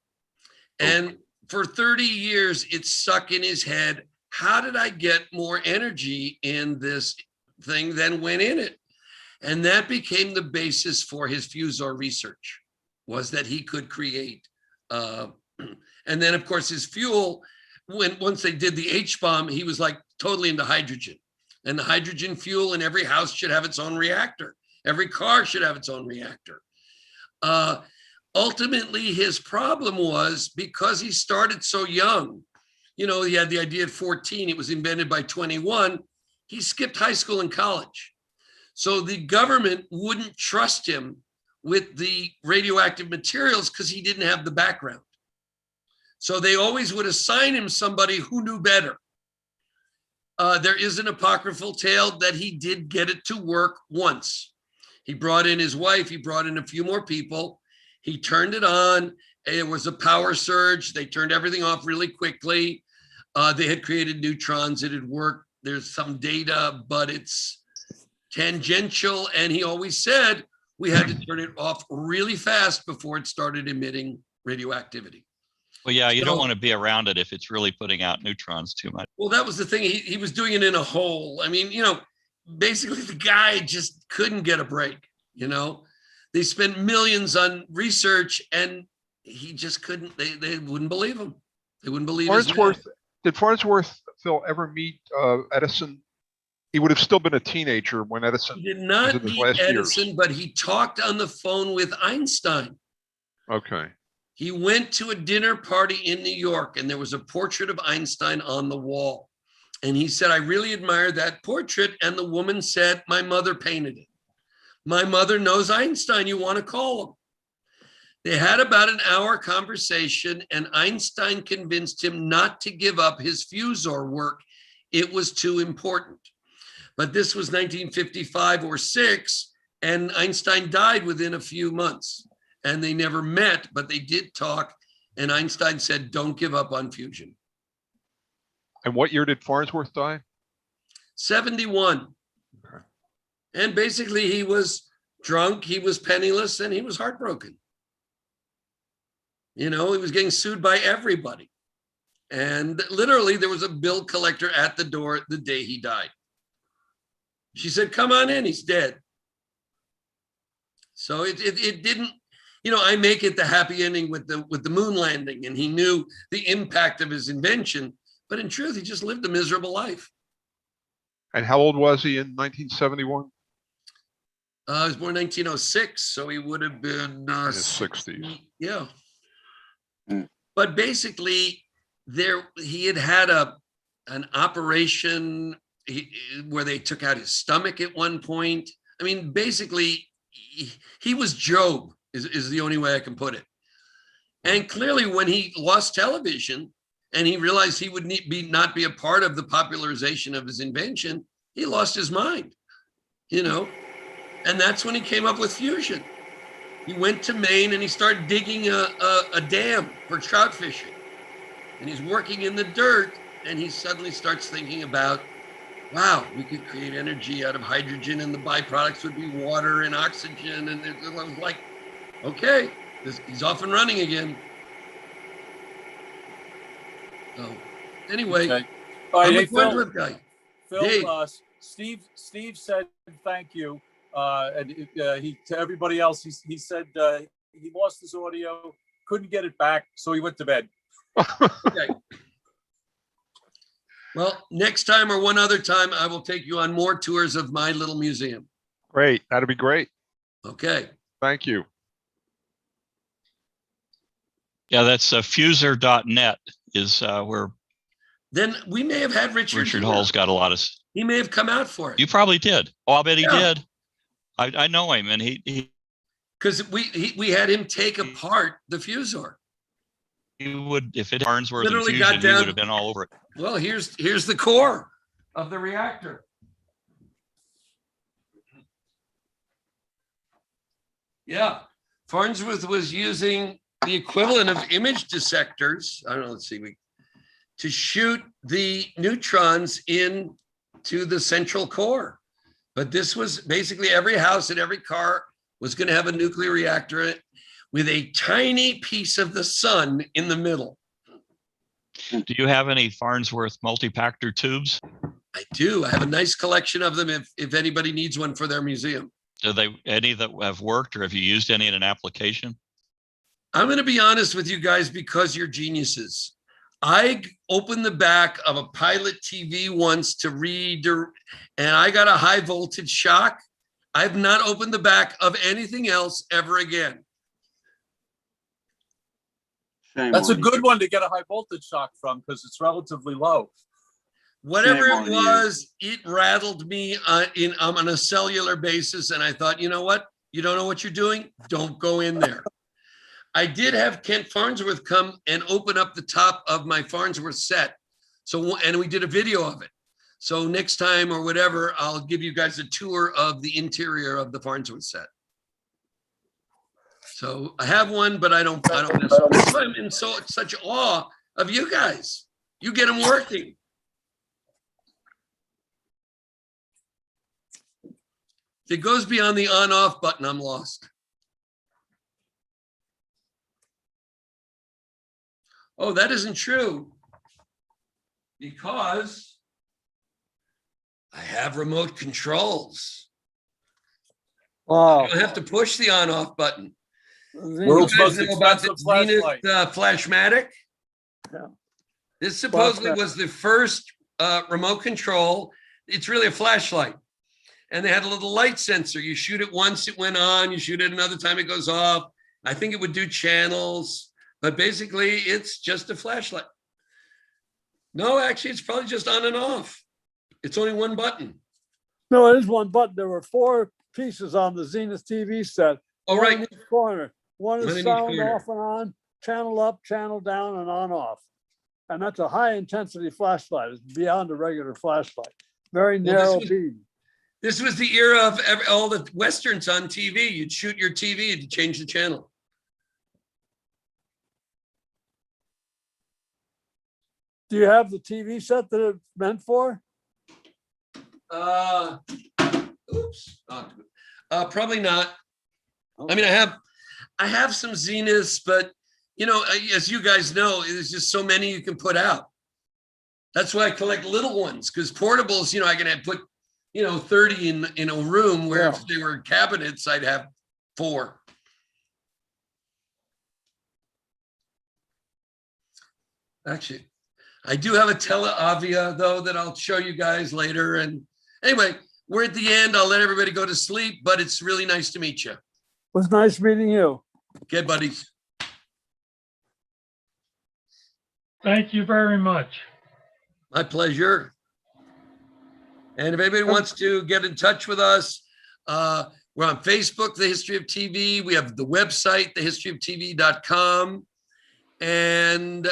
And for 30 years, it's stuck in his head. How did I get more energy in this thing than went in it? And that became the basis for his Fusor research, was that he could create. And then, of course, his fuel, once they did the H-bomb, he was like totally into hydrogen. And the hydrogen fuel in every house should have its own reactor. Every car should have its own reactor. Ultimately, his problem was because he started so young, he had the idea at 14, it was invented by 21, he skipped high school and college. So the government wouldn't trust him with the radioactive materials because he didn't have the background. So they always would assign him somebody who knew better. There is an apocryphal tale that he did get it to work once. He brought in his wife, he brought in a few more people. He turned it on. It was a power surge. They turned everything off really quickly. They had created neutrons. It had worked. There's some data, but it's tangential. And he always said we had to turn it off really fast before it started emitting radioactivity. Well, yeah, you don't want to be around it if it's really putting out neutrons too much. Well, that was the thing. He was doing it in a hole. I mean, basically the guy just couldn't get a break. They spent millions on research and he just couldn't. They wouldn't believe him. They wouldn't believe Farnsworth. Did Farnsworth, Phil, ever meet Edison? He would have still been a teenager when Edison He did not was in his meet last Edison, years. but he talked on the phone with Einstein. Okay. He went to a dinner party in New York and there was a portrait of Einstein on the wall. And he said, I really admire that portrait. And the woman said, my mother painted it. My mother knows Einstein. You want to call him? They had about an hour conversation and Einstein convinced him not to give up his Fusor work. It was too important. But this was 1955 or 6, and Einstein died within a few months. And they never met, but they did talk. And Einstein said, don't give up on fusion. And what year did Farnsworth die? 71. Okay. And basically he was drunk, he was penniless, and he was heartbroken. He was getting sued by everybody. And literally there was a bill collector at the door the day he died. She said, come on in, he's dead. So it didn't, I make it the happy ending with the moon landing, and he knew the impact of his invention, but in truth, he just lived a miserable life. And how old was he in 1971? He was born 1906, so he would have been in his 60s. Yeah. But basically, he had an operation where they took out his stomach at one point. I mean, basically, he was Job, is the only way I can put it. And clearly when he lost television and he realized he would not be a part of the popularization of his invention, he lost his mind, you know? And that's when he came up with fusion. He went to Maine and he started digging a dam for trout fishing. And he's working in the dirt and he suddenly starts thinking about, wow, we could create energy out of hydrogen and the byproducts would be water and oxygen. And it was like, okay, he's off and running again. So anyway, Okay. All right, I'm hey, a Farnsworth guy. Dave. Phil, Steve said thank you. And he to everybody else, he said he lost his audio, couldn't get it back, so he went to bed. Okay. Well, next time or one other time, I will take you on more tours of my little museum. Great. That'd be great. Okay. Thank you. Yeah, that's fuser.net is where Then we may have had Richard Hall's got a lot of. He may have come out for it. You probably did. Oh, I bet he did. I know him, and he because we had him take apart the fusor. He would, if it Farnsworth and Literally fusion, got down. he would have been all over it. Well, here's the core of the reactor. Yeah, Farnsworth was using the equivalent of image dissectors. I don't know. Let's see, to shoot the neutrons into the central core. But this was basically every house and every car was going to have a nuclear reactor in it with a tiny piece of the sun in the middle. Do you have any Farnsworth multipactor tubes? I do. I have a nice collection of them if anybody needs one for their museum. Do they any that have worked, or have you used any in an application? I'm going to be honest with you guys because you're geniuses. I opened the back of a Pilot TV once to read, and I got a high voltage shock. I've not opened the back of anything else ever again. That's a good one to get a high voltage shock from because it's relatively low. Whatever it was, it rattled me on a cellular basis. And I thought, you know what? You don't know what you're doing? Don't go in there. I did have Kent Farnsworth come and open up the top of my Farnsworth set. And we did a video of it. So next time or whatever, I'll give you guys a tour of the interior of the Farnsworth set. So I have one, but I don't necessarily. That's why I'm in such awe of you guys. You get them working. If it goes beyond the on-off button, I'm lost. Oh, that isn't true. Because I have remote controls. Wow. I don't have to push the on-off button. World's most expensive flashlight. Flashmatic? Yeah. This supposedly was the first remote control. It's really a flashlight. And they had a little light sensor. You shoot it once, it went on. You shoot it another time, it goes off. I think it would do channels. But basically, it's just a flashlight. No, actually, it's probably just on and off. It's only one button. No, it is one button. There were 4 pieces on the Zenith TV set. Oh, one right. in each corner. One One in is each sound corner. off and on, channel up, channel down, and on off. And that's a high intensity flashlight. It's beyond a regular flashlight. Very narrow beam. This was the era of all the Westerns on TV. You'd shoot your TV to change the channel. Do you have the TV set that it's meant for? Oops. Probably not. I mean, I have some Zeniths, but you know, as you guys know, there's just so many you can put out. That's why I collect little ones, because portables, you know, I can put, 30 in a room where if they were cabinets, I'd have 4. Actually, I do have a Teleavia though that I'll show you guys later. And anyway, we're at the end. I'll let everybody go to sleep, but it's really nice to meet you. It was nice meeting you. Okay, buddies. Thank you very much. My pleasure. And if anybody wants to get in touch with us, We're on Facebook, The History of TV. We have the website, thehistoryoftv.com. And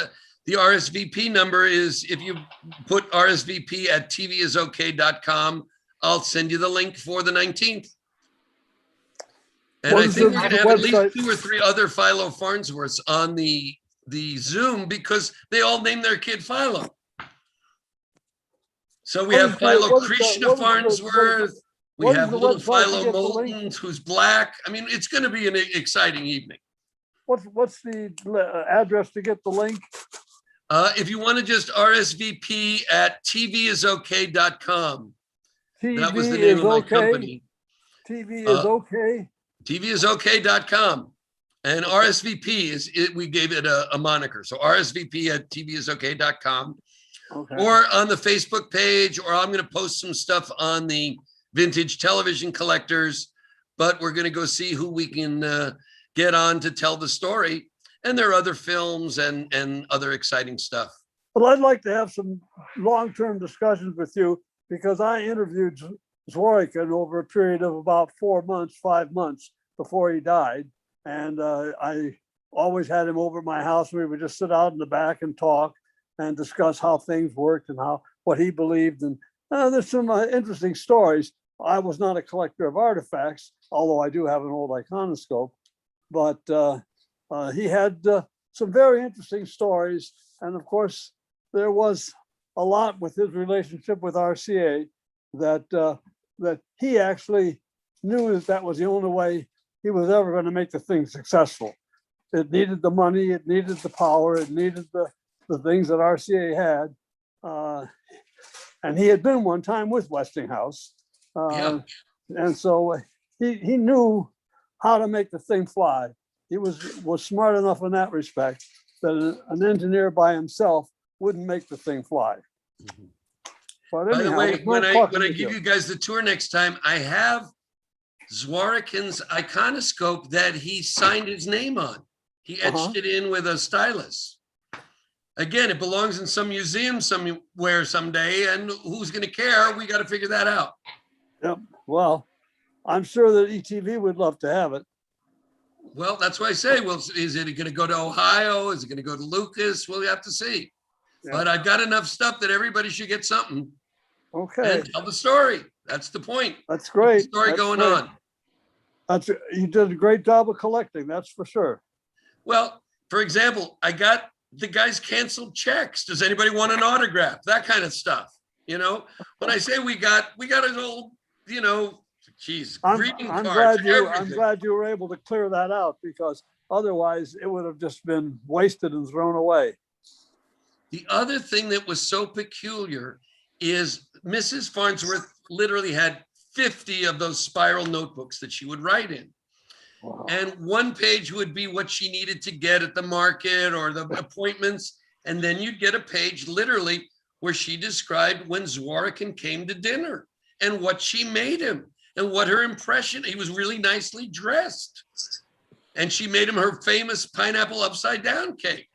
the RSVP number is, if you put RSVP at tvisok.com, I'll send you the link for the 19th. And I think we're going to have at least 2 or 3 other Philo Farnsworths on the Zoom, because they all named their kid Philo. So we have Philo Krishna Farnsworth. We have little Philo Moulton, who's black. I mean, it's going to be an exciting evening. What's the address to get the link? If you want to just RSVP at tvisok.com. That was the name of my company. TV is okay. tvisok.com. And RSVP is it. We gave it a moniker. So RSVP at tvisok.com. Okay. Or on the Facebook page, or I'm going to post some stuff on the Vintage Television Collectors, but we're going to go see who we can get on to tell the story. And there are other films and other exciting stuff. Well, I'd like to have some long-term discussions with you, because I interviewed Sorkin over a period of about 4 months, 5 months before he died. And I always had him over at my house. We would just sit out in the back and talk and discuss how things worked and what he believed. And there's some interesting stories. I was not a collector of artifacts, although I do have an old iconoscope, but he had some very interesting stories. And of course, there was a lot with his relationship with RCA that he actually knew that was the only way he was ever going to make the thing successful. It needed the money, it needed the power, it needed the things that RCA had. And he had been one time with Westinghouse. And so he knew how to make the thing fly. He was smart enough in that respect that an engineer by himself wouldn't make the thing fly. Mm-hmm. But By the anyhow, way, when I give you guys the tour next time, I have Zworykin's iconoscope that he signed his name on. He etched it in with a stylus. Again, it belongs in some museum somewhere someday, and who's going to care? We got to figure that out. Yep. Well, I'm sure that ETV would love to have it. Well, that's why I say, well, is it going to go to Ohio? Is it going to go to Lucas? We'll have to see. Yeah. But I've got enough stuff that everybody should get something. Okay. And tell the story. That's the point. That's great. Keep the story going on. You did a great job of collecting, that's for sure. Well, for example, I got the guy's canceled checks. Does anybody want an autograph? That kind of stuff. You know, when I say we got his old, you know, geez, greeting cards. I'm glad you were able to clear that out, because otherwise it would have just been wasted and thrown away. The other thing that was so peculiar is Mrs. Farnsworth literally had 50 of those spiral notebooks that she would write in. Wow. And one page would be what she needed to get at the market or the appointments. And then you'd get a page literally where she described when Zworykin came to dinner and what she made him and what her impression. He was really nicely dressed. And she made him her famous pineapple upside down cake.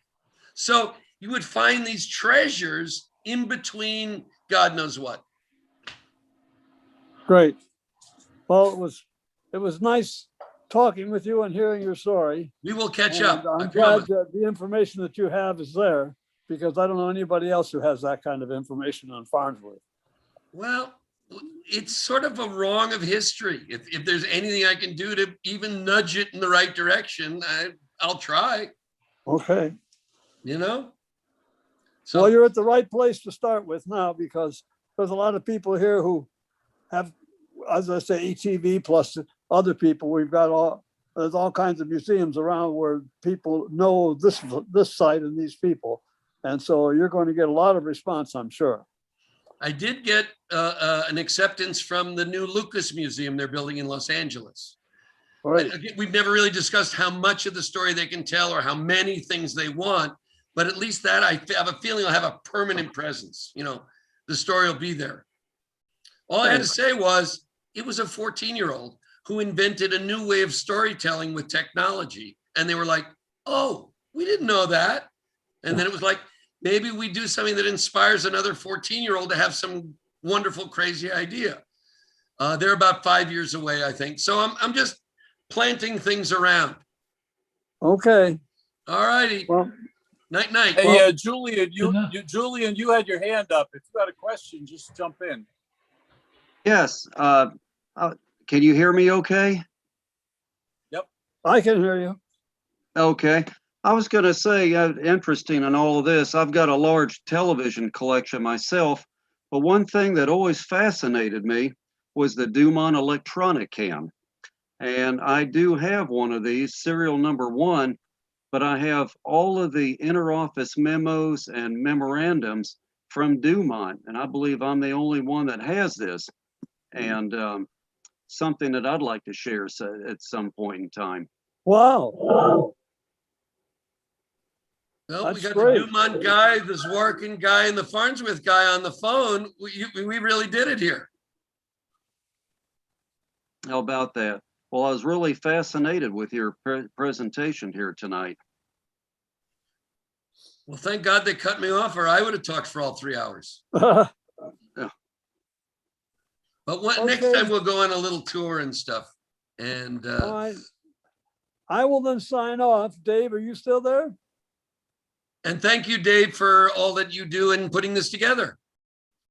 So you would find these treasures in between God knows what. Great. Well, it was nice talking with you and hearing your story. We will catch up. I'm glad that the information that you have is there, because I don't know anybody else who has that kind of information on Farnsworth. Well, it's sort of a wrong of history. If there's anything I can do to even nudge it in the right direction, I'll try. Okay. You know? So, well, you're at the right place to start with now, because there's a lot of people here who have, as I say, ETV plus other people. There's all kinds of museums around where people know this site and these people. And so you're going to get a lot of response, I'm sure. I did get an acceptance from the new Lucas Museum they're building in Los Angeles. All right. We've never really discussed how much of the story they can tell or how many things they want, but at least that I have a feeling will have a permanent presence. You know, the story will be there. All I had to say was, it was a 14-year-old who invented a new way of storytelling with technology. And they were like, oh, we didn't know that. And then it was like, maybe we do something that inspires another 14-year-old to have some wonderful, crazy idea. They're about 5 years away, I think. So I'm just planting things around. Okay. All righty. Well, night, night. Hey, Julian, Julian, you had your hand up. If you got a question, just jump in. Yes. Can you hear me okay? Yep. I can hear you. Okay. I was going to say, interesting in all of this, I've got a large television collection myself, but one thing that always fascinated me was the Dumont Electronicam. And I do have one of these, serial number 1, but I have all of the interoffice memos and memorandums from Dumont, and I believe I'm the only one that has this. And something that I'd like to share at some point in time. Wow. Well, That's we got great. the Dumont guy, the Sorkin guy, and the Farnsworth guy on the phone. We really did it here. How about that? Well, I was really fascinated with your presentation here tonight. Well, thank God they cut me off, or I would have talked for all 3 hours. But next time we'll go on a little tour and stuff. And all right. I will then sign off. Dave, are you still there? And thank you, Dave, for all that you do in putting this together.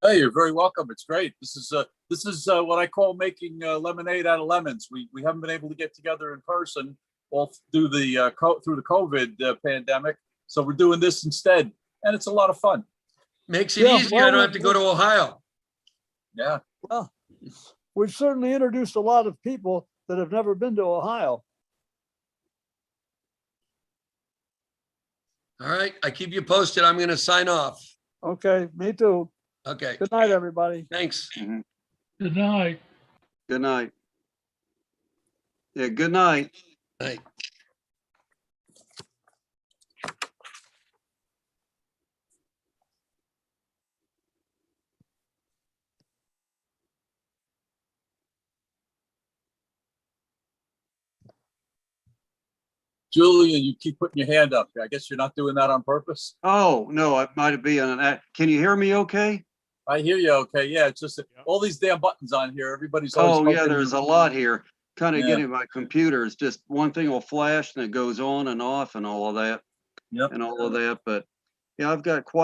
Hey, you're very welcome. It's great. This is what I call making lemonade out of lemons. We haven't been able to get together in person all through the COVID pandemic, so we're doing this instead, and it's a lot of fun. Makes it easier. I don't have to go to Ohio. Yeah. Well, we've certainly introduced a lot of people that have never been to Ohio. All right. I keep you posted. I'm going to sign off. Okay. Me too. Okay. Good night, everybody. Thanks. Good night. Good night. Yeah, good night. Night. Julian, you keep putting your hand up. I guess you're not doing that on purpose. Oh, no, it might be an act. Can you hear me okay? I hear you okay. Yeah, it's just all these damn buttons on here. Everybody's always Oh, yeah, there's a lot here. Kind of Yeah. getting my computer is just one thing will flash and it goes on and off and all of that. Yep. And all of that. But yeah, I've got quite